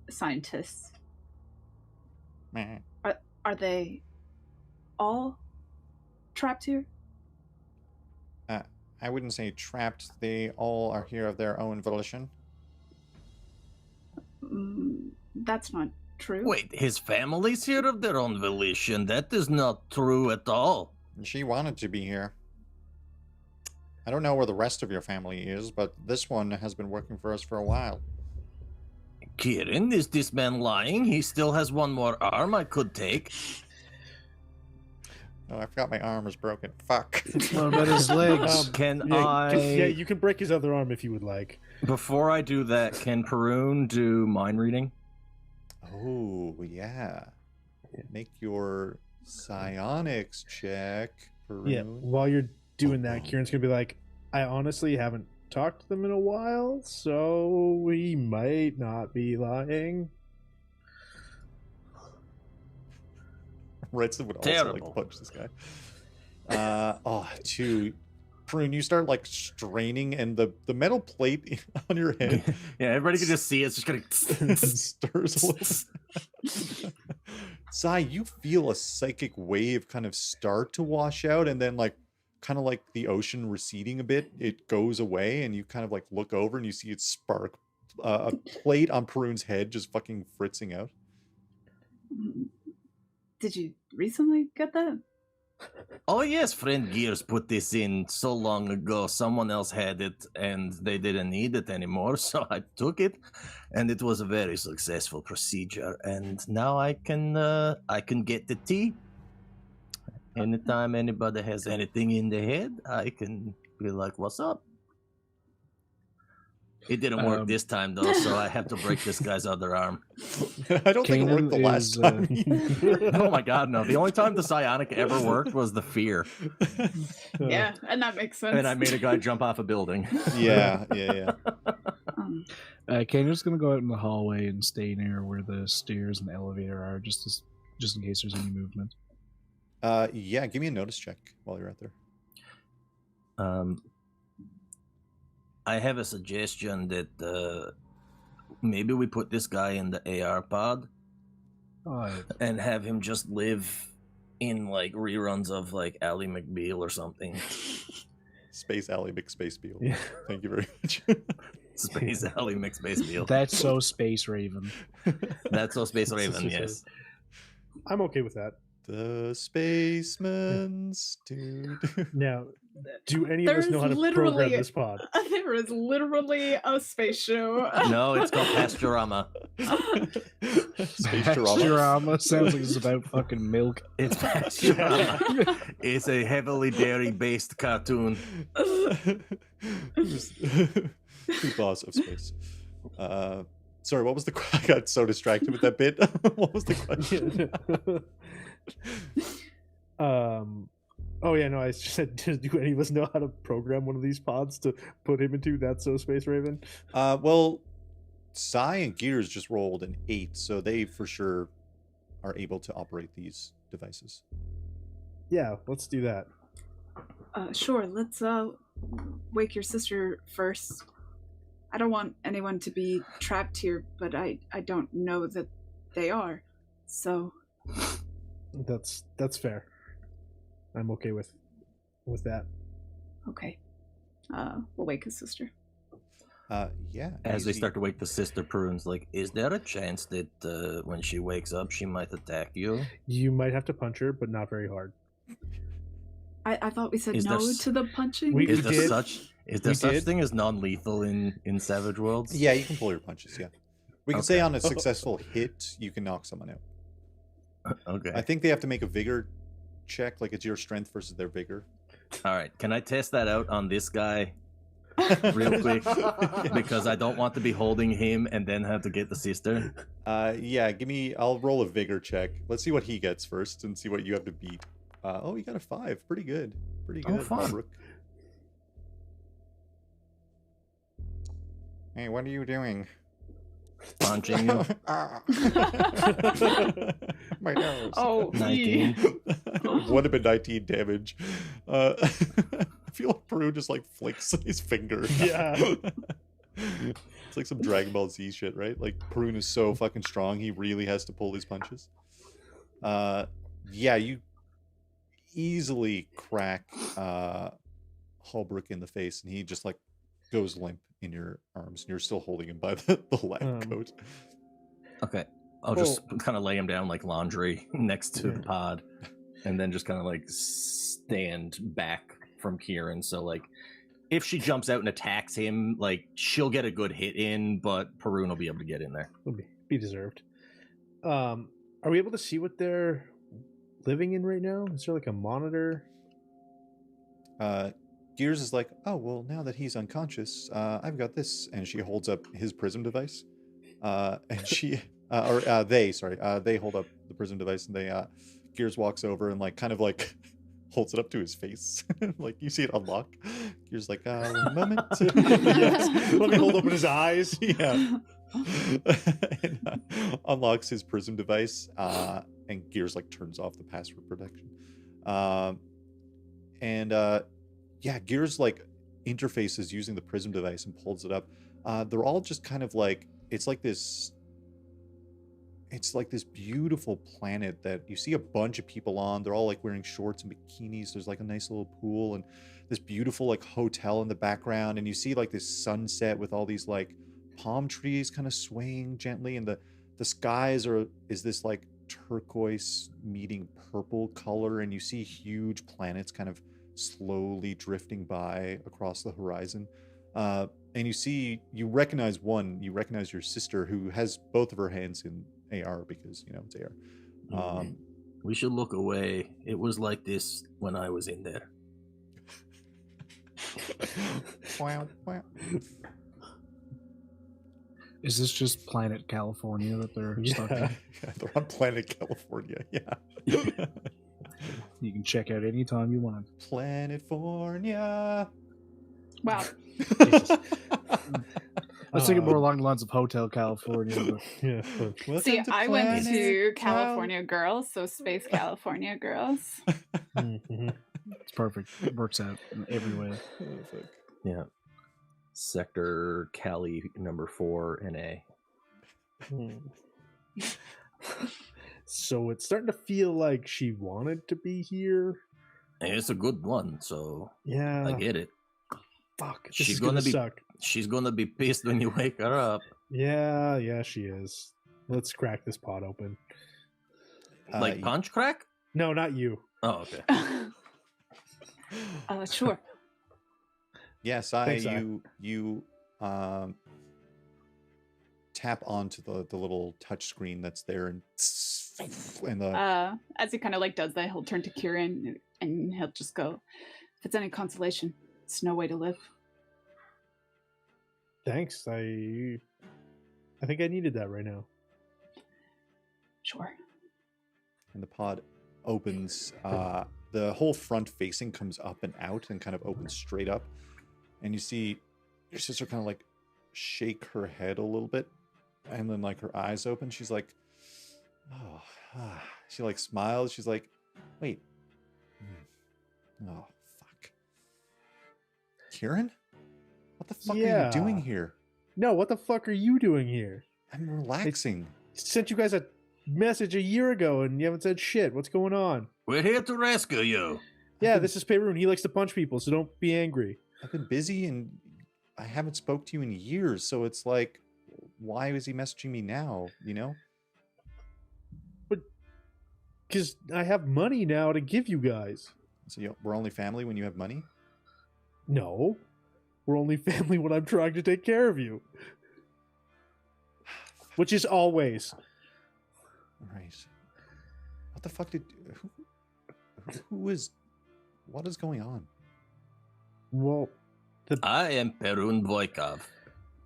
scientist. Are they all trapped here? I wouldn't say trapped. They all are here of their own volition. That's not true. Wait, his family's here of their own volition? That is not true at all. She wanted to be here. I don't know where the rest of your family is, but this one has been working for us for a while. Kihrin, is this man lying? He still has one more arm I could take. Oh, I forgot my arm is broken. Fuck. What about his legs? Yeah, you can break his other arm if you would like. Before I do that, can Perun do mind reading? Oh, yeah. Make your psionics check, Perun. Yeah, while you're doing that, Kieran's going to be like, I honestly haven't talked to them in a while, so we might not be lying. Right, so would also Terrible. like punch this guy. Two. Perun, you start like straining, and the metal plate on your head Yeah, everybody can just see it's just gonna stirs a little. Sai, you feel a psychic wave kind of start to wash out, and then like kind of like the ocean receding a bit, it goes away, and you kind of like look over and you see it spark. A plate on Perun's head just fucking fritzing out. Did you recently get that? Oh yes, friend Gearz put this in so long ago. Someone else had it, and they didn't need it anymore, so I took it, and it was a very successful procedure. And now I can get the tea. Anytime anybody has anything in their head, I can be like, "What's up?" It didn't work this time though, so I have to break this guy's other arm. I don't think it worked the last time. Oh my god, no. The only time the psionic ever worked was the fear. Yeah, and that makes sense. And I made a guy jump off a building. Yeah. Kanan's gonna go out in the hallway and stay near where the stairs and the elevator are, just in case there's any movement. Yeah, give me a notice check while you're out there. I have a suggestion that maybe we put this guy in the AR pod and have him just live in like reruns of like Ally McBeal or something. Space Ally McSpacebeal. Yeah. Thank you very much. Space Ally McSpacebeal. That's so Space Raven. That's so Space Raven, yes. I'm okay with that. The spaceman's dude. Now, do any of us know how to program this pod? There is literally a space show. No, it's called Pasturama. Pasturama sounds like it's about fucking milk. It's Pasturama. It's a heavily dairy-based cartoon. Who's boss of space? Sorry, what was the question? I got so distracted with that bit. What was the question? Oh yeah, no, I just said, do any of us know how to program one of these pods to put him into That's So Space Raven? Well, Psy and Gearz just rolled an 8, so they for sure are able to operate these devices. Yeah, let's do that. Sure, let's wake your sister first. I don't want anyone to be trapped here, but I don't know that they are. So That's fair. I'm okay with that. okay. We'll wake his sister. Yeah. As they easy. start to wake the sister, Perun's like, is there a chance that when she wakes up, she might attack you? You might have to punch her, but not very hard. I thought we said Is there no s- to the punching. We- Is there did. such We thing as non-lethal in Savage Worlds? Yeah, you can pull your punches. Yeah, we can say Okay. on a successful hit, you can knock someone out. Okay. I think they have to make a vigor check, like it's your strength versus their vigor. All right. Can I test that out on this guy real quick? Because I don't want to be holding him and then have to get the sister. Yeah, I'll roll a vigor check. Let's see what he gets first and see what you have to beat. Oh, you got a 5. Pretty good. Pretty Oh, good. fun. Rook. Hey, what are you doing? Punching you. Ah. My nose. Oh, 19. Would have been 19 damage. I feel like Perun just like flicks his finger. Yeah. It's like some Dragon Ball Z shit, right? Like Perun is so fucking strong, he really has to pull his punches. Yeah, you easily crack Holbrook in the face, and he just like goes limp in your arms, and you're still holding him by the lab coat. Okay. I'll just kind of lay him down like laundry next to the pod, and then just kind of like stand back from Kihrin. So like, if she jumps out and attacks him, like she'll get a good hit in, but Perun will be able to get in there. Would be deserved. Are we able to see what they're living in right now? Is there like a monitor? Gearz is like, oh, well, now that he's unconscious, I've got this. And she holds up his prism device. And they hold up the prism device, and Gearz walks over and like kind of like holds it up to his face. Like you see it unlock. Gearz like, one moment. Yes. Let me hold open his eyes. Yeah. And, unlocks his prism device, and Gearz like turns off the password protection. Yeah, Gearz like interfaces using the prism device and pulls it up. They're all just kind of like, it's like this beautiful planet that you see a bunch of people on. They're all like wearing shorts and bikinis. There's like a nice little pool and this beautiful like hotel in the background, and you see like this sunset with all these like palm trees kind of swaying gently, and the skies is this like turquoise meeting purple color, and you see huge planets kind of slowly drifting by across the horizon. And you recognize your sister, who has both of her hands in AR because, it's AR. We should look away. It was like this when I was in there. Wow, wow. Is this just planet California that they're stuck in? Yeah, they're on planet California. Yeah. You can check out anytime you want. Planetfornia. Wow. I was thinking more along the lines of Hotel California. But... Yeah. See, I went to California Girls, so Space California Girls. Mm-hmm. It's perfect. It works out in every way. Yeah. Sector Cali number 4 NA. So it's starting to feel like she wanted to be here. And it's a good one, so Yeah. I get it. Fuck. This She's is gonna be suck. She's gonna be pissed when you wake her up. Yeah, she is. Let's crack this pot open. Like punch crack? No, not you. Oh, okay. Sure. Yes, Thanks, you tap onto the little touch screen that's there, and the as he kind of like does that, he'll turn to Kihrin and he'll just go, "If it's any consolation, it's no way to live." Thanks. I think I needed that right now. Sure. and the pod opens. The whole front facing comes up and out and kind of opens straight up, and you see your sister kind of like shake her head a little bit, and then like her eyes open. She's like, oh, she like smiles. She's like, wait, oh fuck, Kihrin, what the fuck are you doing here? No, what the fuck are you doing here? I'm relaxing. I sent you guys a message a year ago and you haven't said shit. What's going on? We're here to rescue you. Yeah, this is Perun. He likes to punch people, so don't be angry. I've been busy and I haven't spoke to you in years, so it's like, why is he messaging me now, you know? But because I have money now to give you guys. So we're only family when you have money? No, we're only family when I'm trying to take care of you. Which is always. Right. What the fuck did... Who is... What is going on? Well, I am Perun Voikov.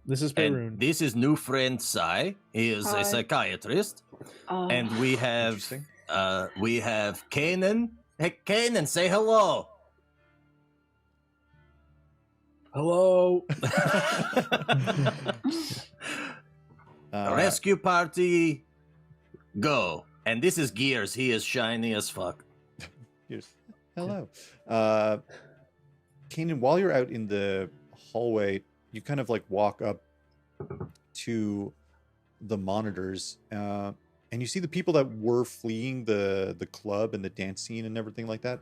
This is Perun. And this is new friend Sai. He is a psychiatrist. And we have Canen. Hey, Canen, say hello. Hello. Rescue party, go. And this is Gearz. He is shiny as fuck. Gearz. Hello. Canen, while you're out in the hallway, you kind of like walk up to the monitors, and you see the people that were fleeing the club and the dance scene and everything like that.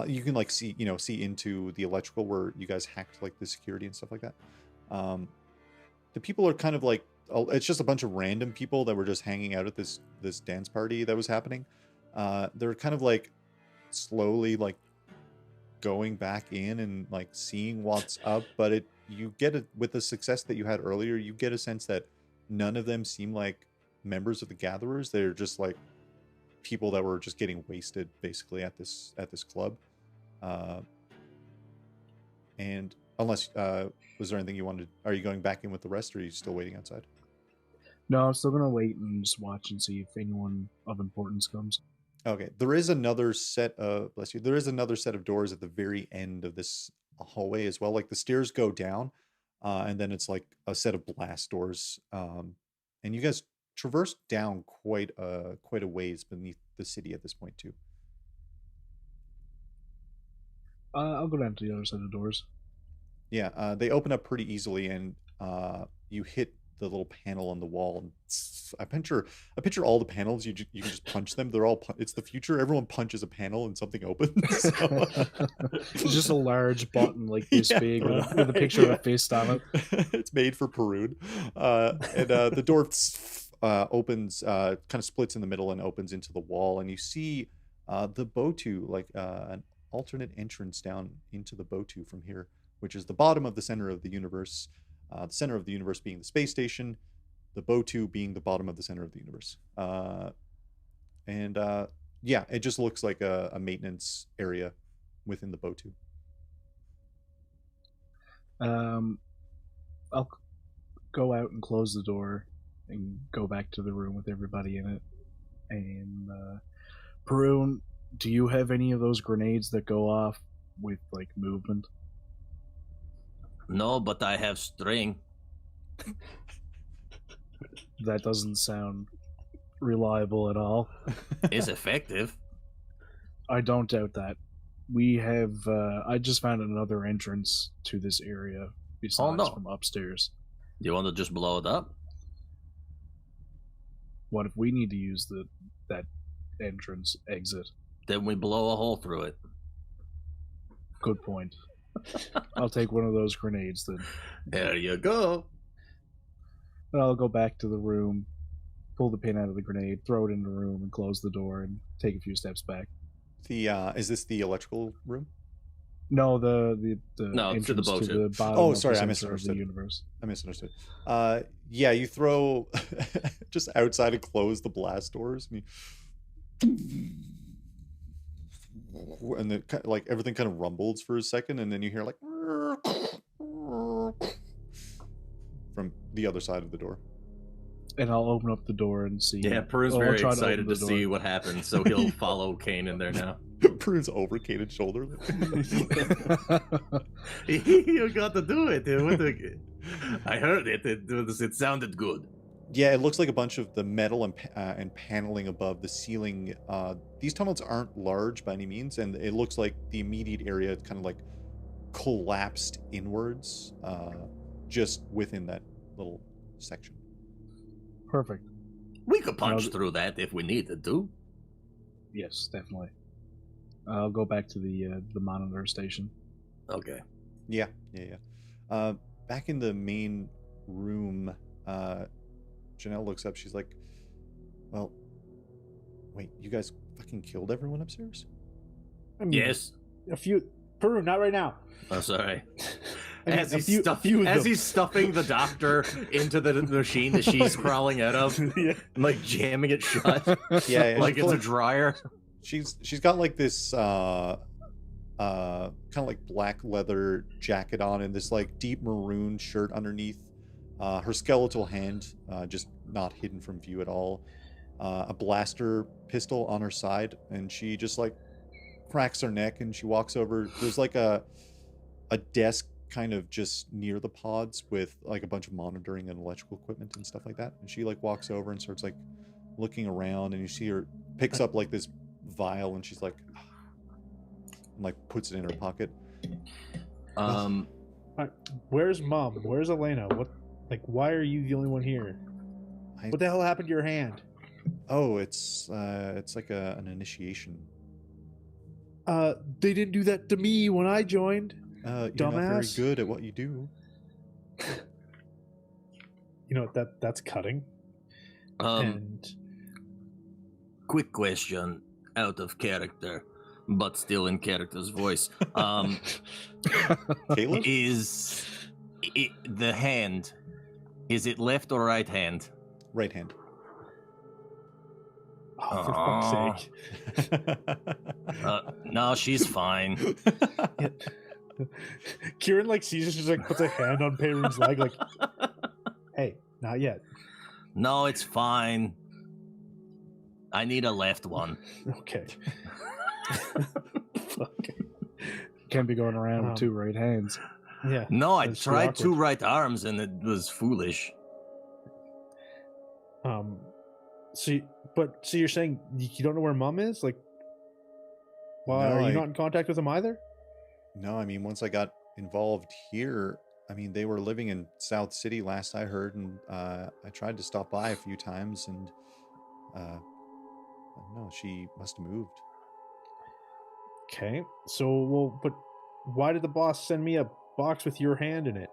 You can like see into the electrical where you guys hacked like the security and stuff like that. The people are kind of like, it's just a bunch of random people that were just hanging out at this dance party that was happening. They're kind of like slowly like going back in and like seeing what's up, but you get it with the success that you had earlier. You get a sense that none of them seem like members of the gatherers. They're just like people that were just getting wasted basically at this club. And unless was there anything you wanted? Are you going back in with the rest, or are you still waiting outside? No, I'm still gonna wait and just watch and see if anyone of importance comes. Okay, there is another set of there is another set of doors at the very end of this hallway as well. Like the stairs go down, and then it's like a set of blast doors. And you guys traverse down quite a ways beneath the city at this point too. I'll go down to the other side of the doors. Yeah, they open up pretty easily, and you hit the little panel on the wall. And I picture all the panels. You can just punch them. They're all. It's the future. Everyone punches a panel and something opens. So. It's just a large button like this big with a picture of a fist on it. It's made for Perun, and the door opens, kind of splits in the middle and opens into the wall, and you see the Botu, like an alternate entrance down into the Botu from here, which is the bottom of the center of the universe. The center of the universe being the space station, the Botu being the bottom of the center of the universe. Yeah, it just looks like a maintenance area within the Botu. I'll go out and close the door and go back to the room with everybody in it. And Perun, do you have any of those grenades that go off with like movement? No, but I have string. That doesn't sound reliable at all. It's effective. I don't doubt that. We have I just found another entrance to this area besides from upstairs. You want to just blow it up? What if we need to use that entrance exit? Then we blow a hole through it. Good point. I'll take one of those grenades then. There you go. I'll go back to the room, pull the pin out of the grenade, throw it in the room, and close the door and take a few steps back. Is this the electrical room? No, the entrance to the boat. To the bottom oh, of sorry, the I center misunderstood. of the universe. I misunderstood. Yeah, you throw just outside and close the blast doors, and then like everything kind of rumbles for a second, and then you hear like from the other side of the door. And I'll open up the door and see. Yeah, Perun's very excited to see what happens, so he'll follow Kane in there now. Perun's over Kanen's shoulder. You got to do it. I heard it. It sounded good. Yeah, it looks like a bunch of the metal and paneling above the ceiling. These tunnels aren't large by any means, and it looks like the immediate area kind of like collapsed inwards, just within that little section. Perfect. We could punch through that if we needed to. Yes, definitely. I'll go back to the monitor station. Okay. Yeah. Back in the main room, Janelle looks up. She's like, "Well, wait, you guys fucking killed everyone upstairs?" I mean, yes. A few. Perun, not right now. Oh, sorry. I mean, As he's stuffing the doctor into the machine that she's crawling out of, Yeah. like jamming it shut, Yeah, like it's a dryer. She's got like this kind of like black leather jacket on and this like deep maroon shirt underneath. Her skeletal hand just not hidden from view at all. A blaster pistol on her side, and she just like cracks her neck and she walks over. There's like a desk kind of just near the pods with like a bunch of monitoring and electrical equipment and stuff like that. And she like walks over and starts like looking around, and you see her picks up like this vial, and she's like, and like puts it in her pocket. Where's Mom? Where's Elena? Why are you the only one here? What the hell happened to your hand? Oh, it's like an initiation. They didn't do that to me when I joined. You're Dumbass. not very good at what you do. You know that's cutting. And Quick question, out of character, but still in character's voice. Caleb? Is the hand? Is it left or right hand? Right hand. oh, for fuck's sake. No, she's fine. Kihrin like sees it, just like puts a hand on Perun's leg, like, "Hey, not yet." No, it's fine. I need a left one. Okay. Fuck. Can't be going around with two right hands. Yeah. No, I That's tried awkward. 2 right arms and it was foolish. So you're saying you don't know where Mom is? Like, why No, are you not in contact with him either? No, I mean, once I got involved here, I mean, they were living in South City last I heard, and I tried to stop by a few times, and no, she must have moved. Okay. So, but why did the boss send me a box with your hand in it?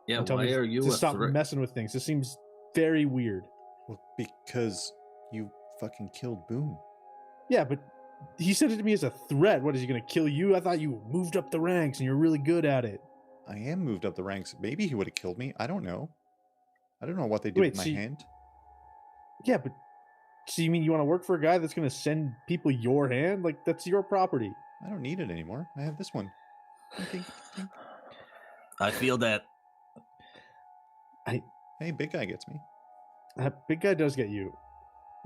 Yeah, And tell why me are you to a stop threat? messing with things? This seems very weird. Well, because you fucking killed Boone. Yeah, but he said it to me as a threat. What, is he going to kill you? I thought you moved up the ranks and you're really good at it. I am moved up the ranks. Maybe he would have killed me. I don't know. I don't know what they did with my hand. Yeah, but so you mean you want to work for a guy that's going to send people your hand? Like, that's your property. I don't need it anymore. I have this one. I feel that. Hey, big guy gets me. Big guy does get you.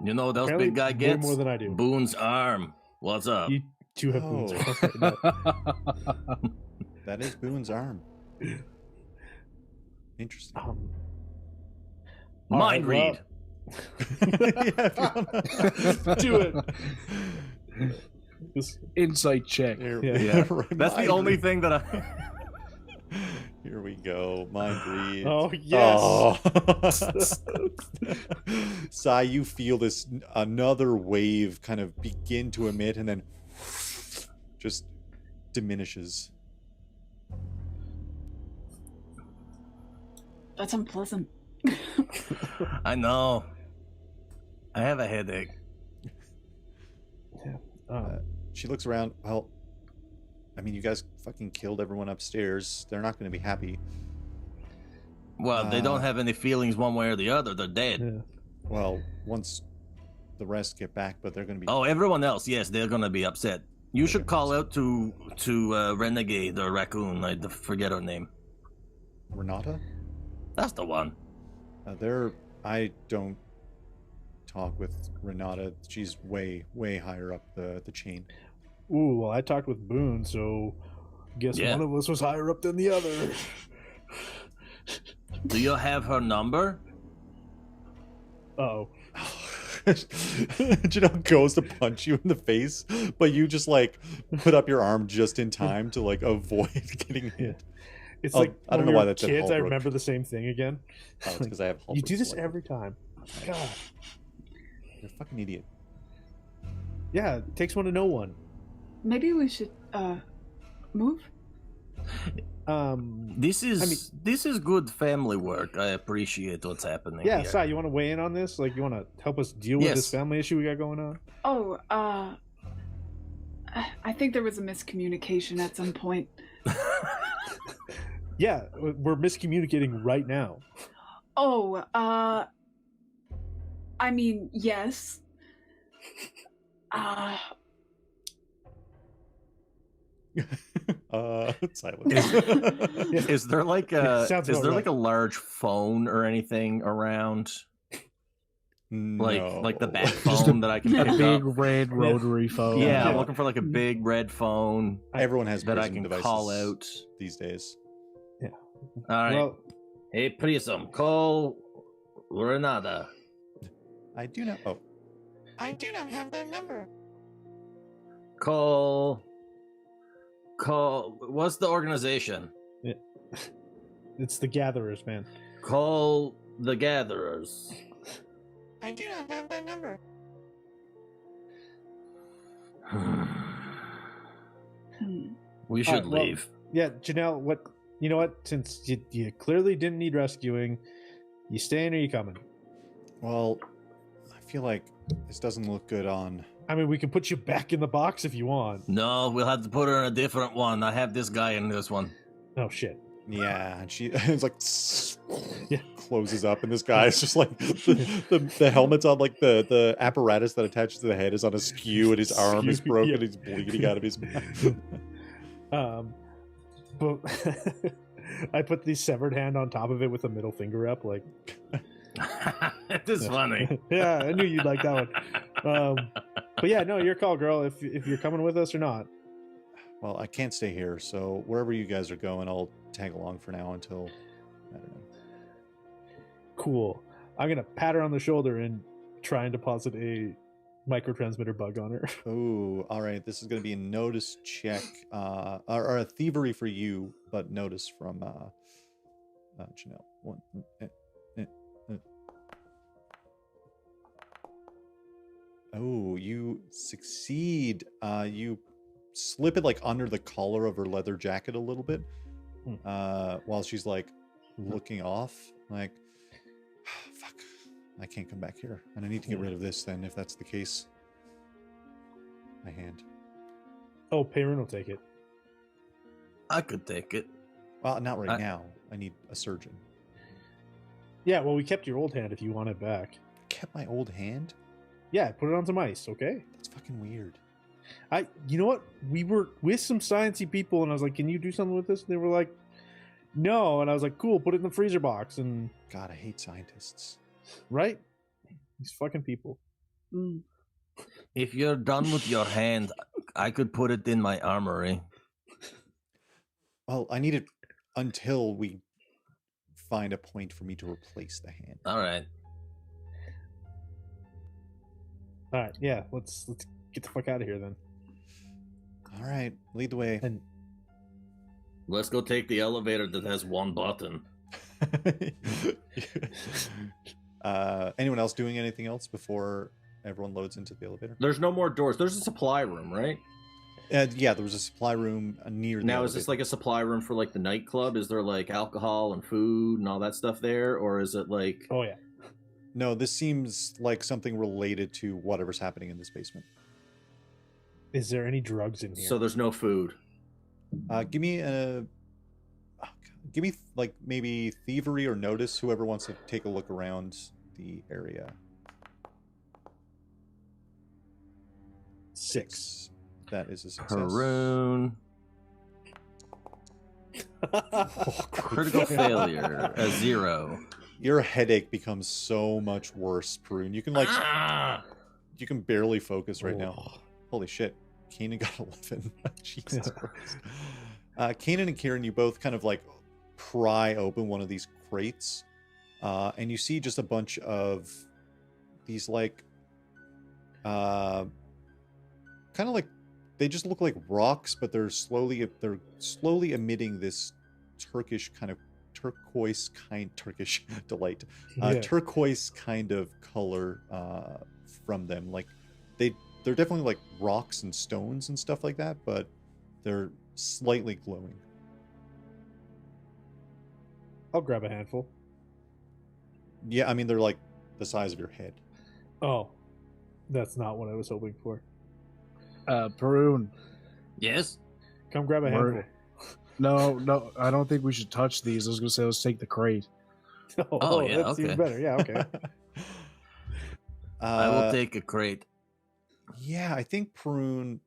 You know what else Apparently big guy gets? more than I do. Boone's arm. What's up? You two have Boone's arm. Okay, no. That is Boone's arm. Interesting. Mind read. Do it. Insight check. Yeah. That's the only thing that I. Here we go. Mind read. Oh, yes. Oh. Sai, you feel this another wave kind of begin to emit and then just diminishes. That's unpleasant. I know. I have a headache. She looks around. Well, I mean, you guys fucking killed everyone upstairs. They're not going to be happy. Well, they don't have any feelings one way or the other. They're dead. Yeah. Well, once the rest get back, but they're going to be... Oh, everyone else, yes, they're going to be upset. You should call out to Renegade or Raccoon. I forget her name. Renata? That's the one. I don't talk with Renata. She's way, way higher up the chain. Ooh, well, I talked with Boone, so guess one of us was higher up than the other. Do you have her number? Uh-oh. Janelle goes to punch you in the face, but you just like put up your arm just in time to like avoid getting hit. It's like I don't know why that's kids. I remember the same thing again. Oh, it's because I have. You do this every time. God, you're a fucking idiot. Yeah, it takes one to know one. Maybe we should move. This is good family work. I appreciate what's happening. Yeah, here. Sai, you want to weigh in on this? Like, you want to help us deal with this family issue we got going on? Oh, I think there was a miscommunication at some point. Yeah, we're miscommunicating right now. Oh, I mean, yes. Silence. Is there like a like a large phone or anything around? No. Like the back phone that I can pick up. Big red rotary phone. Yeah, I'm looking for like a big red phone. Everyone has that I prism can devices call out these days. Yeah. All right. Well, hey, Prism, call Renata. I do not. Oh, I do not have their number. Call. What's the organization? it's the Gatherers, man. Call the Gatherers. I do not have their number. We should leave. Yeah, Janelle, you know what? Since you clearly didn't need rescuing, you staying or you coming? Well, I feel like this doesn't look good on... I mean, we can put you back in the box if you want. No, we'll have to put her in a different one. I have this guy in this one. Oh, shit. Yeah, and it's like closes up, and this guy is just like the helmet's on, like the apparatus that attaches to the head is on askew, and his arm is broken. And he's bleeding out of his mouth. But I put the severed hand on top of it with a middle finger up, like. It is funny. Yeah, I knew you'd like that one. But yeah, no, your call, girl. If you're coming with us or not. Well, I can't stay here, so wherever you guys are going, I'll tag along for now until, I don't know. Cool. I'm going to pat her on the shoulder and try and deposit a microtransmitter bug on her. Oh, all right. This is going to be a notice check, or a thievery for you, but notice from Janelle. Oh, you succeed. You slip it like under the collar of her leather jacket a little bit, while she's like looking off, like, fuck, I can't come back here. And I need to get rid of this then, if that's the case. My hand. Oh, Perun will take it. I could take it. Well, not right now. I need a surgeon. Yeah, well, we kept your old hand if you want it back. Kept my old hand? Yeah, put it on some ice, okay? That's fucking weird. You know what? We were with some sciencey people, and I was like, "Can you do something with this?" And they were like, "No," and I was like, "Cool, put it in the freezer box." And God, I hate scientists. right, these fucking people. If you're done with your hand, I could put it in my armory. Well, I need it until we find a point for me to replace the hand. All right. All right, yeah, let's get the fuck out of here then. All right, lead the way. And Let's go take the elevator that has one button. Anyone else doing anything else before everyone loads into the elevator? There's no more doors. There's a supply room, right? Yeah, there was a supply room near the Now, elevator. is this like a supply room for like the nightclub? Is there like alcohol and food and all that stuff there? Or is it like... oh yeah, No, this seems like something related to whatever's happening in this basement. is there any drugs in here? So there's no food. Give me like maybe thievery or notice, whoever wants to take a look around the area. 6. That is a success. Perun. Critical failure. A 0. Your headache becomes so much worse, Perun. You can like you can barely focus right now. Holy shit. Canen got 11. Jesus Christ. Canen and Kihrin, you both kind of like pry open one of these crates, and you see just a bunch of these like kind of like, they just look like rocks, but they're slowly emitting this Turkish delight, turquoise kind of color from them. Like they're definitely like rocks and stones and stuff like that, but they're slightly glowing. I'll grab a handful. Yeah, I mean they're like the size of your head. Oh, that's not what I was hoping for. Perun. Yes? Come grab a handful. No, I don't think we should touch these. I was gonna say let's take the crate. Oh, yeah, that's okay. even better. Yeah, okay. I will take a crate. Yeah, I think Perun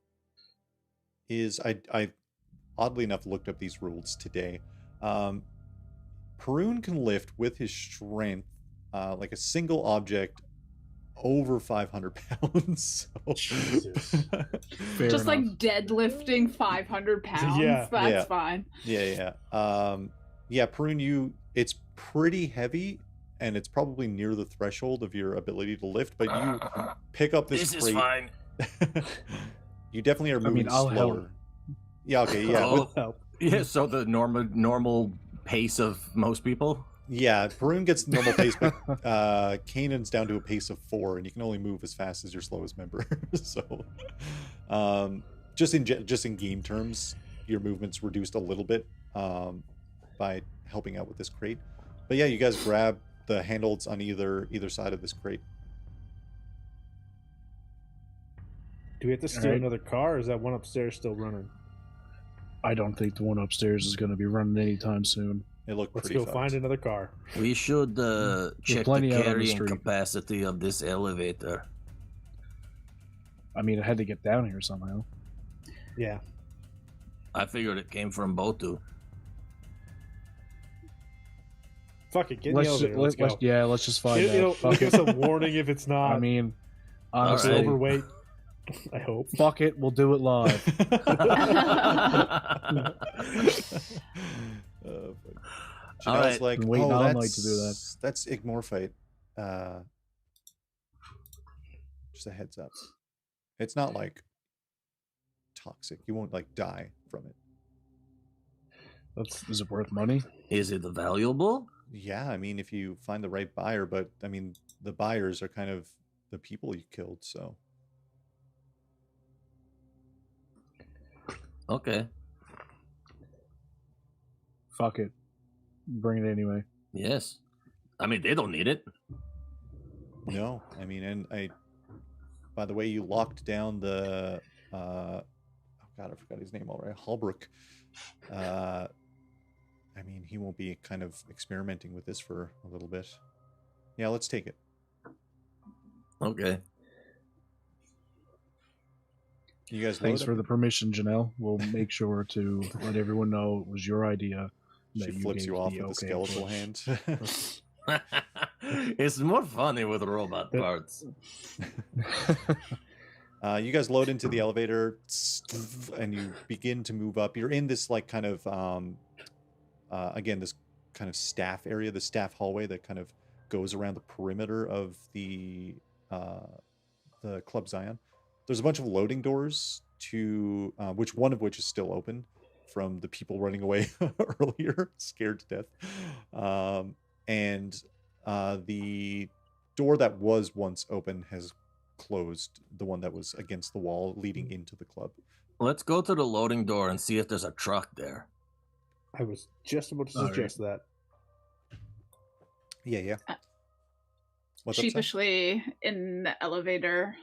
is... I oddly enough looked up these rules today. Perun can lift with his strength like a single object over 500 pounds. So... Jesus. Fair Just enough. like deadlifting 500 pounds. Yeah. That's fine. Yeah. Perun, it's pretty heavy, and it's probably near the threshold of your ability to lift, but you pick up this This crate. is fine. You definitely are moving I'll slower. help. Yeah, okay, yeah. Oh. Help. Yeah, so the normal pace of most people? Yeah, Perun gets normal pace, but Canen's down to a pace of 4, and you can only move as fast as your slowest member. So, just in game terms, your movement's reduced a little bit by helping out with this crate. But yeah, you guys grab the handles on either side of this crate. Do we have to steal Alright. another car, or is that one upstairs still running? I don't think the one upstairs is going to be running anytime soon. It looked Let's pretty go fucked. find another car. We should check the plenty out on the carrying street. capacity of this elevator. I mean, it had to get down here somehow. Yeah. I figured it came from Botu. Fuck it, get in the elevator. Let's go. Let's just find out. It'll Fuck give it. us a warning if it's not. I mean, honestly, honestly, overweight. I hope. fuck it, we'll do it live. All Janelle's right. like, Been waiting oh, all that's, night to do that. That's Igmorphite. Just a heads up. It's not like toxic. You won't like die from it. Is it worth money? Is it valuable? Yeah, I mean, if you find the right buyer, but I mean, the buyers are kind of the people you killed, so. Okay. Fuck it. Bring it anyway. Yes. I mean, they don't need it. No, I mean, by the way, you locked down the, oh God, I forgot his name already, Halbrook. I mean, he won't be kind of experimenting with this for a little bit. Yeah, let's take it. Okay. You guys Thanks load for up? the permission, Janelle. We'll make sure to let everyone know it was your idea. She that flips gave you off the with the okay skeletal for. hand. It's more funny with robot parts. You guys load into the elevator and you begin to move up. You're in this like kind of again, this kind of staff area, the staff hallway that kind of goes around the perimeter of the Club Zion. There's a bunch of loading doors to which one of which is still open from the people running away earlier, scared to death. And the door that was once open has closed, the one that was against the wall leading into the club. Let's go to the loading door and see if there's a truck there. I was just about to suggest that. Yeah. What's up, Sai? Sheepishly in the elevator,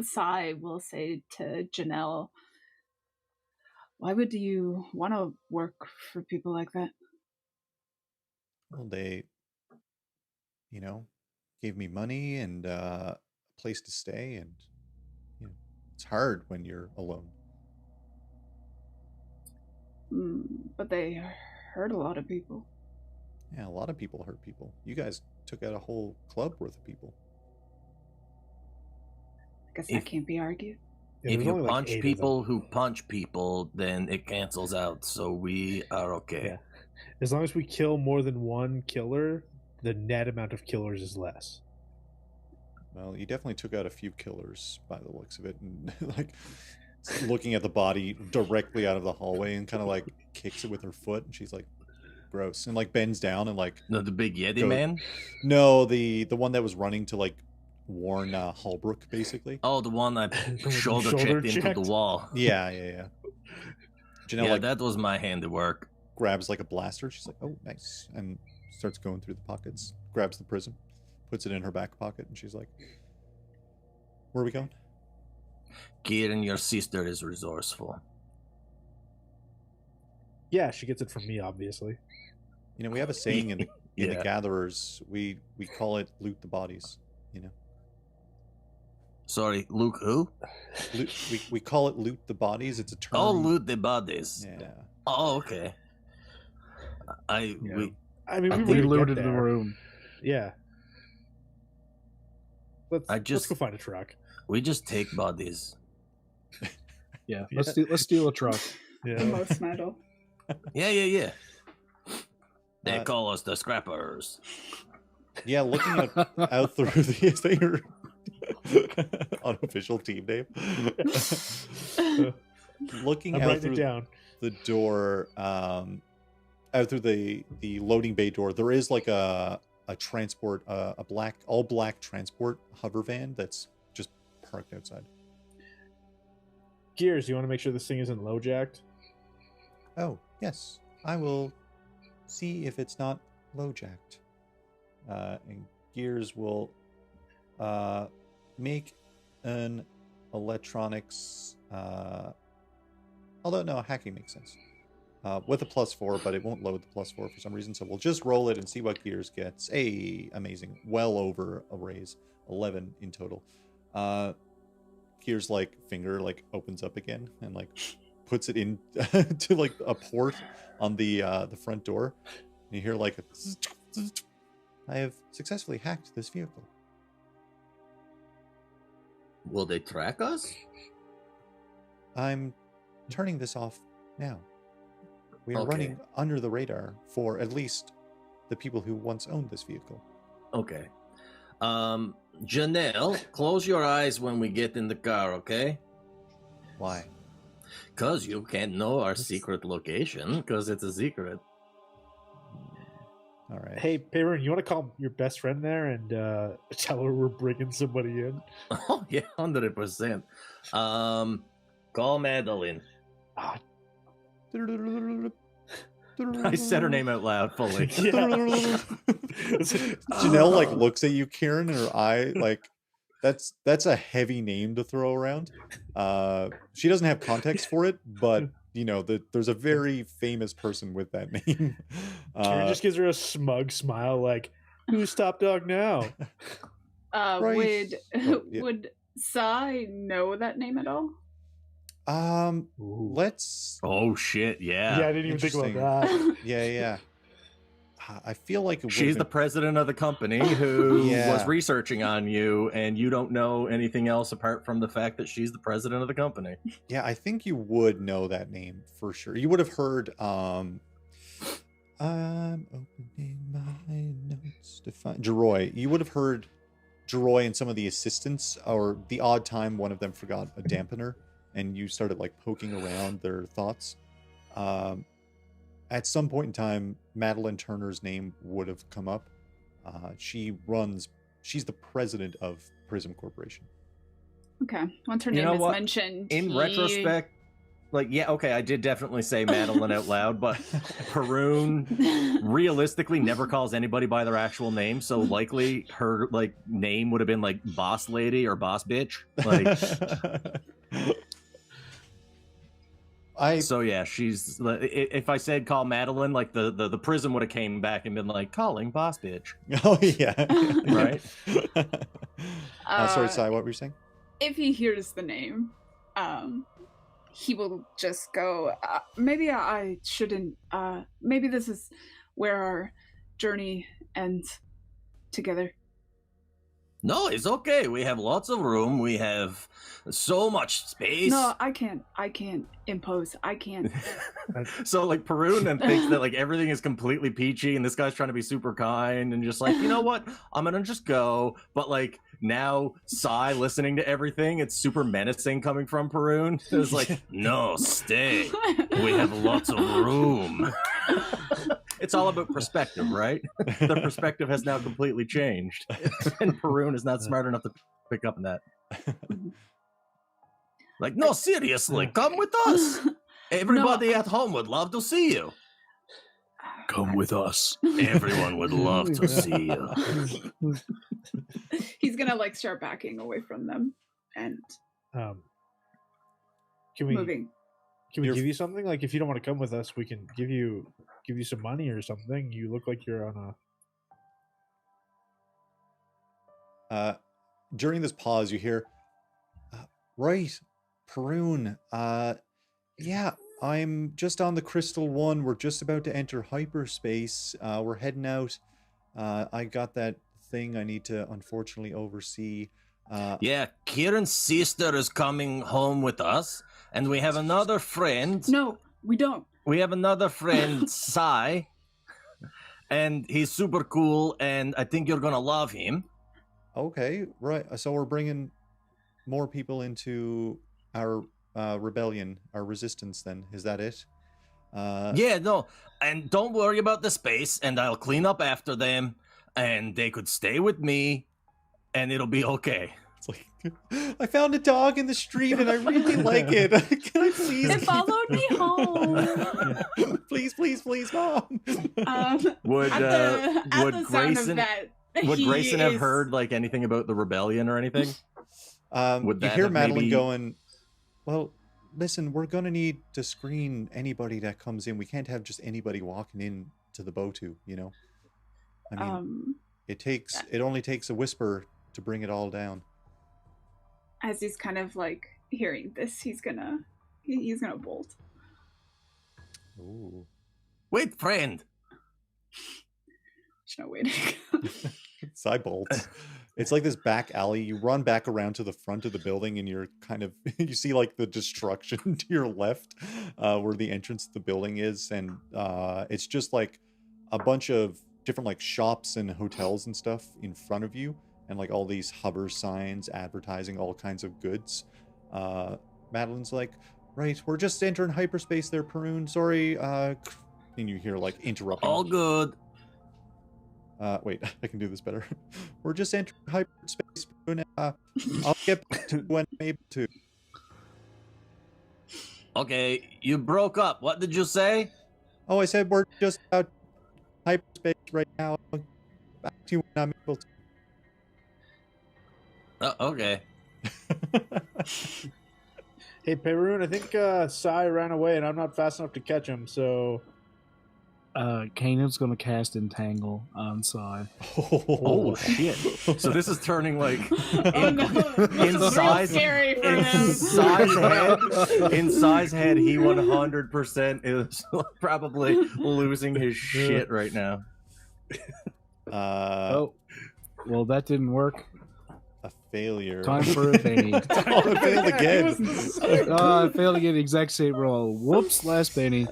Sai will say to Janelle, "Why would you want to work for people like that?" Well, they, gave me money and a place to stay, and it's hard when you're alone. But they hurt a lot of people. Yeah, a lot of people hurt people. You guys took out a whole club worth of people. I guess that can't be argued. Yeah, If there's you only, like, punch 8 of people them. who punch people, then it cancels out, so we are okay. Yeah. As long as we kill more than one killer, the net amount of killers is less. Well, you definitely took out a few killers by the looks of it, and like looking at the body directly out of the hallway and kind of like kicks it with her foot, and she's like, gross, and like bends down and like No, the big Yeti Go- man? no, the one that was running to like warn Holbrook, basically. Oh, the one that shoulder Shoulder checked into checked? the wall. Yeah. Janelle Yeah, like that was my handiwork. grabs like a blaster. She's like, oh, nice, and starts going through the pockets. Grabs the prism, puts it in her back pocket, and she's like, where are we going? Kihrin, your sister is resourceful. Yeah, she gets it from me, obviously. We have a saying in the Yeah. gatherers. We call it loot the bodies. Sorry, Luke who? We call it loot the bodies. It's a term. Oh, loot the bodies. Yeah. Oh, okay. I mean, We we wouldn't get looted the there. room. Yeah. Let's just- go find a truck. we just take bodies. Yeah, let's steal a truck. Yeah. The most metal. Yeah. They Uh, call us the scrappers. Yeah, looking out through the unofficial team name. Looking I'm out writing through it down. the door, out through the loading bay door, there is like a transport, all black transport hover van that's just parked outside. Gearz, you want to make sure this thing isn't low jacked? Oh, yes. I will see if it's not low jacked. And Gearz will make an electronics, although no, hacking makes sense. With a +4, but it won't load the +4 for some reason, so we'll just roll it and see what Gearz gets. Amazing. Well over a raise. 11 in total. Gearz like finger like opens up again and like puts it in to like a port on the front door. And you hear like I have successfully hacked this vehicle. Will they track us? I'm turning this off now. We are Okay. running under the radar for at least the people who once owned this vehicle. Okay. Janelle, close your eyes when we get in the car, okay? Why? Because you can't know our secret location, because it's a secret. All right. Hey, Perun, you want to call your best friend there and tell her we're bringing somebody in? Oh, yeah, 100%. Call Madeline. Ah, I said her name out loud fully. Janelle like looks at you, Kihrin, and her eye like that's a heavy name to throw around. She doesn't have context for it, but you know there's a very famous person with that name. Kihrin just gives her a smug smile, like, "Who's top dog now?" Right. Would Sai know that name at all? Let's. Oh shit! Yeah. Yeah, I didn't even think about that. Yeah. I feel like She's the president of the company who was researching on you, and you don't know anything else apart from the fact that she's the president of the company. Yeah, I think you would know that name for sure. You would have heard. I'm opening my notes to find Jeroy. You would have heard Jeroy and some of the assistants, or the odd time one of them forgot a dampener, and you started like poking around their thoughts. At some point in time, Madeline Turner's name would have come up. She's the president of Prism Corporation. Okay. Once her name is mentioned. In retrospect, like, yeah, okay, I did definitely say Madeline out loud, but Perun realistically never calls anybody by their actual name, so likely her like name would have been like boss lady or boss bitch. Like So yeah, she's. If I said call Madeline, like the Prism would have came back and been like calling boss bitch. Oh yeah, right. Sorry, Sai, what were you saying? If he hears the name, he will just go. Maybe I shouldn't. Maybe this is where our journey ends together. No, it's okay. We have lots of room. We have so much space. No, I can't impose. I can't. So like Perun and thinks that like everything is completely peachy and this guy's trying to be super kind and just like, you know what? I'm going to just go. But like now Sai listening to everything, it's super menacing coming from Perun. It's like, no, stay. We have lots of room. It's all about perspective, right? The perspective has now completely changed. And Perun is not smart enough to pick up on that. Like, no, seriously, come with us. Everybody at home would love to see you. Come with us. Everyone would love to see you. He's gonna like start backing away from them and moving. Can we give you something? Like, if you don't want to come with us, we can give you some money or something. You look like you're on a. During this pause, you hear, right, Perun. Yeah, I'm just on the Crystal One. We're just about to enter hyperspace. We're heading out. I got that thing I need to unfortunately oversee. Yeah, Kihrin's sister is coming home with us, and we have another friend. No, we don't. We have another friend, Sai, and he's super cool, and I think you're gonna love him. Okay, right. So we're bringing more people into our rebellion, our resistance. Then is that it? Yeah, no, and don't worry about the space, and I'll clean up after them, and they could stay with me, and it'll be okay. It's like, I found a dog in the street and I really like it. Can I please? It followed me home. Please, Mom. Would Grayson Grayson have heard like anything about the rebellion or anything? You hear Madeline going, well, listen, we're going to need to screen anybody that comes in. We can't have just anybody walking in to the Botu, you know? I mean, it only takes a whisper to bring it all down. As he's kind of like hearing this, he's gonna bolt. Ooh. Wait, friend. There's no waiting. Side bolts. It's like this back alley. You run back around to the front of the building and you're kind of, you see like the destruction to your left where the entrance to the building is. And it's just like a bunch of different like shops and hotels and stuff in front of you. And like all these hover signs advertising all kinds of goods. Madeline's like, right, we're just entering hyperspace there, Perun. Sorry. And you hear like interrupting. All good. Wait, I can do this better. We're just entering hyperspace, Perun. I'll get back to when I'm able to. Okay, you broke up. What did you say? Oh, I said we're just out hyperspace right now. Back to you when I'm able Okay. to. Hey, Perun, I think Sai ran away, and I'm not fast enough to catch him. So, Kanan's gonna cast Entangle on Sai. Oh shit! So this is turning like Oh no, this is real scary for him. In Sai's head, he 100% is probably losing his shit right now. Oh, well, that didn't work. A failure. Time for a Benny. Oh, I failed again. I failed again. Exact same roll. Whoops, last Benny.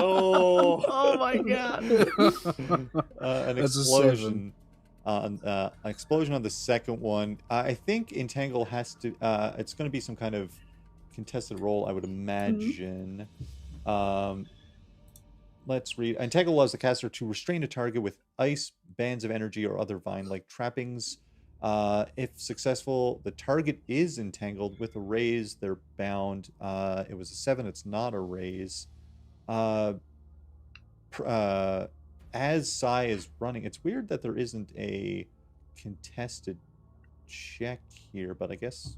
Oh my god! An That's a explosion. An explosion on the second one. I think Entangle has to. It's going to be some kind of contested roll, I would imagine. Let's read. Entangle allows the caster to restrain a target with ice, bands of energy, or other vine-like trappings. If successful, the target is entangled. With a raise, they're bound. It was a 7. It's not a raise. As Sai is running, it's weird that there isn't a contested check here, but I guess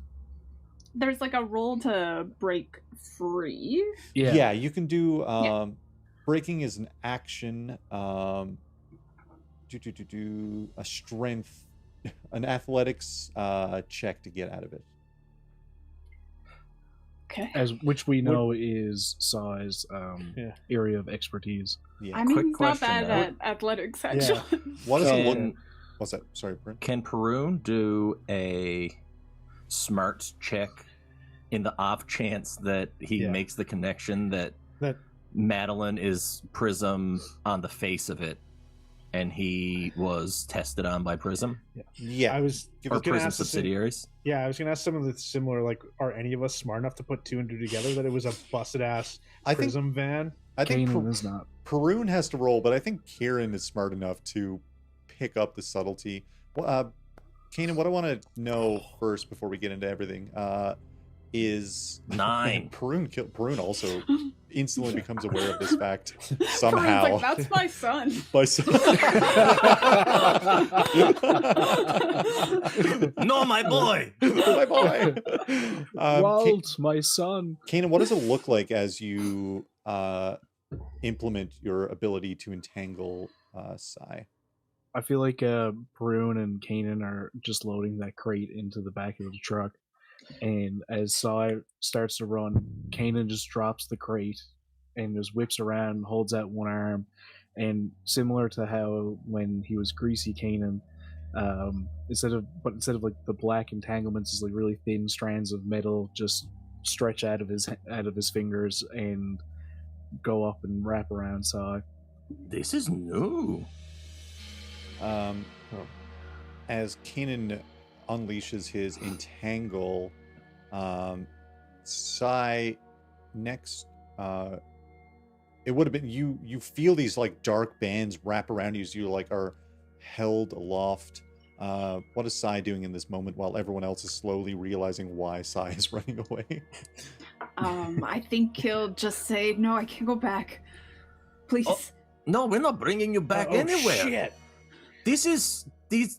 There's like a roll to break free. yeah, you can do breaking is an action. A strength, an athletics check to get out of it. Okay. Which we know is Sai's area of expertise. Yeah. I mean, quick he's not question, bad though. at athletics, actually. What does it look? Can, What's that? Sorry, Brent. can Perun do a smarts check in the off chance that he makes the connection that Madeline is Prism on the face of it, and he was tested on by Prism Yeah, I was or gonna Prism ask the same- subsidiaries? Yeah, I was going to ask some of the similar, like, are any of us smart enough to put 2 and 2 together that it was a busted ass I think Prism van? I think Kanan is not. Perun has to roll, but I think Kihrin is smart enough to pick up the subtlety. Canen, what I want to know first before we get into everything is 9. Perun also instantly becomes aware of this fact Perun's somehow. like, that's my son. No, my boy. My boy. Walt, my son. Canen, what does it look like as you implement your ability to entangle Sai? I feel like Perun and Kanan are just loading that crate into the back of the truck. And as Sai starts to run, Kanan just drops the crate and just whips around and holds out one arm. And similar to how when he was Greasy Kanan, instead of like the black entanglements, is like really thin strands of metal just stretch out of his fingers and go up and wrap around Sai. This is new. As Kanan unleashes his entangle, Sai next it would have been you feel these like dark bands wrap around you as you like are held aloft. What is Sai doing in this moment while everyone else is slowly realizing why Sai is running away? I think he'll just say, no, I can't go back. Please. Oh, no, we're not bringing you back anywhere. Shit.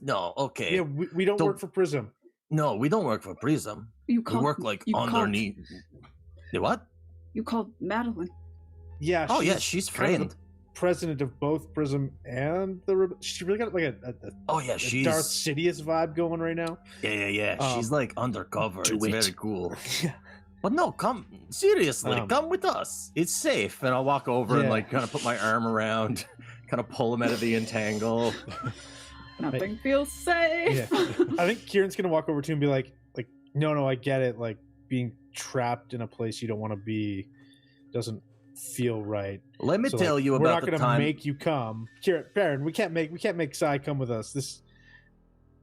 No, okay. Yeah, we don't work for Prism. No, we don't work for Prism. We work like underneath. The what? You called Madeline. Yeah. She's kind of friend. the president of both Prism and the. She really got like a she's Darth Sidious vibe going right now. Yeah. She's like undercover. It's very cool. Yeah. But no, come seriously, come with us. It's safe. And I'll walk over and like kind of put my arm around, kind of pull him out of the entangle. Nothing feels safe. Yeah. I think Kieran's gonna walk over to him and be like, no, I get it. Like being trapped in a place you don't want to be doesn't feel right. Let me So, tell you we're about not the gonna time. make you come, Perun. We can't make Sai come with us. This,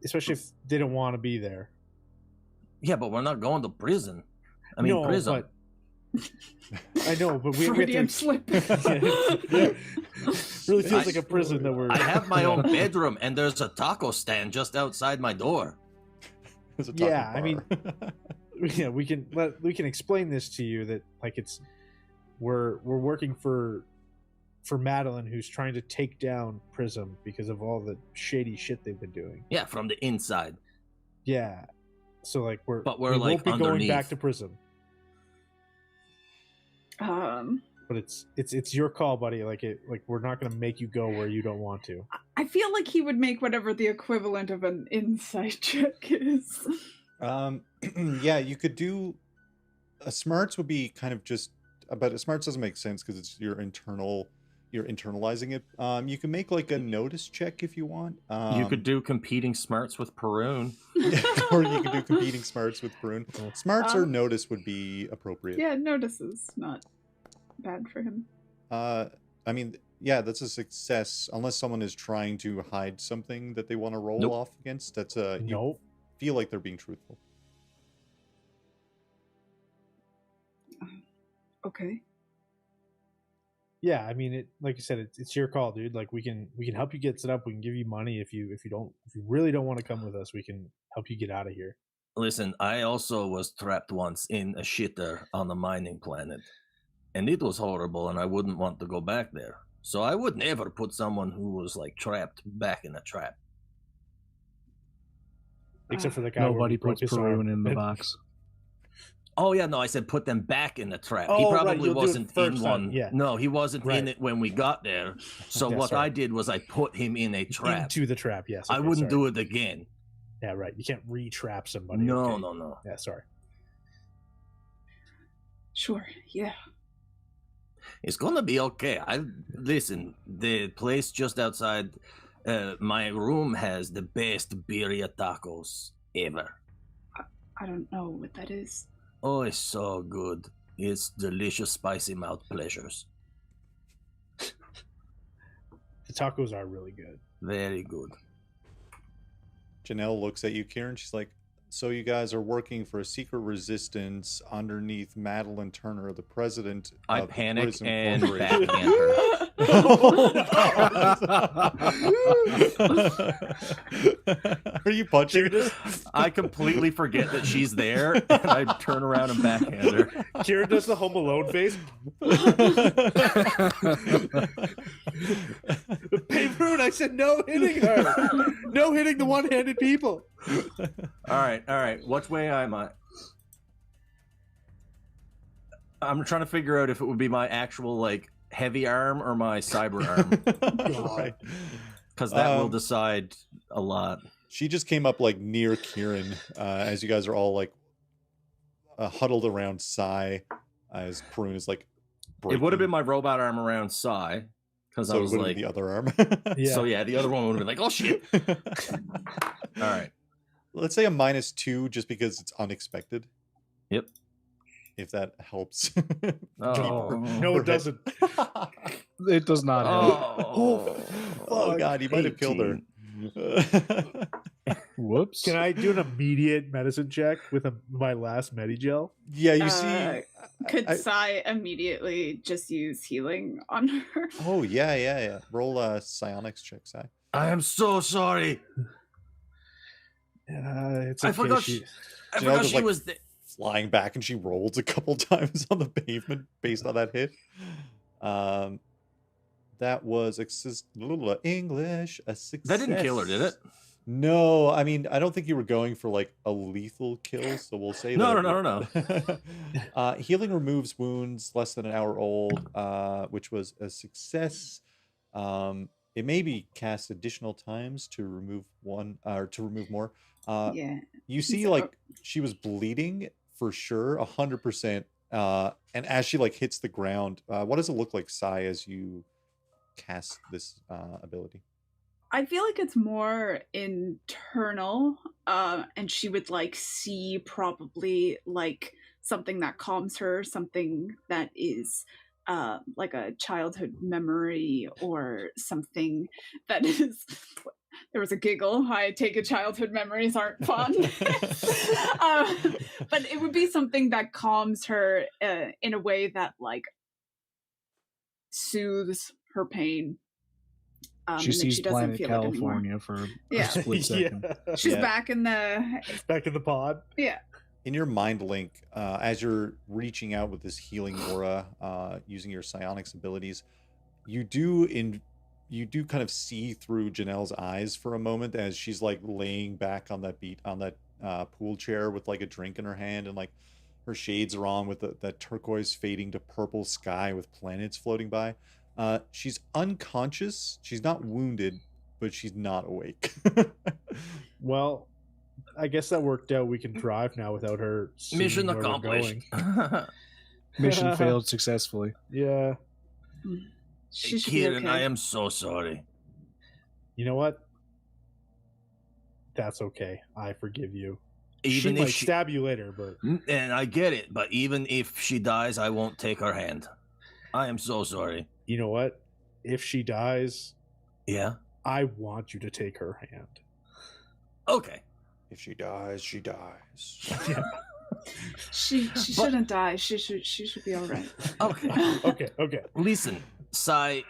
especially if they don't want to be there. Yeah, but we're not going to prison. I mean, No, prison. but I know, but we have Freudian to. slip. Yeah. Really feels like a prison that we're. I have my own bedroom, and there's a taco stand just outside my door. There's a taco Yeah, I mean, bar. we can explain this to you that like we're working for for Madeline, who's trying to take down Prism because of all the shady shit they've been doing. Yeah, from the inside. Yeah. So like we like won't be going back underneath. to Prism. Um, But it's your call, buddy. Like we're not going to make you go where you don't want to. I feel like he would make whatever the equivalent of an insight check is. Yeah, you could do a smarts would be kind of just, but a smarts doesn't make sense because it's you're internalizing it. You can make like a notice check if you want. You could do competing smarts with Perun. Or you could do competing smarts with Perun. Smarts or notice would be appropriate. Yeah, notice is not bad for him. I mean, yeah, that's a success unless someone is trying to hide something that they want to roll off against. That's you feel like they're being truthful. Okay. Yeah, I mean, like you said, it's your call, dude. Like we can help you get set up. We can give you money if you really don't want to come with us. We can help you get out of here. Listen, I also was trapped once in a shitter on a mining planet, and it was horrible, and I wouldn't want to go back there. So I would never put someone who was like trapped back in a trap. Except for the guy. Nobody puts Perun in the box. Oh yeah, no, I said put them back in the trap. Oh, He right, probably you'll do it wasn't in first one. time, yeah. No, he wasn't Right. in it when we got there. So Yeah, what sorry. I did was I put him in a trap. Into the trap, yes. I wouldn't do it again. Yeah, right. You can't re-trap somebody. No, okay. no. Yeah, sorry. Sure, yeah. It's gonna be okay. Listen. The place just outside my room has the best birria tacos ever. I don't know what that is. Oh, it's so good. It's delicious, spicy mouth pleasures. The tacos are really good. Very good. Janelle looks at you, Kihrin. She's like, so you guys are working for a secret resistance underneath Madeline Turner, the president I of the panic Prison and Corporation. backhand her. Are you punching her? I completely forget that she's there, and I turn around and backhand her. Kihrin does the Home Alone face. Perun, I said no hitting her. No hitting the one-handed people. All right. Which way am I? I'm trying to figure out if it would be my actual like heavy arm or my cyber arm, because that will decide a lot. She just came up like near Kihrin as you guys are all like huddled around Sai as Perun is like breaking. It would have been my robot arm around Sai, because So I was it would've like been the other arm. Yeah. So yeah, the other one would have been like, oh shit. All right. Let's say a -2 just because it's unexpected. Yep. If that helps. Oh. No, it doesn't. It does not help. Oh god, he might have killed her. Whoops. Can I do an immediate medicine check with my last Medigel? Yeah, you see. Could Sai immediately just use healing on her? Oh yeah. Roll a psionics check, Sai. I am so sorry. It's I okay. forgot She- she like, was there. flying back and she rolls a couple times on the pavement based on that hit. That was English a success. That didn't kill her, did it? No, I mean I don't think you were going for like a lethal kill, so we'll say No. Healing removes wounds less than an hour old, which was a success. It may be cast additional times to remove one or to remove more. Yeah. You see, So- like she was bleeding for sure, 100%. And as she like hits the ground, what does it look like, Sai, as you cast this ability? I feel like it's more internal, and she would like see probably like something that calms her, something that is like a childhood memory or something that is. There was a giggle. I take it childhood memories aren't fun. But it would be something that calms her in a way that like soothes her pain. She sees she doesn't Planet feel it anymore. California for Yeah. a split second. Yeah. She's Yeah. back in the Back in the pod. yeah. In your mind link, as you're reaching out with this healing aura, using your psionics abilities, you do kind of see through Janelle's eyes for a moment as she's like laying back on that pool chair with like a drink in her hand, and like her shades are on with that turquoise fading to purple sky with planets floating by. She's unconscious. She's not wounded, but she's not awake. Well, I guess that worked out. We can drive now without her seeing Mission where we're accomplished. going. Mission failed successfully. Yeah. She should be Kihrin, okay. I am so sorry. You know what? That's okay. I forgive you. Even she if might stab you later, but and I get it, but even if she dies, I won't take her hand. I am so sorry. you know what? If she dies, Yeah. I want you to take her hand. Okay. If she dies, she dies. Yeah. She shouldn't die. She should be all right. Okay. Okay. Listen, Sai,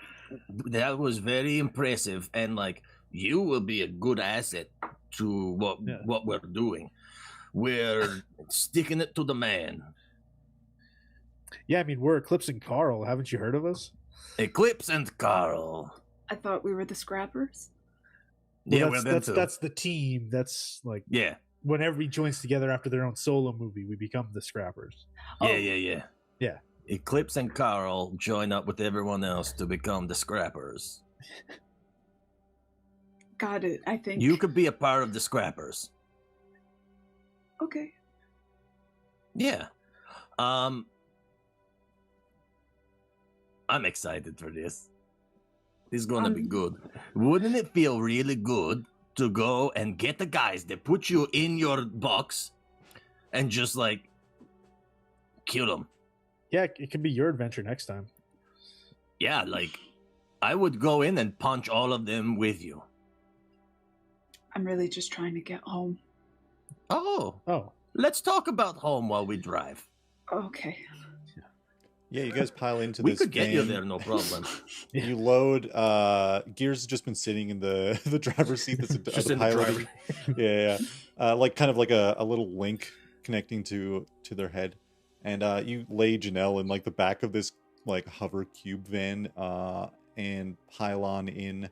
that was very impressive, and like you will be a good asset to what we're doing. We're sticking it to the man. Yeah, I mean, we're Eclipse and Carl. Haven't you heard of us? Eclipse and Carl. I thought we were the Scrappers. Yeah, Well, that's the team. That's like yeah. when everybody joins together after their own solo movie, we become the Scrappers. Yeah. Yeah. Eclipse and Carl join up with everyone else to become the Scrappers. Got it. I think You could be a part of the Scrappers. Okay. Yeah. I'm excited for this. This is gonna be good. Wouldn't it feel really good to go and get the guys that put you in your box and just like kill them? Yeah, it can be your adventure next time. Yeah, like I would go in and punch all of them with you. I'm really just trying to get home. Oh. Let's talk about home while we drive. Okay. Yeah, you guys pile into We this could get you van. there, no problem. You load. Gearz has just been sitting in the driver's seat. That's Just the in the pilot. driver. Yeah. Like kind of like a little link connecting to their head, and you lay Janelle in like the back of this like hover cube van, and pile on in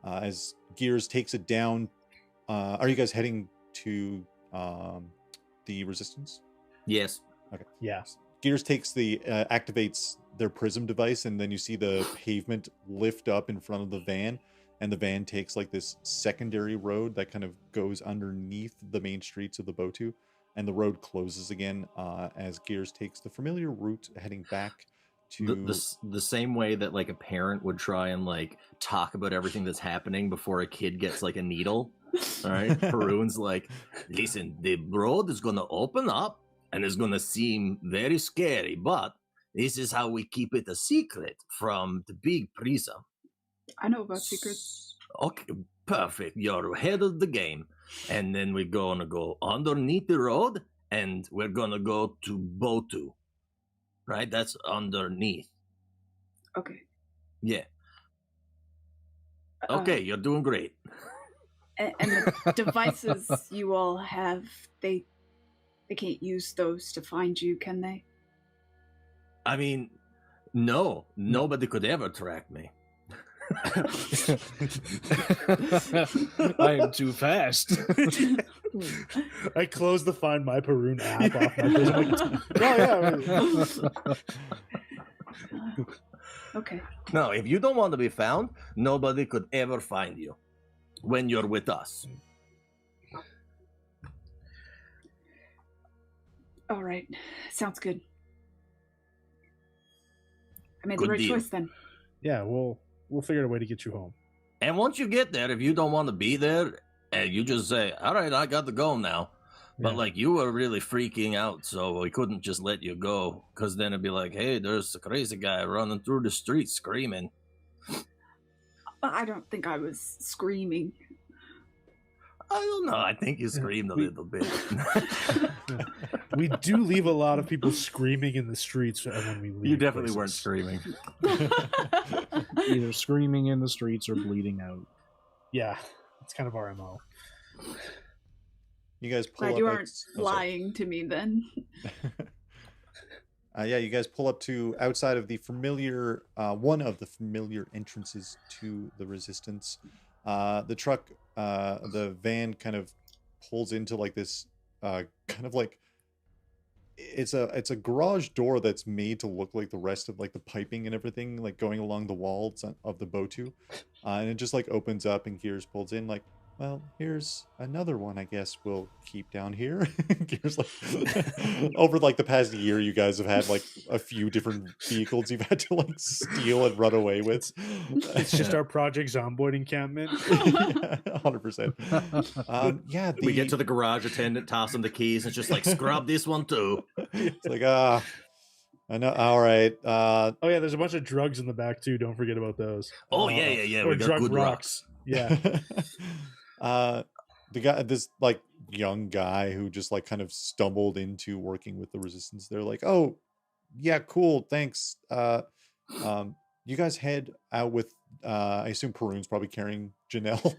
as Gearz takes it down. Are you guys heading to the Resistance? Yes. Okay. Yeah. Gearz takes activates their prism device, and then you see the pavement lift up in front of the van, and the van takes like this secondary road that kind of goes underneath the main streets of the Botu, and the road closes again as Gearz takes the familiar route heading back to the same way that like a parent would try and like talk about everything that's happening before a kid gets like a needle. All right. Perun's like, listen, the road is gonna open up and it's gonna seem very scary, but this is how we keep it a secret from the big prism. I know about secrets. Okay, perfect. You're ahead of the game. And then we're gonna go underneath the road and we're gonna go to Botu. Right? That's underneath. Okay. Yeah. Okay, you're doing great. And the devices you all have, they can't use those to find you, can they? I mean, no, nobody could ever track me. I am too fast. I closed the Find My Perun app off my prism. Okay. No, if you don't want to be found, nobody could ever find you when you're with us. All right. Sounds good. I made Good the right deal. choice then. Yeah, we'll figure out a way to get you home. And once you get there, if you don't want to be there, and you just say, all right, I got to go now. But Yeah. like you were really freaking out, so we couldn't just let you go, because then it'd be like, hey, there's a crazy guy running through the street screaming. I don't think I was screaming. I don't know. I think you screamed a little bit. We do leave a lot of people screaming in the streets when we leave. You definitely places. weren't screaming. Either screaming in the streets or bleeding out. Yeah, it's kind of our MO. you guys pull Glad up. you aren't lying to me then. Yeah, you guys pull up to outside of the familiar, one of the familiar entrances to the Resistance. The truck, the van kind of pulls into like this, kind of like, it's a garage door that's made to look like the rest of like the piping and everything, like going along the walls of the Botu. And it just like opens up and Gearz pulls in like, well, here's another one I guess we'll keep down here. Gearz like, over like the past year, you guys have had like a few different vehicles you've had to like steal and run away with. It's just our Project Zomboid encampment. Yeah, 100%. Yeah, We get to the garage attendant, toss him the keys, and just like, scrub this one too. It's like, I know. All right. Oh yeah, there's a bunch of drugs in the back too. Don't forget about those. Oh, yeah. Or We got drug good rocks. rocks. Yeah. The guy, this like young guy who just like kind of stumbled into working with the Resistance. They're like, oh, yeah, cool, thanks. You guys head out with, I assume Perun's probably carrying Janelle.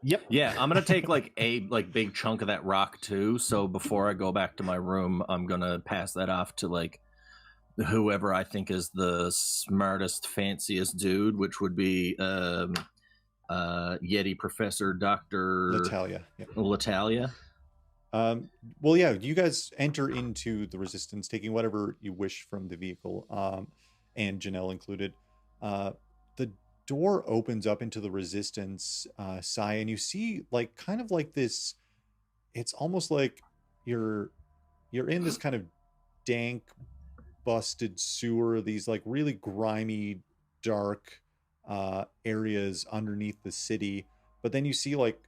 Yep. Yeah, I'm gonna take like a big chunk of that rock too. So before I go back to my room, I'm gonna pass that off to like whoever I think is the smartest, fanciest dude, which would be Yeti Professor Dr. Natalia. Yeah. Latalia. Well, yeah, you guys enter into the Resistance, taking whatever you wish from the vehicle, and Janelle included. The door opens up into the Resistance, Sai, and you see like kind of like this. It's almost like you're in this kind of dank, busted sewer. These like really grimy, dark areas underneath the city, but then you see like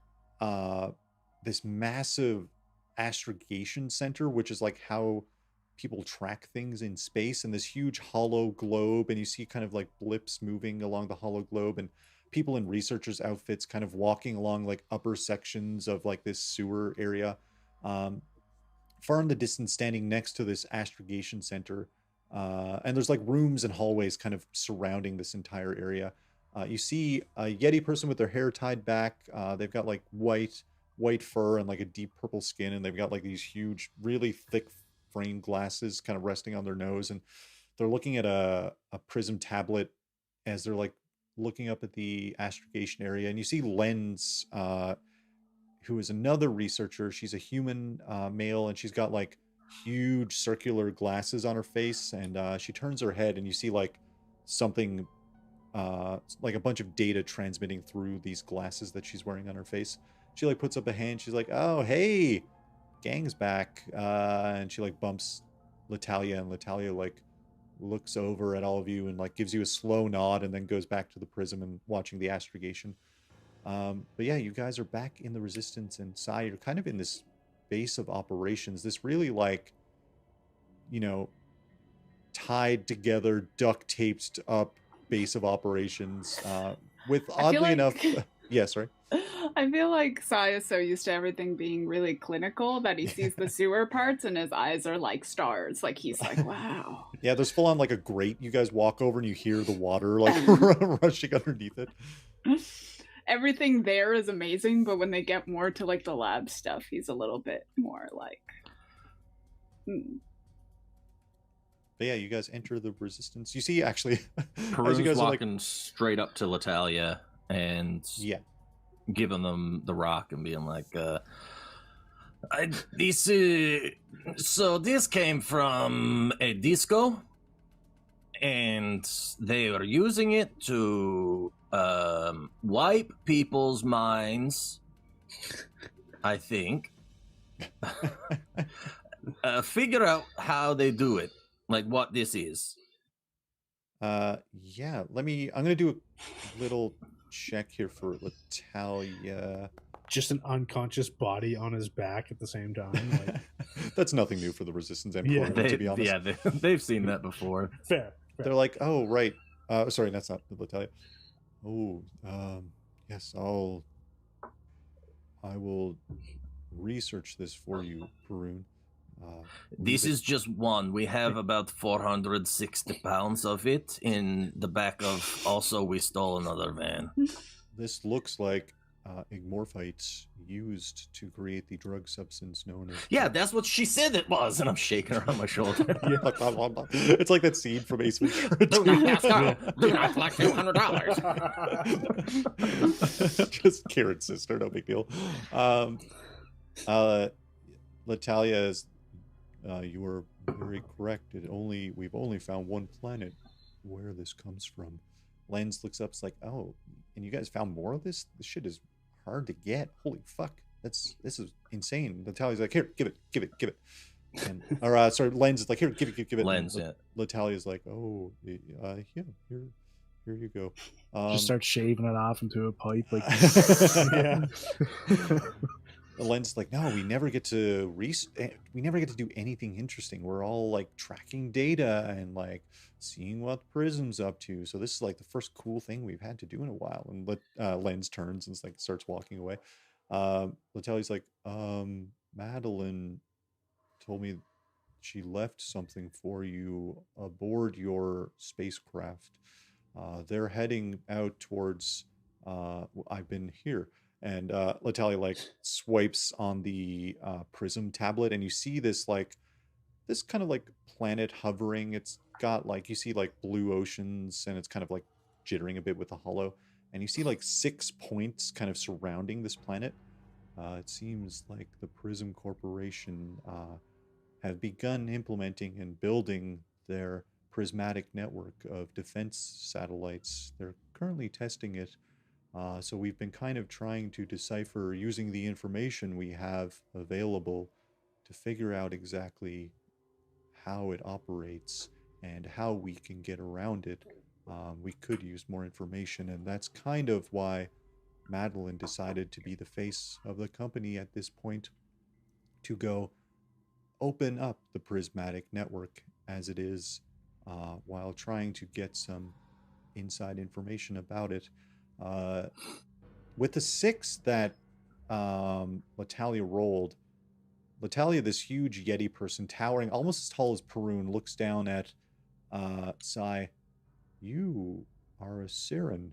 this massive astrogation center, which is like how people track things in space, and this huge hollow globe, and you see kind of like blips moving along the hollow globe, and people in researchers outfits kind of walking along like upper sections of like this sewer area. Far in the distance, standing next to this astrogation center, and there's like rooms and hallways kind of surrounding this entire area. You see a Yeti person with their hair tied back. They've got like white fur and like a deep purple skin, and they've got like these huge, really thick frame glasses kind of resting on their nose, and they're looking at a prism tablet as they're like looking up at the astrogation area. And you see Lens, who is another researcher. She's a human male, and she's got like huge circular glasses on her face, and she turns her head, and you see like something like a bunch of data transmitting through these glasses that she's wearing on her face. She like puts up a hand. She's like, oh, hey, gang's back. And she like bumps Latalia, and Latalia like looks over at all of you and like gives you a slow nod, and then goes back to the prism and watching the astrogation. But yeah, you guys are back in the Resistance, and Sai, you're kind of in this base of operations, this really like, you know, tied together, duct taped up base of operations, with oddly enough, yeah, sorry. I feel like Sai is so used to everything being really clinical that he sees the sewer parts and his eyes are like stars. Like he's like, wow. Yeah, there's full on like a grate. You guys walk over and you hear the water like rushing underneath it. Everything there is amazing, but when they get more to like the lab stuff, he's a little bit more like. But yeah, you guys enter the Resistance. You see, actually, Perun's you guys walking are like, straight up to Latalia and yeah, giving them the rock and being like, so this came from a disco, and they are using it to wipe people's minds, I think. Figure out how they do it, like what this is. Yeah, I'm gonna do a little check here for Latalia. Just an unconscious body on his back at the same time. Like... That's nothing new for the Resistance and Yeah, Perun, to be honest. Yeah, they've seen that before. Fair. They're like, oh, right. Sorry, that's not Latalia. Oh, yes, I will research this for you, Perun. This is just one. We have about 460 pounds of it in the back of. Also, we stole another van. This looks like igmorphite used to create the drug substance known as. Yeah, that's what she said it was, and I'm shaking her on my shoulder. Yeah, blah, blah, blah. It's like that scene from Ace Ventura. Do not pass go. Do not collect $200. Just Kihrin's sister, no big deal. Natalia is. You were very correct. We've only found one planet where this comes from. Lens looks up, it's like, oh, and you guys found more of this? This shit is hard to get. Holy fuck. This is insane. Natalia's like, here, give it. And sorry, Lens is like, here, give it. Lens, yeah. Natalia's like, oh, yeah, here you go. Just start shaving it off into a pipe, like yeah. The Lens like, no, we never get to do anything interesting. We're all like tracking data and like seeing what Prism's up to. So this is like the first cool thing we've had to do in a while. And Lens turns and like starts walking away. Latalia's like, Madeline told me she left something for you aboard your spacecraft. They're heading out towards I've been here. And Natalia like swipes on the Prism tablet, and you see this kind of like planet hovering. It's got like, you see like blue oceans, and it's kind of like jittering a bit with the hollow. And you see like 6 points kind of surrounding this planet. It seems like the Prism Corporation have begun implementing and building their prismatic network of defense satellites. They're currently testing it. So we've been kind of trying to decipher, using the information we have available, to figure out exactly how it operates and how we can get around it. We could use more information, and that's kind of why Madeline decided to be the face of the company at this point, to go open up the prismatic network as it is, while trying to get some inside information about it. With the 6 that Natalia rolled, Natalia, this huge Yeti person towering almost as tall as Perun, looks down at Sai. You are a Siren.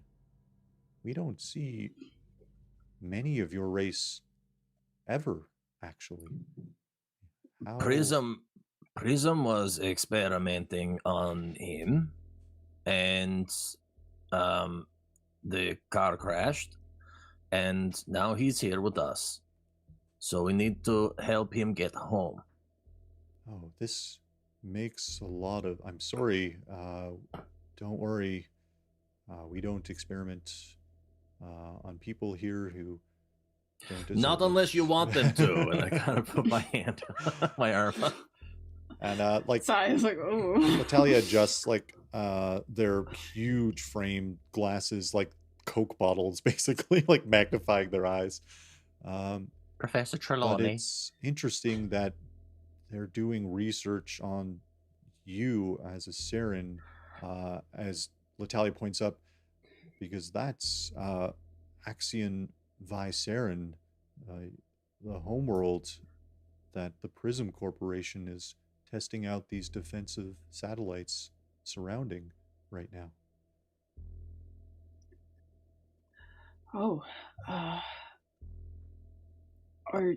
We don't see many of your race ever, actually. How... Prism was experimenting on him, and the car crashed, and now he's here with us. So we need to help him get home. Oh, this makes a lot of... I'm sorry. Don't worry. We don't experiment on people here who don't deserve Not unless you want them to. And I kind of put my hand on my arm. And like... Sorry, I was like, oh. Natalia adjusts like their huge frame glasses, like Coke bottles, basically, like magnifying their eyes. Professor But Trelawney. it's interesting that they're doing research on you as a Siren, as Natalia points up, because that's Axion Vicerin, the homeworld that the Prism Corporation is testing out these defensive satellites surrounding right now. Oh, are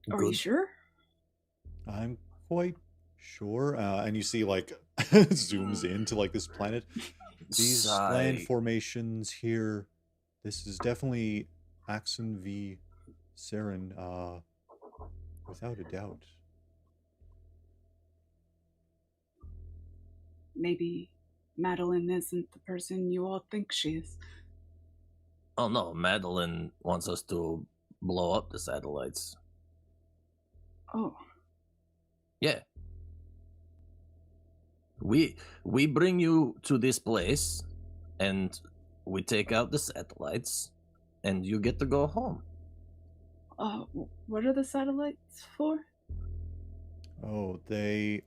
you sure? I'm quite sure. And you see, like, zooms into like this planet. These land formations here. This is definitely Axon V Saren, without a doubt. Maybe Madeline isn't the person you all think she is. Oh no, Madeline wants us to blow up the satellites. Oh. Yeah. We bring you to this place, and we take out the satellites, and you get to go home. What are the satellites for? Oh, they,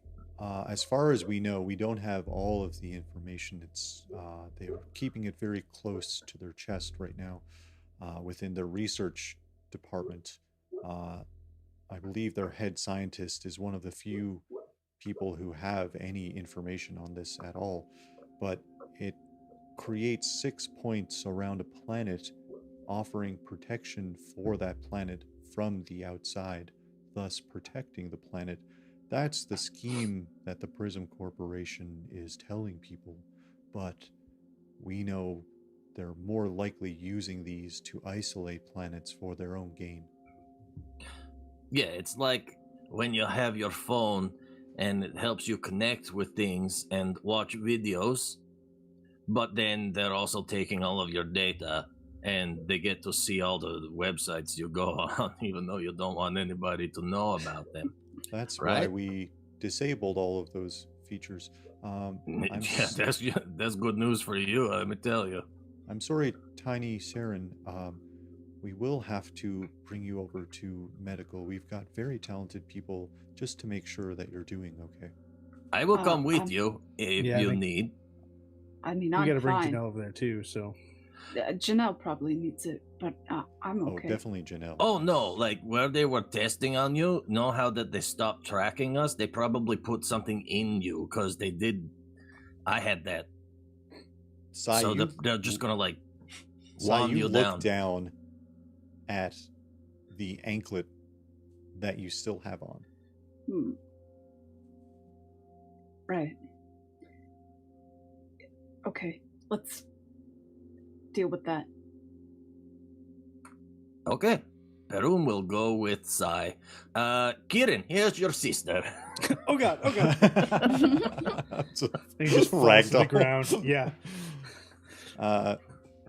as far as we know, we don't have all of the information. It's, they're keeping it very close to their chest right now, within their research department. I believe their head scientist is one of the few people who have any information on this at all, but it creates 6 points around a planet offering protection for that planet from the outside, thus protecting the planet. That's the scheme that the Prism Corporation is telling people, but we know they're more likely using these to isolate planets for their own gain. Yeah, it's like when you have your phone and it helps you connect with things and watch videos, but then they're also taking all of your data and they get to see all the websites you go on, even though you don't want anybody to know about them. That's Right? why we disabled all of those features. Yeah, that's good news for you, let me tell you. I'm sorry, Tiny Saren. We will have to bring you over to medical. We've got very talented people just to make sure that you're doing okay. I will come with you if you need. I mean, We I'm got to bring fine. Janelle over there too. So Janelle probably needs it, but I'm okay. Oh, definitely Janelle. Oh no, like where they were testing on you, know how that they stopped tracking us? They probably put something in you, because they did. I had that. Sai, So you, they're just gonna like Sai, wand you you look down. down at the anklet that you still have on. Right. Okay, let's deal with that. Okay. Perun will go with Sai. Kihrin, here's your sister. oh god, So, he just falls to the ground. Yeah.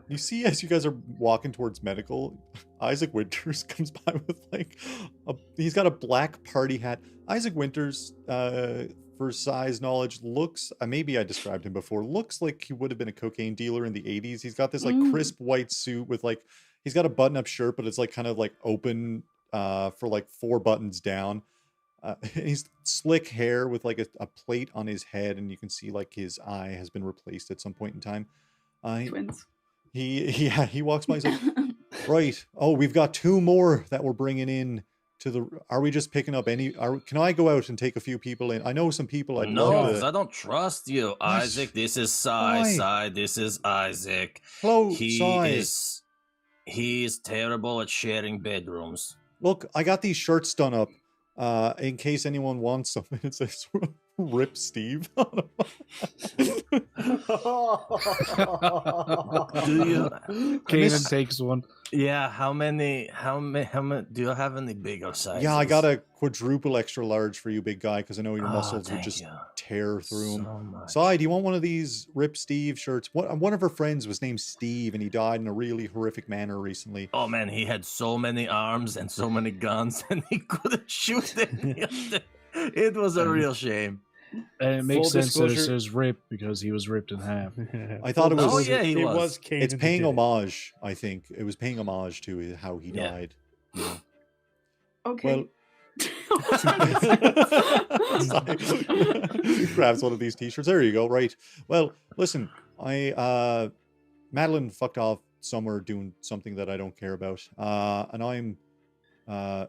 You see, as you guys are walking towards medical, Isaac Winters comes by with he's got a black party hat. Isaac Winters, for Sai's knowledge, looks, maybe I described him before, looks like he would have been a cocaine dealer in the 80s. He's got this crisp white suit with he's got a button-up shirt, but it's kind of open for 4 buttons down. He's slick hair with a plate on his head, and you can see his eye has been replaced at some point in time. Twins. He walks by. He's like, right. Oh, we've got 2 more that we're bringing in to the. Are we just picking up any? Can I go out and take a few people in? I know some people. No, because I don't trust you, What? Isaac. This is Sai. Why? Sai, this is Isaac. Hello, He Sai. is terrible at sharing bedrooms. Look, I got these shirts done up. In case anyone wants some. It says "Rip Steve." Do you? Canen takes one. Yeah. How many? Do you have any bigger sizes? Yeah, I got a quadruple extra large for you, big guy, because I know your Oh, muscles would thank just you. tear through them. So much. Sai, do you want one of these Rip Steve shirts? One of her friends was named Steve, and he died in a really horrific manner recently. Oh man, he had so many arms and so many guns, and he couldn't shoot any of them. It was a real shame. And it makes Full sense that it disclosure- says rip because he was ripped in half. I thought it was. Oh, yeah, he it was. was Caden It's who paying did it. homage. I think it was paying homage to how he Yeah. died. Yeah. Okay. Grabs one of these t-shirts. There you go. Right. Well, listen, Madeline fucked off somewhere doing something that I don't care about. And I'm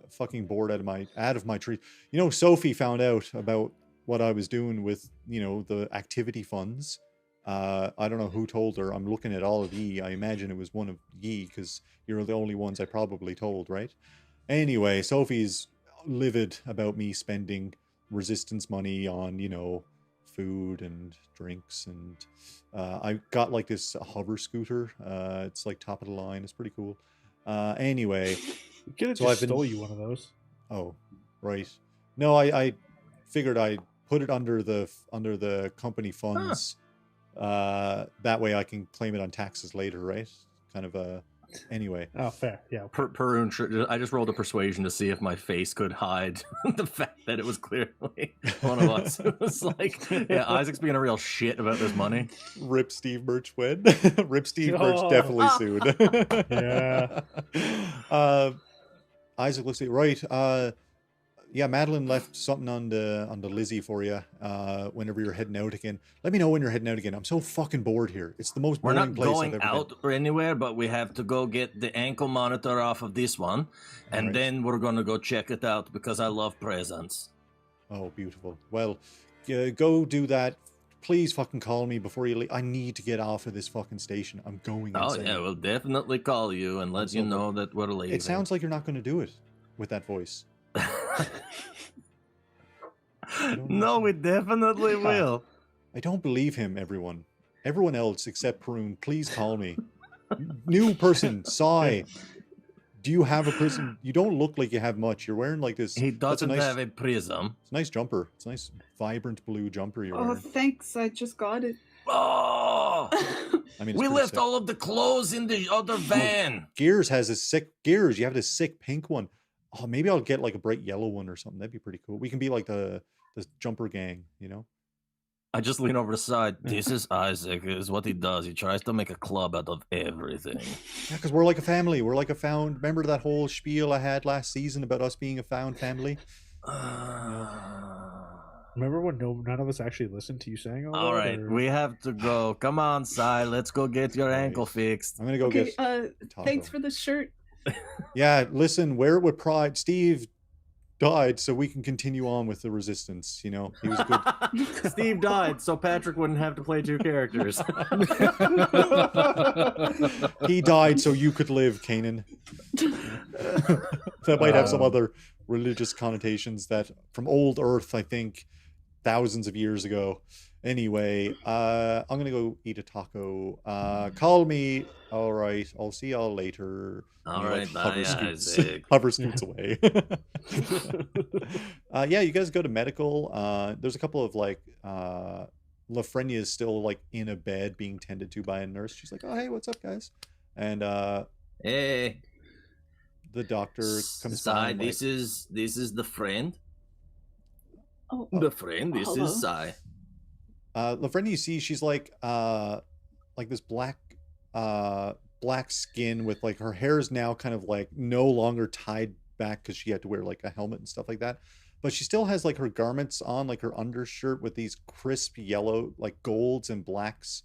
fucking bored out of my tree. You know, Sophie found out about what I was doing with, the activity funds. I don't know who told her. I'm looking at all of ye. I imagine it was one of ye, because you're the only ones I probably told, right? Anyway, Sophie's livid about me spending resistance money on, food and drinks, and I got this hover scooter. It's top of the line. It's pretty cool. Anyway, We could have So just I've been- stole you one of those. oh, right. No, I figured I'd put it under the company funds. That way I can claim it on taxes later, right? Kind of anyway. Oh, fair. Yeah. Perun, I just rolled a persuasion to see if my face could hide the fact that it was clearly one of us. It was Isaac's being a real shit about this money. Rip Steve Birch wed. Rip Steve Birch Oh. definitely sued. Yeah. Isaac looks at right. Yeah, Madeline left something on the Lizzie for you. Whenever you're heading out again, let me know when you're heading out again. I'm so fucking bored here. It's the most We're boring not place I've going ever out or anywhere, but we have to go get the ankle monitor off of this one, and Alright. then we're gonna go check it out because I love presents. been. Oh, beautiful. Well, go do that. please fucking call me before you leave. I need to get off of this fucking station. I'm going insane. Oh yeah, we'll definitely call you and let you know that we're leaving. It sounds like you're not going to do it with that voice. No, we definitely will. I don't believe him, everyone. Everyone else except Perun, please call me. New person, Sai. Do you have a prism? You don't look like you have much. You're wearing like this. He doesn't have a prism. It's a nice jumper. It's a nice, vibrant blue jumper you're Oh, wearing. thanks. I just got it. Oh! I mean, we left all of the clothes in the other van. Gearz has a sick Gearz. You have this sick pink one. Oh, maybe I'll get like a bright yellow one or something. That'd be pretty cool. We can be like the jumper gang, you know? I just lean over the side. This is Isaac. Is what he does. He tries to make a club out of everything. Yeah, because we're like a family. We're like a found. Remember that whole spiel I had last season about us being a found family? Remember when none of us actually listened to you saying all All that? right, or- we have to go. Come on, Sai. Let's go get your ankle fixed. I'm gonna go Okay, get. thanks Taco. for the shirt. Yeah, listen, wear it with pride. Steve died so we can continue on with the resistance. You know, he was good. Steve died, so Patrick wouldn't have to play two characters. He died so you could live, Canen. That might have some other religious connotations that from old Earth, I think, thousands of years ago. Anyway, I'm gonna go eat a taco. Call me. All right, I'll see y'all later. All And he, right, bye, Isaac. hover scoots away. Yeah, you guys go to medical. There's a couple of like Lafrenia is still like in a bed being tended to by a nurse. She's like, "Oh, hey, what's up, guys?" And Hey, the doctor comes Sai, by. this is the friend. Oh, The friend. This hello. is Sai. Lafrenia, you see, she's like this black skin with like her hair is now kind of like no longer tied back because she had to wear like a helmet and stuff like that. But she still has like her garments on, like her undershirt with these crisp yellow, like golds and blacks.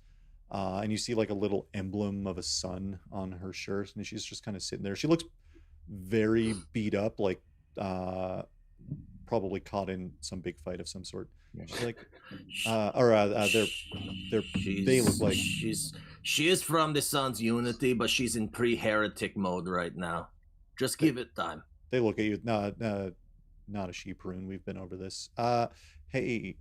And you see like a little emblem of a sun on her shirt. And she's just kind of sitting there. She looks very beat up, like probably caught in some big fight of some sort. She's like, they look like she is from the Sun's Unity, but she's in pre-heretic mode right now. Just give it time. they look at you. Not a she, Perun. We've been over this. Hey,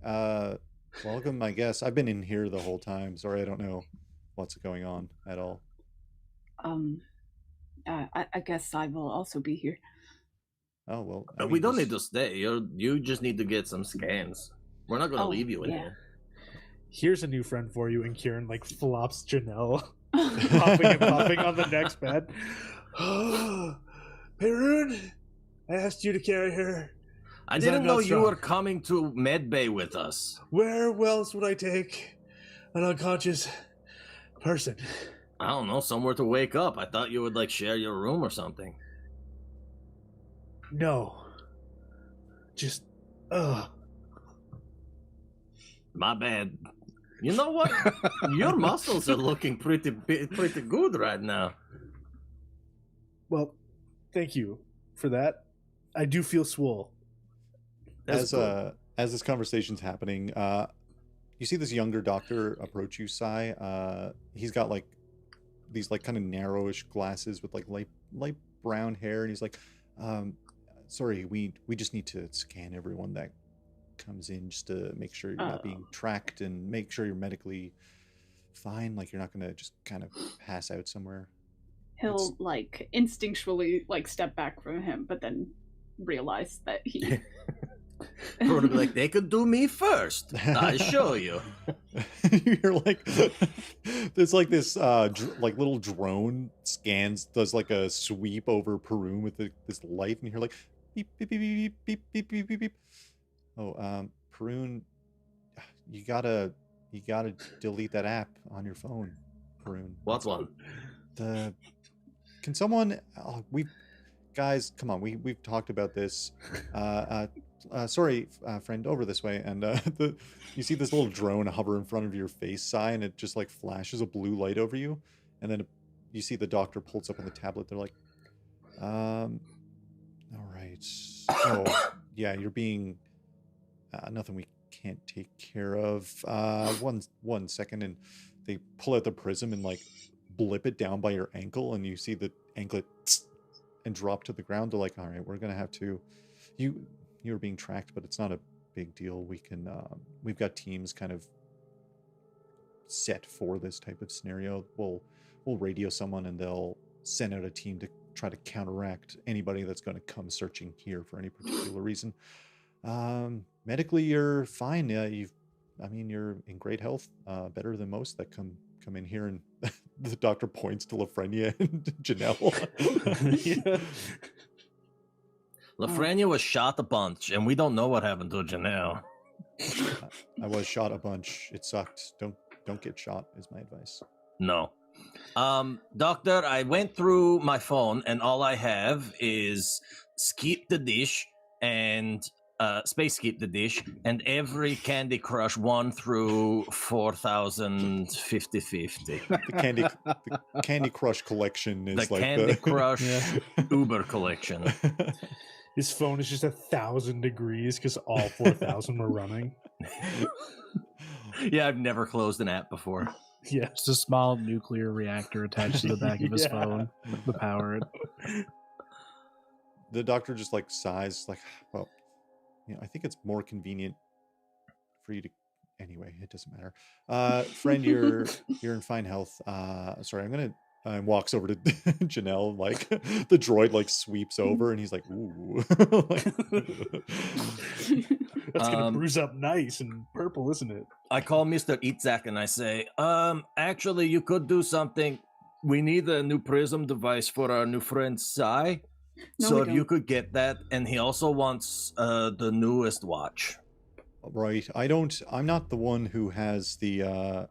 welcome. I guess I've been in here the whole time. Sorry, I don't know what's going on at all. I guess I will also be here. Oh well, I But mean, we don't this- need to stay. You just need to get some scans. We're not going to Oh, leave you in yeah. here. Here's a new friend for you, and Kieran like flops Janelle, popping and popping on the next bed. Perun, I asked you to carry her. I Is that didn't know not you were strong? coming to medbay with us. Where else would I take an unconscious person? I don't know, somewhere to wake up. I thought you would like share your room or something. No. Just, My bad. You know what? Your muscles are looking pretty good right now. Well, thank you for that. I do feel swole. That's good. As this conversation's happening, you see this younger doctor approach you, Sai. He's got like these like kind of narrowish glasses with like light brown hair, and he's like, sorry, we just need to scan everyone that comes in just to make sure you're not being tracked and make sure you're medically fine, like you're not gonna just kind of pass out somewhere. He'll like instinctually like step back from him, but then realize that he. Sort of like, they could do me first. I'll show you. You're like, there's like this like little drone does like a sweep over Perun with this light, and you're like, beep beep beep beep beep beep beep beep beep. Oh, Perun, you gotta delete that app on your phone, Perun. What's one? Can someone? Guys, come on. We've talked about this. Sorry, friend, over this way. And you see this little drone hover in front of your face, Sai, and it just like flashes a blue light over you. And then you see the doctor pulls up on the tablet. They're like, all right. Oh, yeah, you're being nothing we can't take care of. One second, and they pull out the prism and like blip it down by your ankle, and you see the anklet and drop to the ground. They're like, all right, we're gonna have to. You're being tracked, but it's not a big deal. We can. We've got teams kind of set for this type of scenario. We'll radio someone, and they'll send out a team to try to counteract anybody that's going to come searching here for any particular reason. Medically, you're fine. You're in great health, better than most that come in here. And the doctor points to Lafrenia and Janelle. Yeah. Lafrenia was shot a bunch, and we don't know what happened to Janelle. I was shot a bunch. It sucked. Don't get shot is my advice. No. Doctor, I went through my phone, and all I have is Skip the Dish and Space Skip the Dish, and every Candy Crush 1 through 4050. The Candy Crush collection is The like Candy Crush Uber collection. His phone is just 1,000 degrees because all 4,000 were running. Yeah, I've never closed an app before. Yeah. Just a small nuclear reactor attached to the back of his phone to power it. The doctor just like sighs, like, well, I think it's more convenient for you to. Anyway, it doesn't matter. Friend, you're in fine health. Sorry, I'm gonna. Walks over to Janelle, like the droid like sweeps over, and he's like, "Ooh." That's gonna bruise up nice and purple, isn't it? I call Mr. Itzak and I say, actually, you could do something. We need a new prism device for our new friend Sai. No, so we if don't. you could get that, and he also wants the newest watch. Right. I'm not the one who has the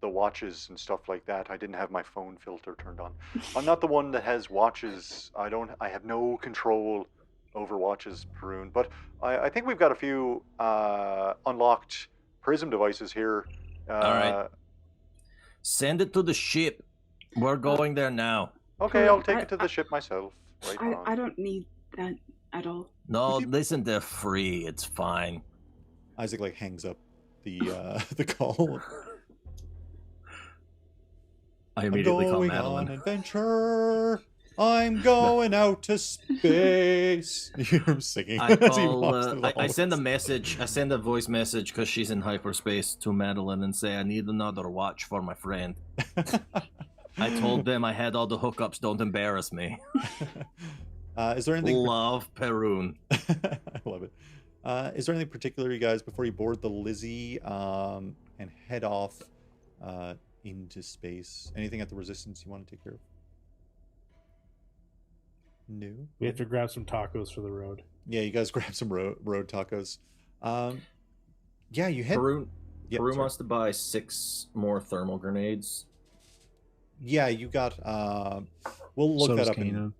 watches and stuff like that. I didn't have my phone filter turned on. I'm not the one that has watches. I have no control over watches, Perun. But I think we've got a few unlocked prism devices here. All right. Send it to the ship. We're going there now. Okay, I'll take it to the ship myself. I don't need that at all. No, listen, they're free. It's fine. Isaac like hangs up the call. I immediately call I'm going Madeline. on adventure. I'm going out to space. You're singing. I as he walks call. through the I send a hallways. message. I send a voice message because she's in hyperspace to Madeline and say I need another watch for my friend. I told them I had all the hookups. Don't embarrass me. Is there anything? Love Perun. I love it. Is there anything particular, you guys, before you board the Lizzie and head off into space? Anything at the Resistance you want to take care of? No. We have to grab some tacos for the road. Yeah, you guys grab some road tacos. Yeah, you head. Perun Yep, Perun sorry. wants to buy 6 more thermal grenades. Yeah, you got. We'll look So that does up. Kanen.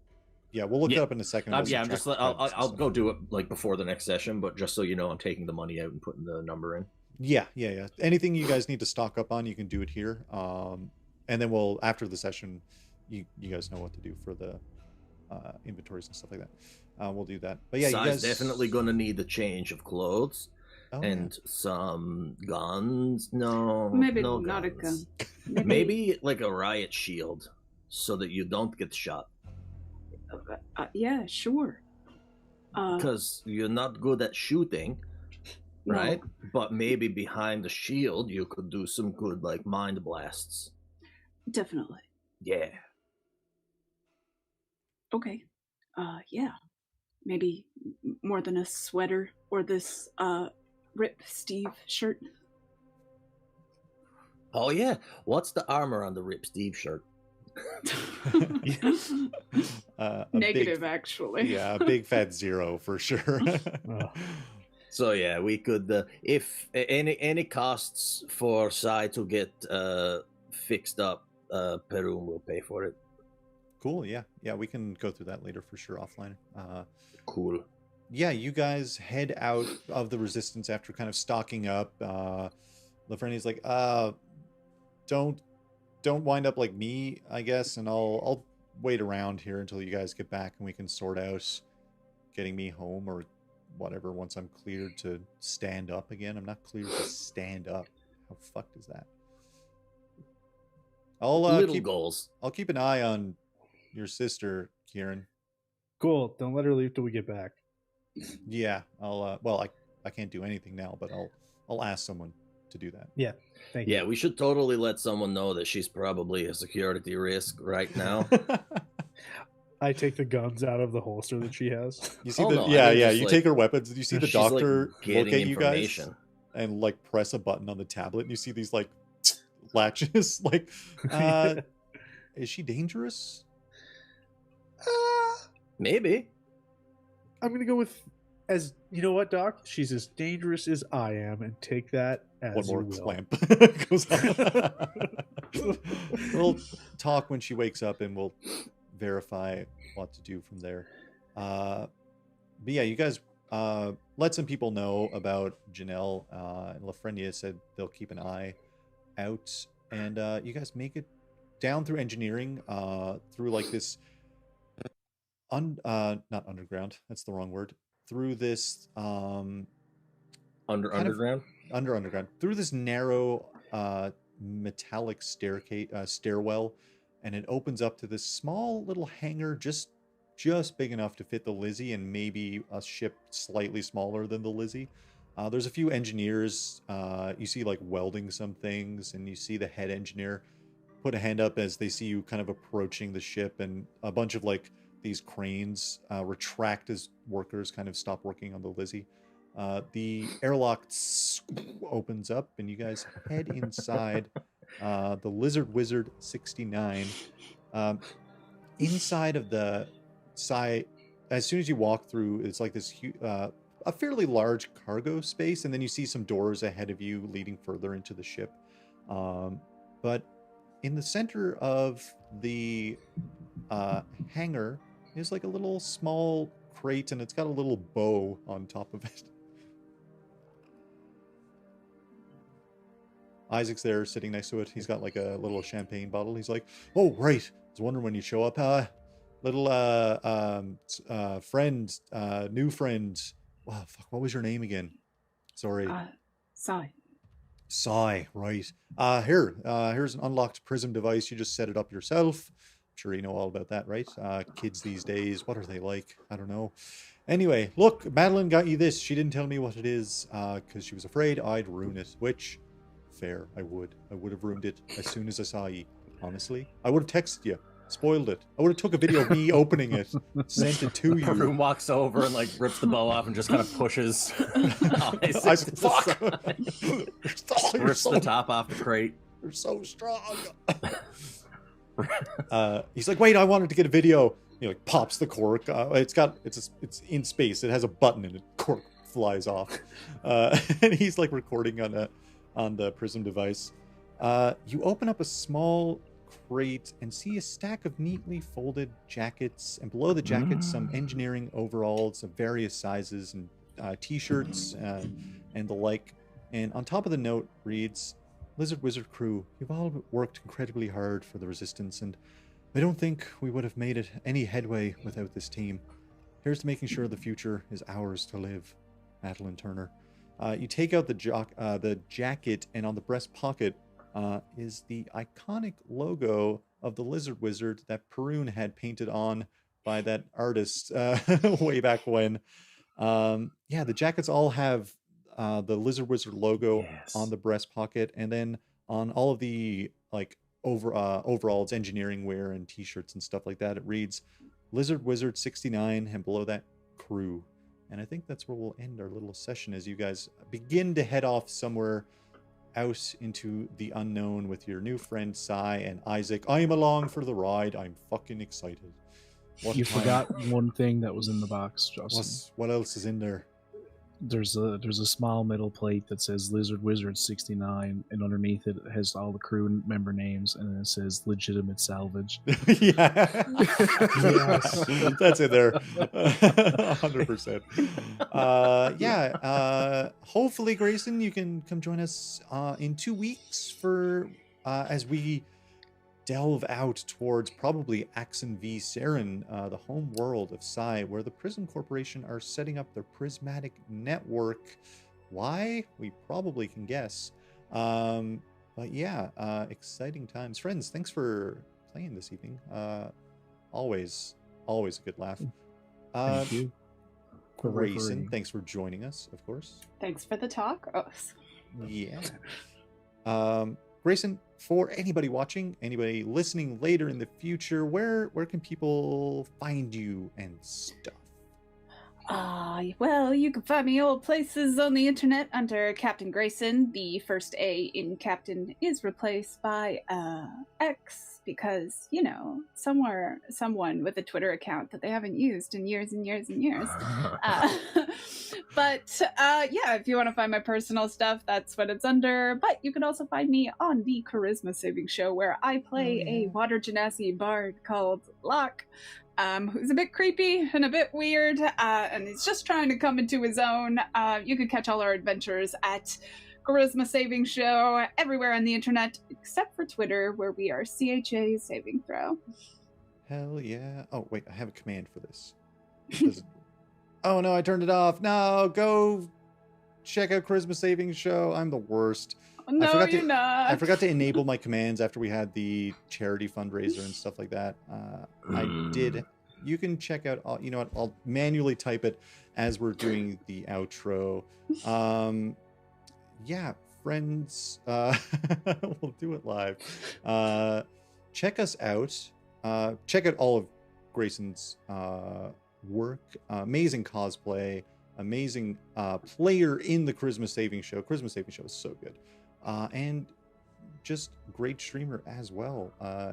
Yeah, we'll look Yeah. that up in a second. We'll Yeah, I'm just. subtract I'll credits and I'll stuff. go do it like before the next session, but just so you know, I'm taking the money out and putting the number in. Yeah. Anything you guys need to stock up on, you can do it here. And then we'll after the session, you guys know what to do for the inventories and stuff like that. We'll do that. But yeah, Sai's you guys definitely gonna need a change of clothes Oh, and some guns. No, Maybe no not a guns. gun. Maybe like a riot shield, so that you don't get shot. Yeah, sure. Because you're not good at shooting, No. right? But maybe behind the shield, you could do some good like mind blasts. Definitely. Yeah. Okay. Yeah. Maybe more than a sweater or this Rip Steve shirt. Oh yeah. What's the armor on the Rip Steve shirt? a Negative, big, actually. yeah, a big fat 0 for sure. Oh. So yeah, we could if any costs for Sai to get fixed up, Perun will pay for it. Cool. Yeah, we can go through that later for sure offline. Cool. Yeah, you guys head out of the Resistance after kind of stocking up. Lafrenia's like, don't wind up like me, I guess, and I'll wait around here until you guys get back and we can sort out getting me home or whatever, once I'm cleared to stand up again. I'm not cleared to stand up. How fucked is that? Little goals. I'll keep an eye on your sister, Kihrin. Cool. Don't let her leave till we get back. Yeah, I can't do anything now, but I'll ask someone to do that. Yeah. Thank you. Yeah, we should totally let someone know that she's probably a security risk right now. I take the guns out of the holster that she has. You see Oh, the no, I yeah, mean, yeah. just, You like, take her weapons. You see the she's, like, doctor look getting at you guys information. and like press a button on the tablet, and you see these like latches. Like, is she dangerous? Maybe. I'm gonna go with, as you know what, Doc? She's as dangerous as I am, and take that as One more you will. clamp goes on. We'll talk when she wakes up, and we'll verify what to do from there. But yeah, you guys let some people know about Janelle. And Lafrenia said they'll keep an eye out, and you guys make it down through engineering, through like this not underground, that's the wrong word, through this Underground? underground, through this narrow metallic stairwell, and it opens up to this small little hangar, just big enough to fit the Lizzie and maybe a ship slightly smaller than the Lizzie. There's a few engineers, you see like welding some things, and you see the head engineer put a hand up as they see you kind of approaching the ship, and a bunch of like these cranes retract as workers kind of stop working on the Lizzie. The airlock opens up, and you guys head inside the Lizard Wizard 69. Inside of the as soon as you walk through, it's like this a fairly large cargo space, and then you see some doors ahead of you leading further into the ship. But in the center of the hangar is like a little small crate, and it's got a little bow on top of it. Isaac's there sitting next to it. He's got like a little champagne bottle. He's like, "Oh, right. I was wondering when you show up. Little friend, new friend. Wow, fuck, what was your name again? Sorry. Psy, right. Here's an unlocked prism device. You just set it up yourself. I'm sure you know all about that, right? Kids these days, what are they like? I don't know. Anyway, look, Madeline got you this. She didn't tell me what it is, because she was afraid I'd ruin it, which, fair, I would have ruined it as soon as I saw you, honestly. I would have texted you, spoiled it. I would have took a video of me opening it, sent it to you. Perun walks over and like rips the bow off and just kind of pushes Isaac to the side. rips the top off the crate. You're so strong. He's like, wait, I wanted to get a video. He like pops the cork. It's in space. It has a button and the cork flies off. And he's like recording on the prism device. You open up a small crate and see a stack of neatly folded jackets, and below the jackets some engineering overalls of various sizes and t-shirts and the like. And on top of the note reads, "Lizard Wizard crew, you've all worked incredibly hard for the Resistance, and I don't think we would have made it any headway without this team. Here's to making sure the future is ours to live. Madeline Turner." You take out the jacket, and on the breast pocket is the iconic logo of the Lizard Wizard that Perun had painted on by that artist way back when. Yeah, the jackets all have the Lizard Wizard logo on the breast pocket, and then on all of the like overalls, engineering wear, and t-shirts and stuff like that, it reads Lizard Wizard 69, and below that, crew. And I think that's where we'll end our little session as you guys begin to head off somewhere out into the unknown with your new friend Sai and Isaac. I am along for the ride. I'm fucking excited. You forgot one thing that was in the box, Justin. What else is in there? There's a small metal plate that says Lizard Wizard 69, and underneath it has all the crew member names, and then it says legitimate salvage. Yeah. Yes. That's in there. 100%. Yeah. Hopefully, Grayson, you can come join us in 2 weeks for as we delve out towards probably Axon v Saren, the home world of Psi, where the Prism Corporation are setting up their prismatic network. Why? We probably can guess. But yeah, exciting times. Friends, thanks for playing this evening. Always a good laugh. Thank you. Grayson, thanks for joining us, of course. Thanks for the talk. Oh. Yeah. Grayson, for anybody watching, anybody listening later in the future, where can people find you and stuff? Well, you can find me all places on the internet under Cxptain Grayson. The first A in Captain is replaced by X because, you know, someone with a Twitter account that they haven't used in years and years and years. But yeah, if you want to find my personal stuff, that's what it's under. But you can also find me on the Charisma Saving Show, where I play a water genasi bard called Locke. Who's a bit creepy and a bit weird, and he's just trying to come into his own. You can catch all our adventures at Charisma Saving Show everywhere on the internet, except for Twitter, where we are CHA Saving Throw. Hell yeah. Oh, wait, I have a command for this. Oh, no, I turned it off. No, go check out Charisma Saving Show. I'm the worst. No, you're not. I forgot to enable my commands after we had the charity fundraiser and stuff like that. I did. You can check out, you know what, I'll manually type it as we're doing the outro. Yeah, friends, we'll do it live. Check us out. Check out all of Grayson's work. Amazing cosplay. Amazing player in the Charisma Saving Show. Charisma Saving Show is so good. And just great streamer as well.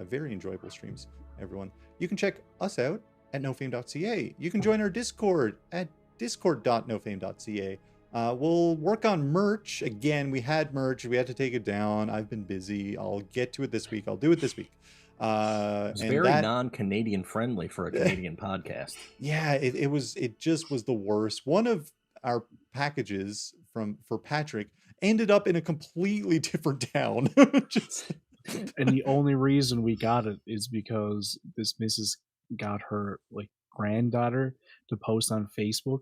Very enjoyable streams, everyone. You can check us out at nofame.ca. You can join our Discord at discord.nofame.ca. We'll work on merch. Again, we had merch. We had to take it down. I've been busy. I'll get to it this week. I'll do it this week. It's very non-Canadian friendly for a Canadian podcast. Yeah, it just was the worst. One of our packages for Patrick ended up in a completely different town. And the only reason we got it is because this missus got her like granddaughter to post on Facebook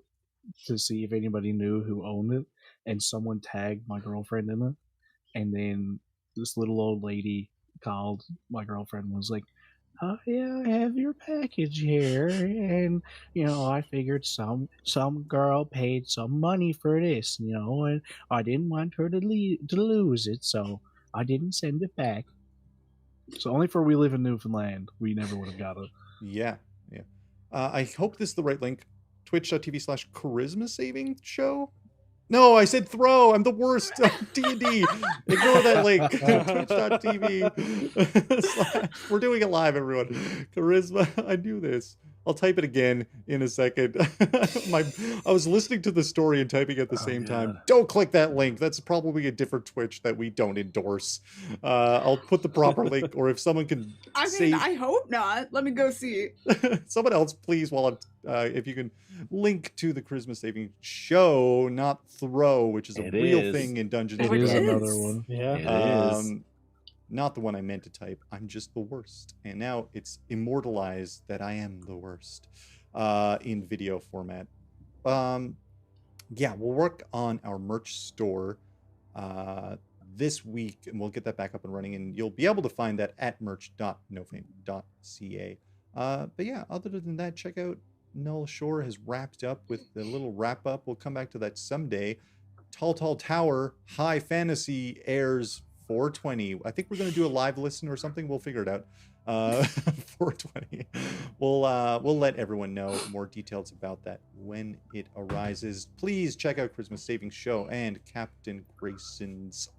to see if anybody knew who owned it, and someone tagged my girlfriend in it, and then this little old lady called my girlfriend and was like, "Oh yeah, I have your package here, and you know, I figured some girl paid some money for this, you know, and I didn't want her to lose it, so I didn't send it back." So only for we live in Newfoundland, we never would have got it. Yeah. I hope this is the right link. Twitch.tv/Charisma Saving Show. No, I said throw. I'm the worst. D&D. Ignore that link. Twitch.tv. We're doing it live, everyone. Charisma. I knew this. I'll type it again in a second. I was listening to the story and typing at the same time. Don't click that link. That's probably a different Twitch that we don't endorse. I'll put the proper link, or if someone can I hope not. Let me go see. Someone else, please, if you can link to the Charisma Saving Show, not throw, which is a real thing in Dungeons and Dragons. It is another one. Yeah. It is. Not the one I meant to type. I'm just the worst. And now it's immortalized that I am the worst in video format. Yeah, we'll work on our merch store this week, and we'll get that back up and running, and you'll be able to find that at merch.nofame.ca. But yeah, other than that, check out Null Shore has wrapped up with the little wrap up. We'll come back to that someday. Tall Tower High Fantasy airs 420. I think we're going to do a live listen or something. We'll figure it out. 420. We'll let everyone know more details about that when it arises. Please check out Charisma Saving Show and Cxptain Grayson's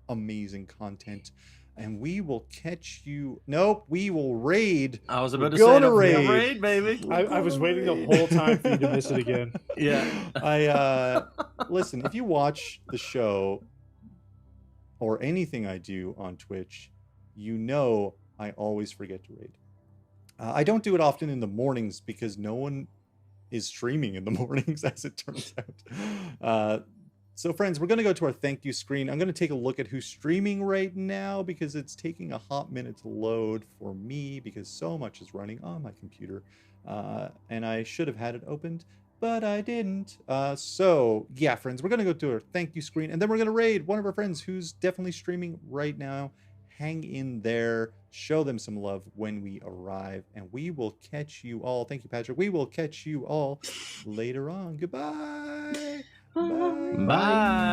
amazing content. And we will catch you. Nope, we will raid. I was about to say raid, baby. I was waiting the whole time for you to miss it again. Yeah. Listen, if you watch the show or anything I do on Twitch, you know I always forget to raid. I don't do it often in the mornings because no one is streaming in the mornings, as it turns out. So, friends, we're going to go to our thank you screen. I'm going to take a look at who's streaming right now because it's taking a hot minute to load for me because so much is running on my computer. And I should have had it opened, but I didn't. So, yeah, friends, we're going to go to our thank you screen, and then we're going to raid one of our friends who's definitely streaming right now. Hang in there. Show them some love when we arrive, and we will catch you all. Thank you, Patrick. We will catch you all later on. Goodbye. Bye. Bye.